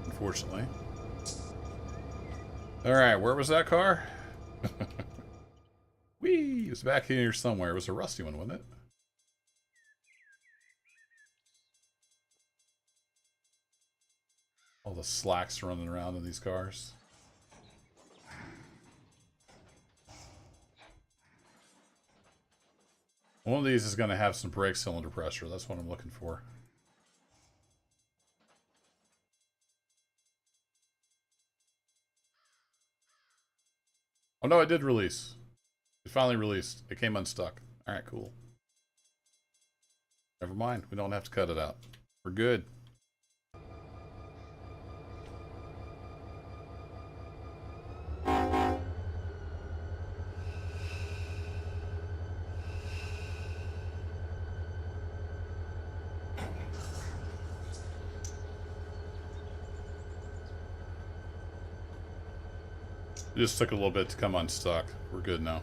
Unfortunately. Alright, where was that car? Whee! It was back here somewhere. It was a rusty one, wasn't it? All the slacks running around in these cars. One of these is going to have some brake cylinder pressure. That's what I'm looking for. Oh no, it did release. It finally released. It came unstuck. Alright, cool. Never mind. We don't have to cut it out. We're good. It just took a little bit to come unstuck. We're good now.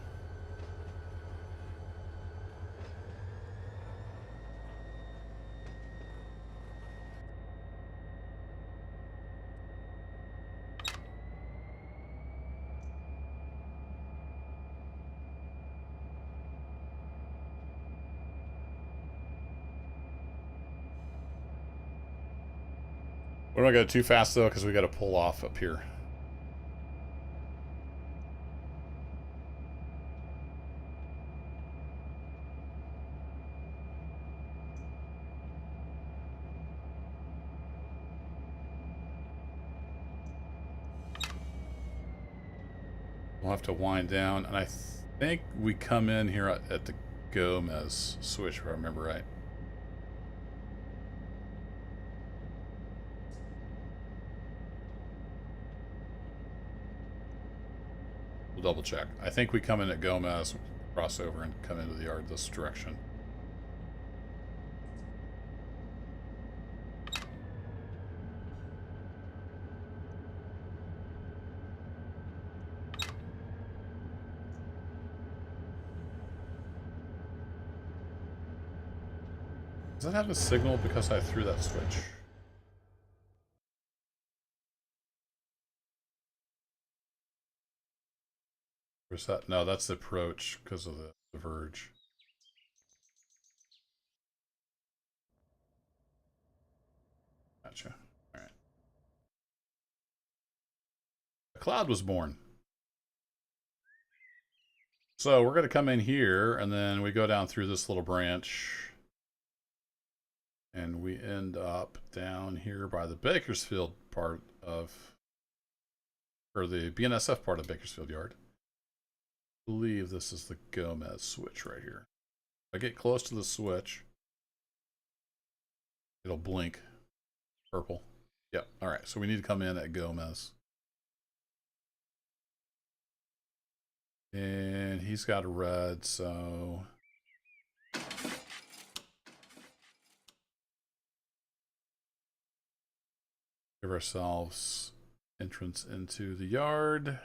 We're not going too fast though, because we got to pull off up here. We'll have to wind down, and I think we come in here at the Gomez switch, if I remember right. We'll double check. I think we come in at Gomez, cross over, and come into the yard this direction. Does that have a signal because I threw that switch? Where's that? No, that's the approach because of the verge. Gotcha. Alright. A cloud was born. So we're going to come in here, and then we go down through this little branch. And we end up down here by the Bakersfield part of... Or the BNSF part of Bakersfield Yard. I believe this is the Gomez switch right here. If I get close to the switch, it'll blink purple. Yep. All right. So we need to come in at Gomez. And he's got a red, so... Give ourselves entrance into the yard.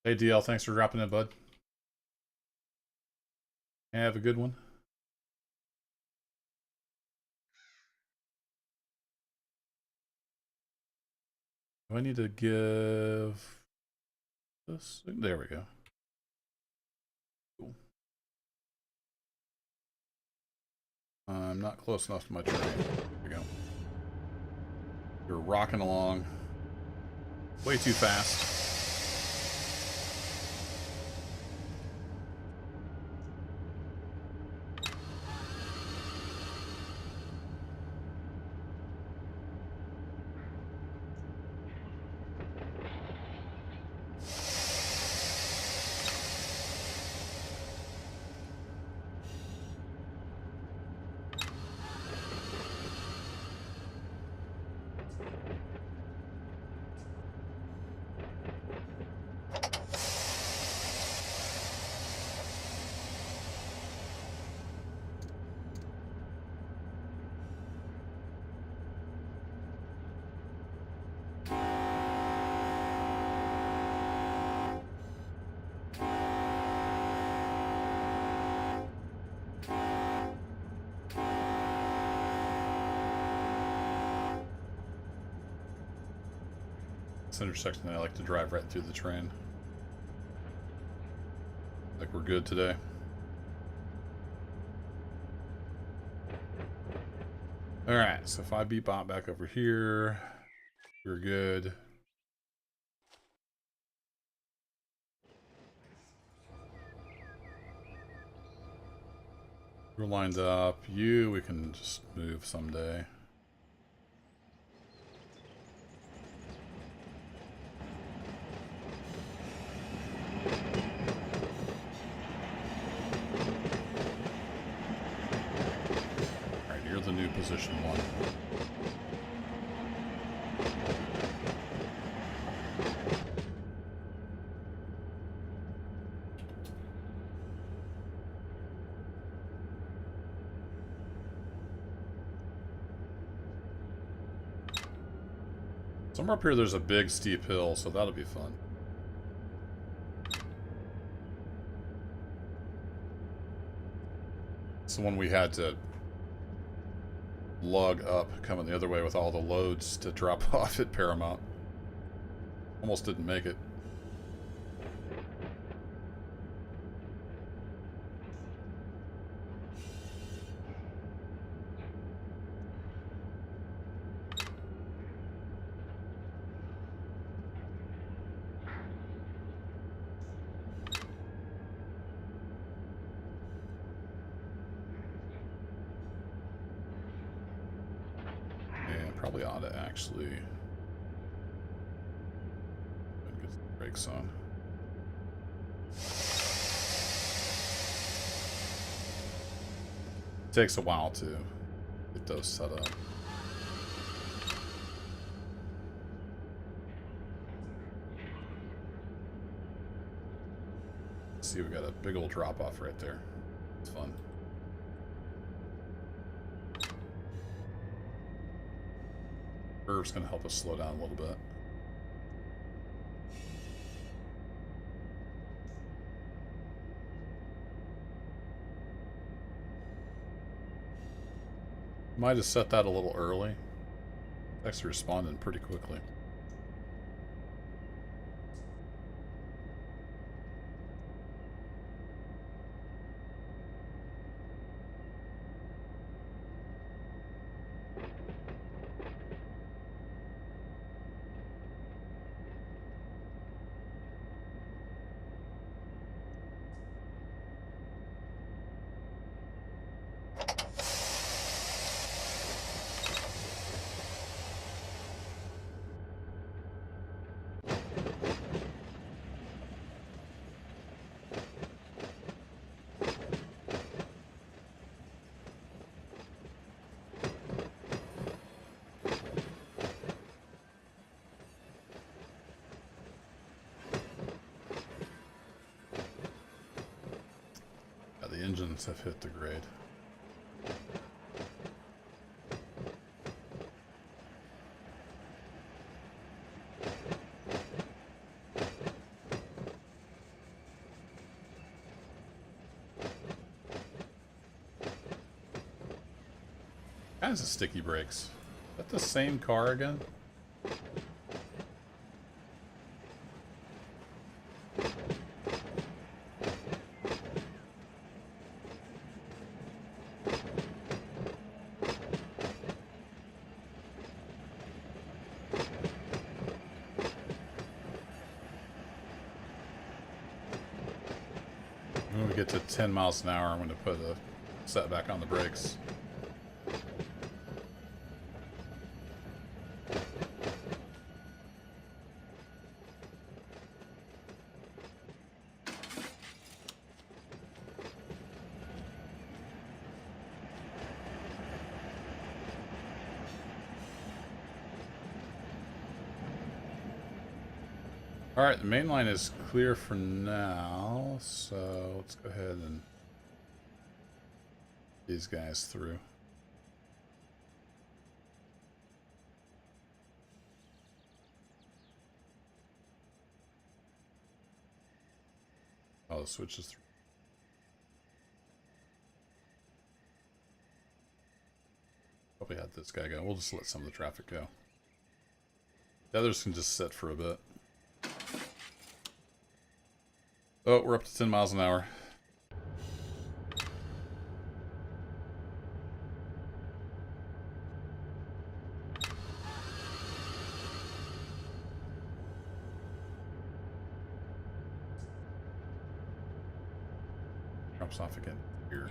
Hey DL, thanks for dropping in, bud. Have a good one. Do I need to give this? There we go. Cool. I'm not close enough to my train. There we go. You're rocking along way too fast. This intersection, I like to drive right through the train. Like we're good today. Alright, so if I bebop back over here, we're good. We're lined up. You, we can just move someday. Alright, you're the new position 1. Somewhere up here there's a big steep hill, so that'll be fun. It's the one we had to lug up coming the other way with all the loads to drop off at Paramount. Almost didn't make it. Probably ought to actually get the brakes on. It takes a while to get those set up. Let's see, we got a big old drop off right there. It's fun. Curve's going to help us slow down a little bit. Might have set that a little early. It's actually responding pretty quickly. The engines have hit the grade. Kinds of sticky brakes. Is that the same car again? When we get to 10 miles an hour, I'm going to put a set back on the brakes. Alright, the main line is clear for now, so let's go ahead and these guys through. Oh, the switch is through. Probably had this guy go. We'll just let some of the traffic go. The others can just sit for a bit. Oh, we're up to 10 miles an hour. Drops off again here.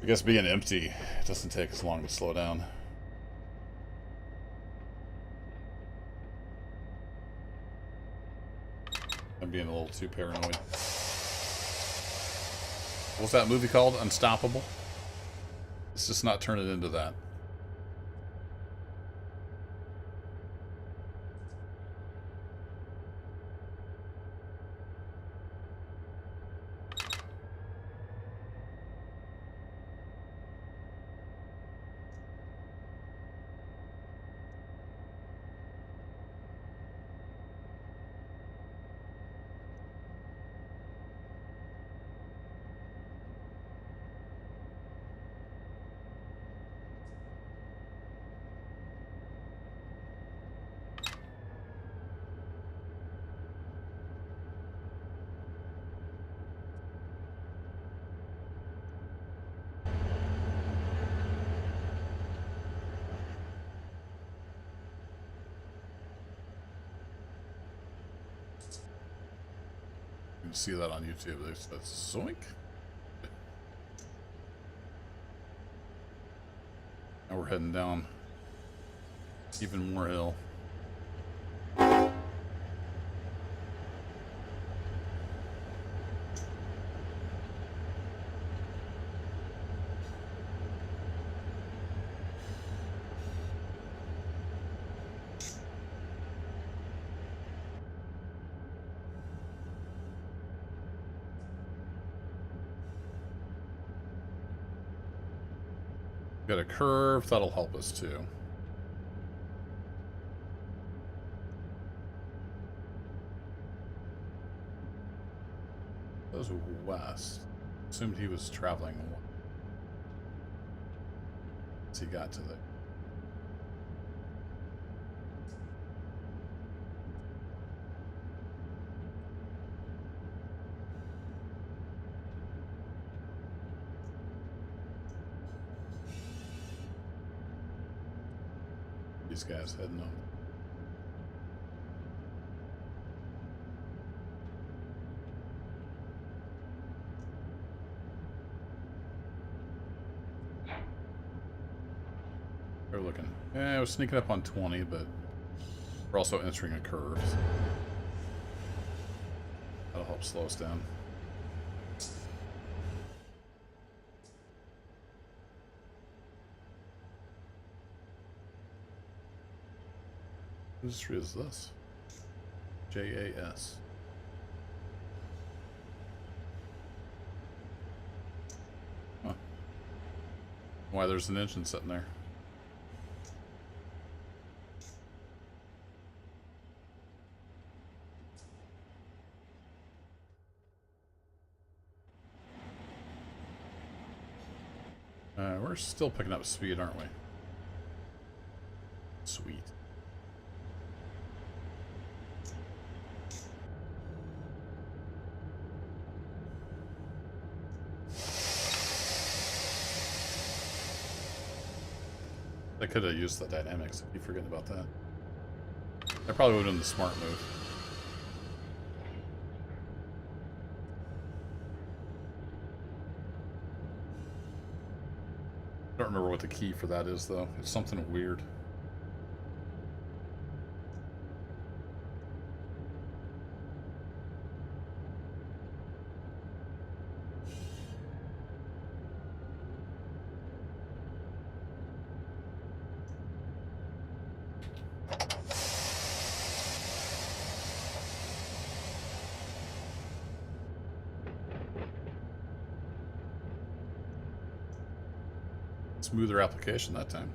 I guess being empty, it doesn't take as long to slow down. I'm being a little too paranoid. What's that movie called? Unstoppable? Let's just not turn it into that. You can see that on YouTube. There's that zoink. Now we're heading down even more hill. Got a curve, that'll help us too. That was west. Assumed he was traveling once he got to the... These guys heading on. They're looking. I was sneaking up on 20, but we're also entering a curve. So that'll help slow us down. Whose street is this? JAS. Why there's an engine sitting there. We're still picking up speed, aren't we? Sweet. I could have used the dynamics. I keep forgetting about that. I probably would have done the smart move. I don't remember what the key for that is, though. It's something weird. Smoother application that time.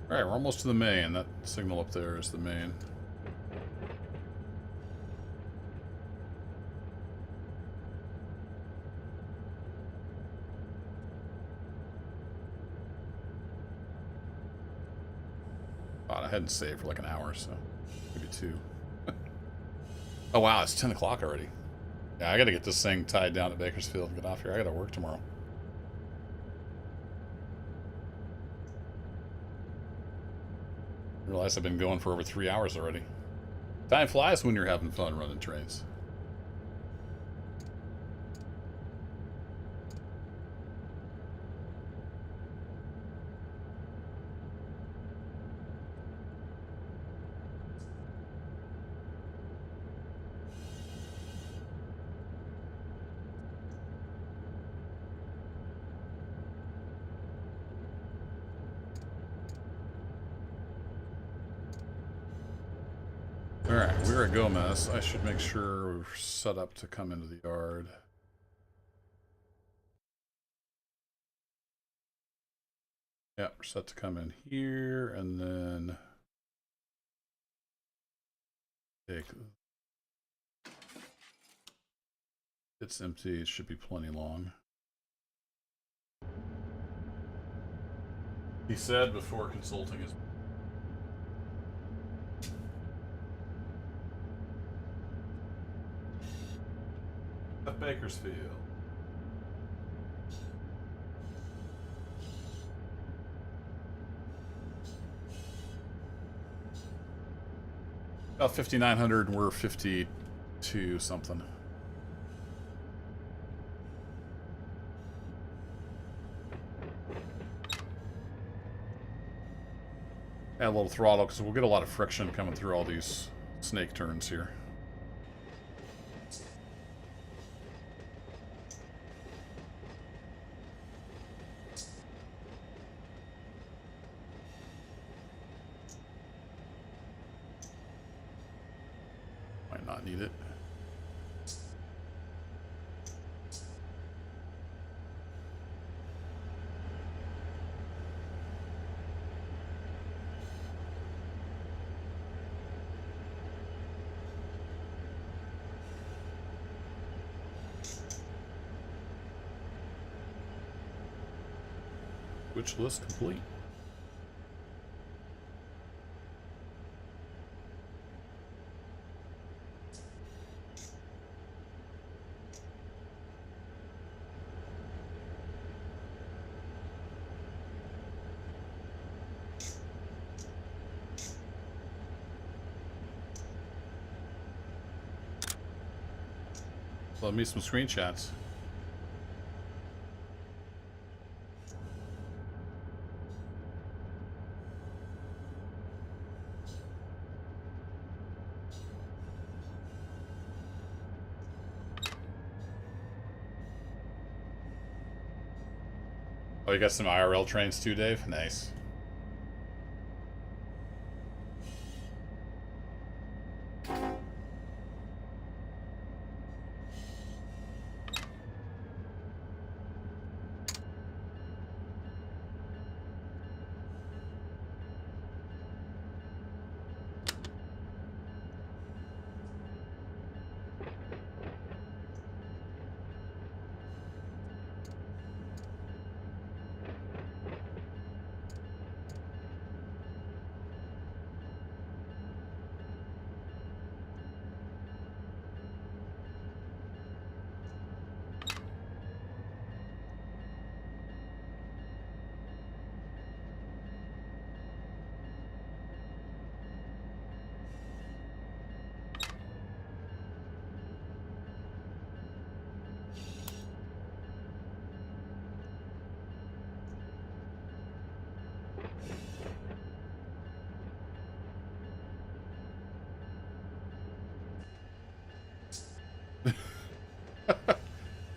Alright, we're almost to the main. That signal up there is the main. God, I hadn't saved for like an hour, so maybe 2. Oh wow, it's 10 o'clock already. Yeah, I gotta get this thing tied down at Bakersfield and get off here. I gotta work tomorrow. I realize I've been going for over 3 hours already. Time flies when you're having fun running trains. Alright, we're at Gomez. I should make sure we're set up to come into the yard. Yeah, we're set to come in here, and then take... It's empty, it should be plenty long. He said before consulting his... At Bakersfield. About 5,900, and we're 52 something. Add a little throttle because we'll get a lot of friction coming through all these snake turns here. Might not need it. Switch list complete. Love me some screenshots. Oh, you got some IRL trains too, Dave? Nice.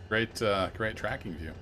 Great tracking view.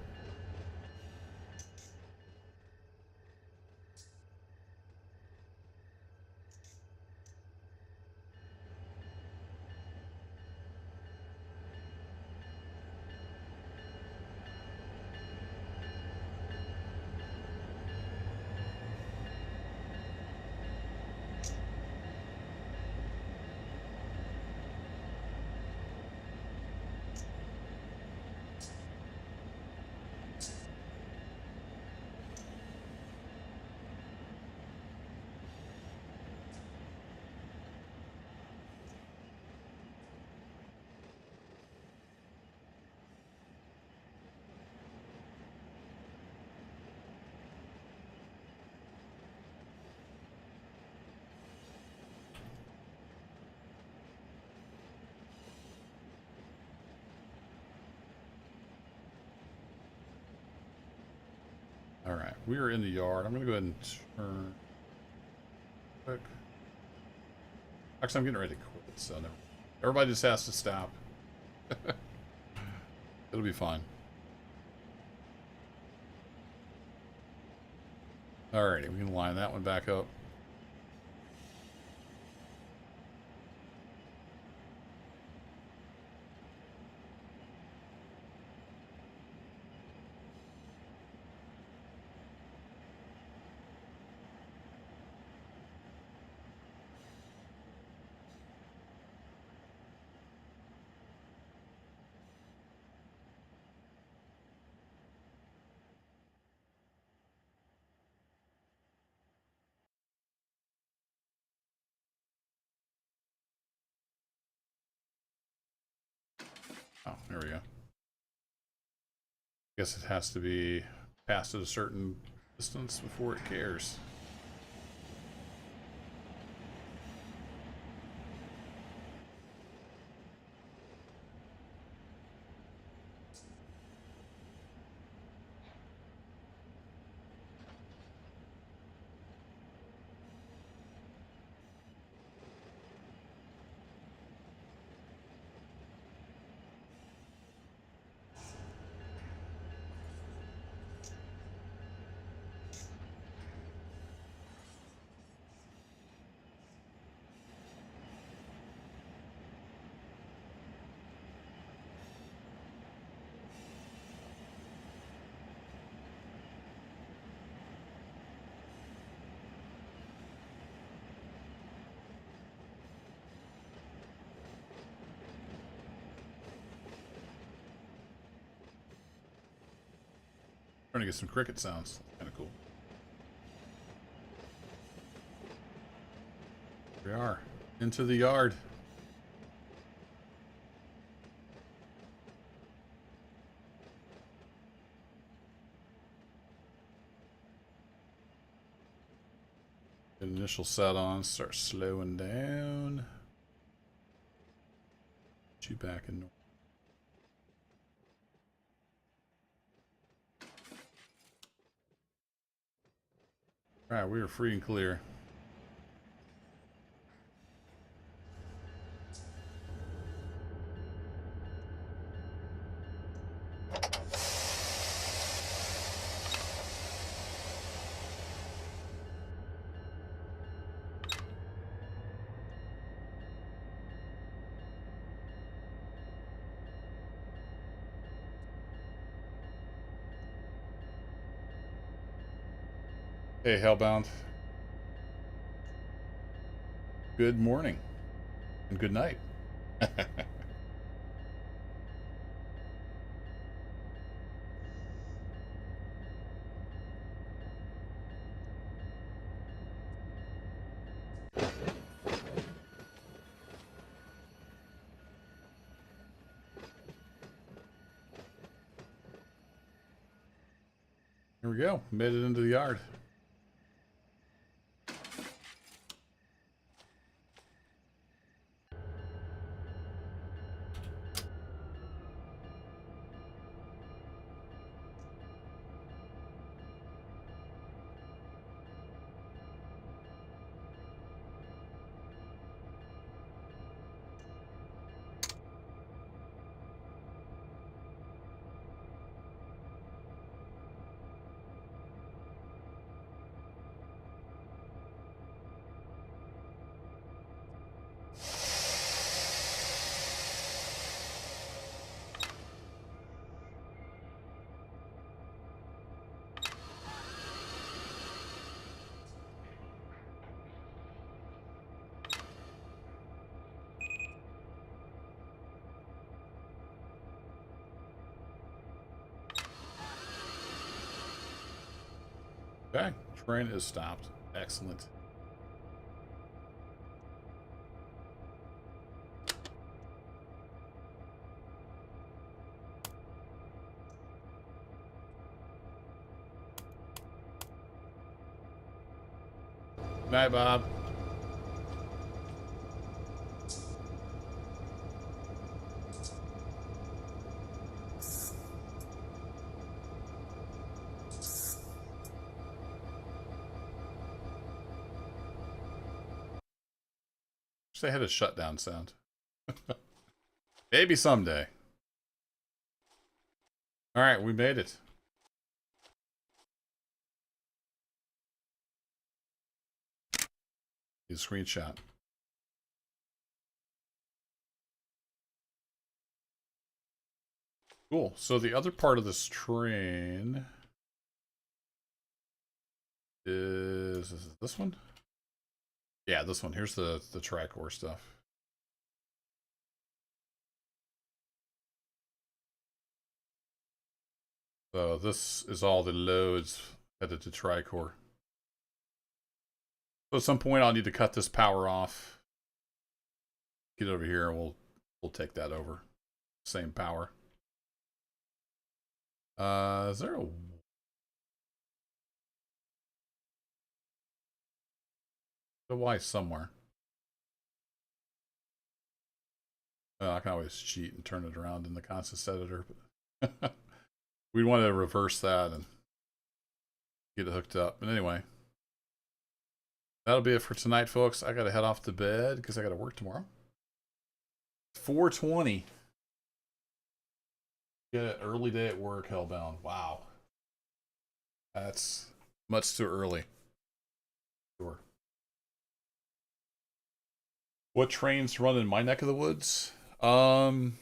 Alright, we are in the yard. I'm going to go ahead and turn quick. Actually, I'm getting ready to quit, so never. Everybody just has to stop. It'll be fine. Alrighty, we can line that one back up. Oh, there we go. Guess it has to be passed at a certain distance before it cares. Trying to get some cricket sounds. Kind of cool. Here we are. Into the yard. Get initial set on. Start slowing down. Get you back in north. Alright, we are free and clear. Hey, Hellbound. Good morning. And good night. Here we go. Made it into the yard. Okay, train is stopped. Excellent. Night, Bob. Wish they had a shutdown sound. Maybe someday. Alright, we made it. Need a screenshot. Cool. So the other part of this train is this one? Yeah, this one. Here's the Tricor stuff. So this is all the loads headed to Tricor. So at some point I'll need to cut this power off. Get over here and we'll take that over. Same power. Is there a Y somewhere? I can always cheat and turn it around in the Constants editor. But we'd want to reverse that and get it hooked up. But anyway, that'll be it for tonight, folks. I got to head off to bed because I got to work tomorrow. 4:20. Get an early day at work, Hellbound. Wow. That's much too early. Sure. What trains run in my neck of the woods? I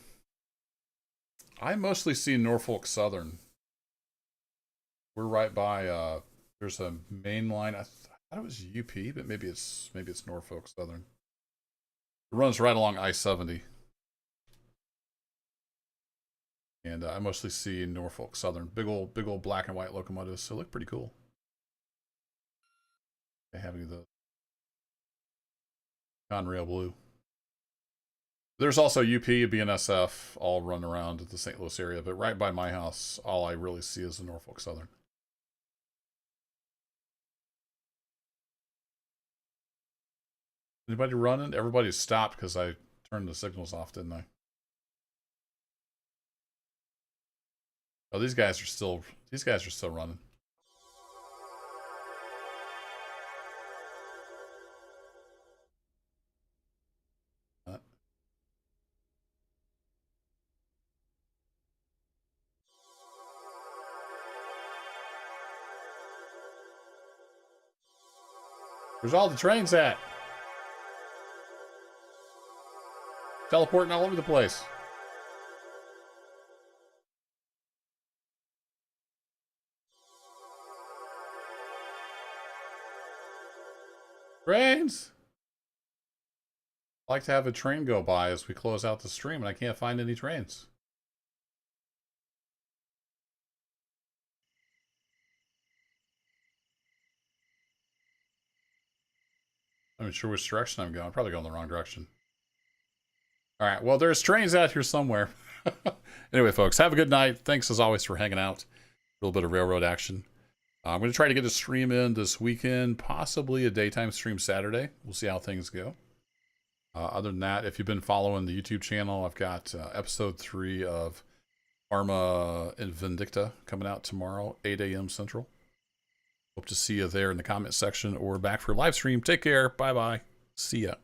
mostly see Norfolk Southern. We're right by there's a main line. I thought it was UP, but maybe it's Norfolk Southern. It runs right along I-70. And I mostly see Norfolk Southern, big old black and white locomotives. So they look pretty cool. They have the Conrail blue. There's also UP, BNSF, all run around the St. Louis area, but right by my house, all I really see is the Norfolk Southern. Anybody running? Everybody's stopped because I turned the signals off, didn't I? Oh, these guys are still running. Where's all the trains at? Teleporting all over the place. Trains! I like to have a train go by as we close out the stream, and I can't find any trains. I'm not sure which direction I'm going. I'm probably going the wrong direction. All right, well, there's trains out here somewhere. Anyway, folks, have a good night. Thanks, as always, for hanging out. A little bit of railroad action. I'm going to try to get a stream in this weekend, possibly a daytime stream Saturday. We'll see how things go. Other than that, if you've been following the YouTube channel, I've got episode 3 of Arma and Vindicta coming out tomorrow, 8 a.m. Central. Hope to see you there in the comment section or back for live stream. Take care. Bye-bye. See ya.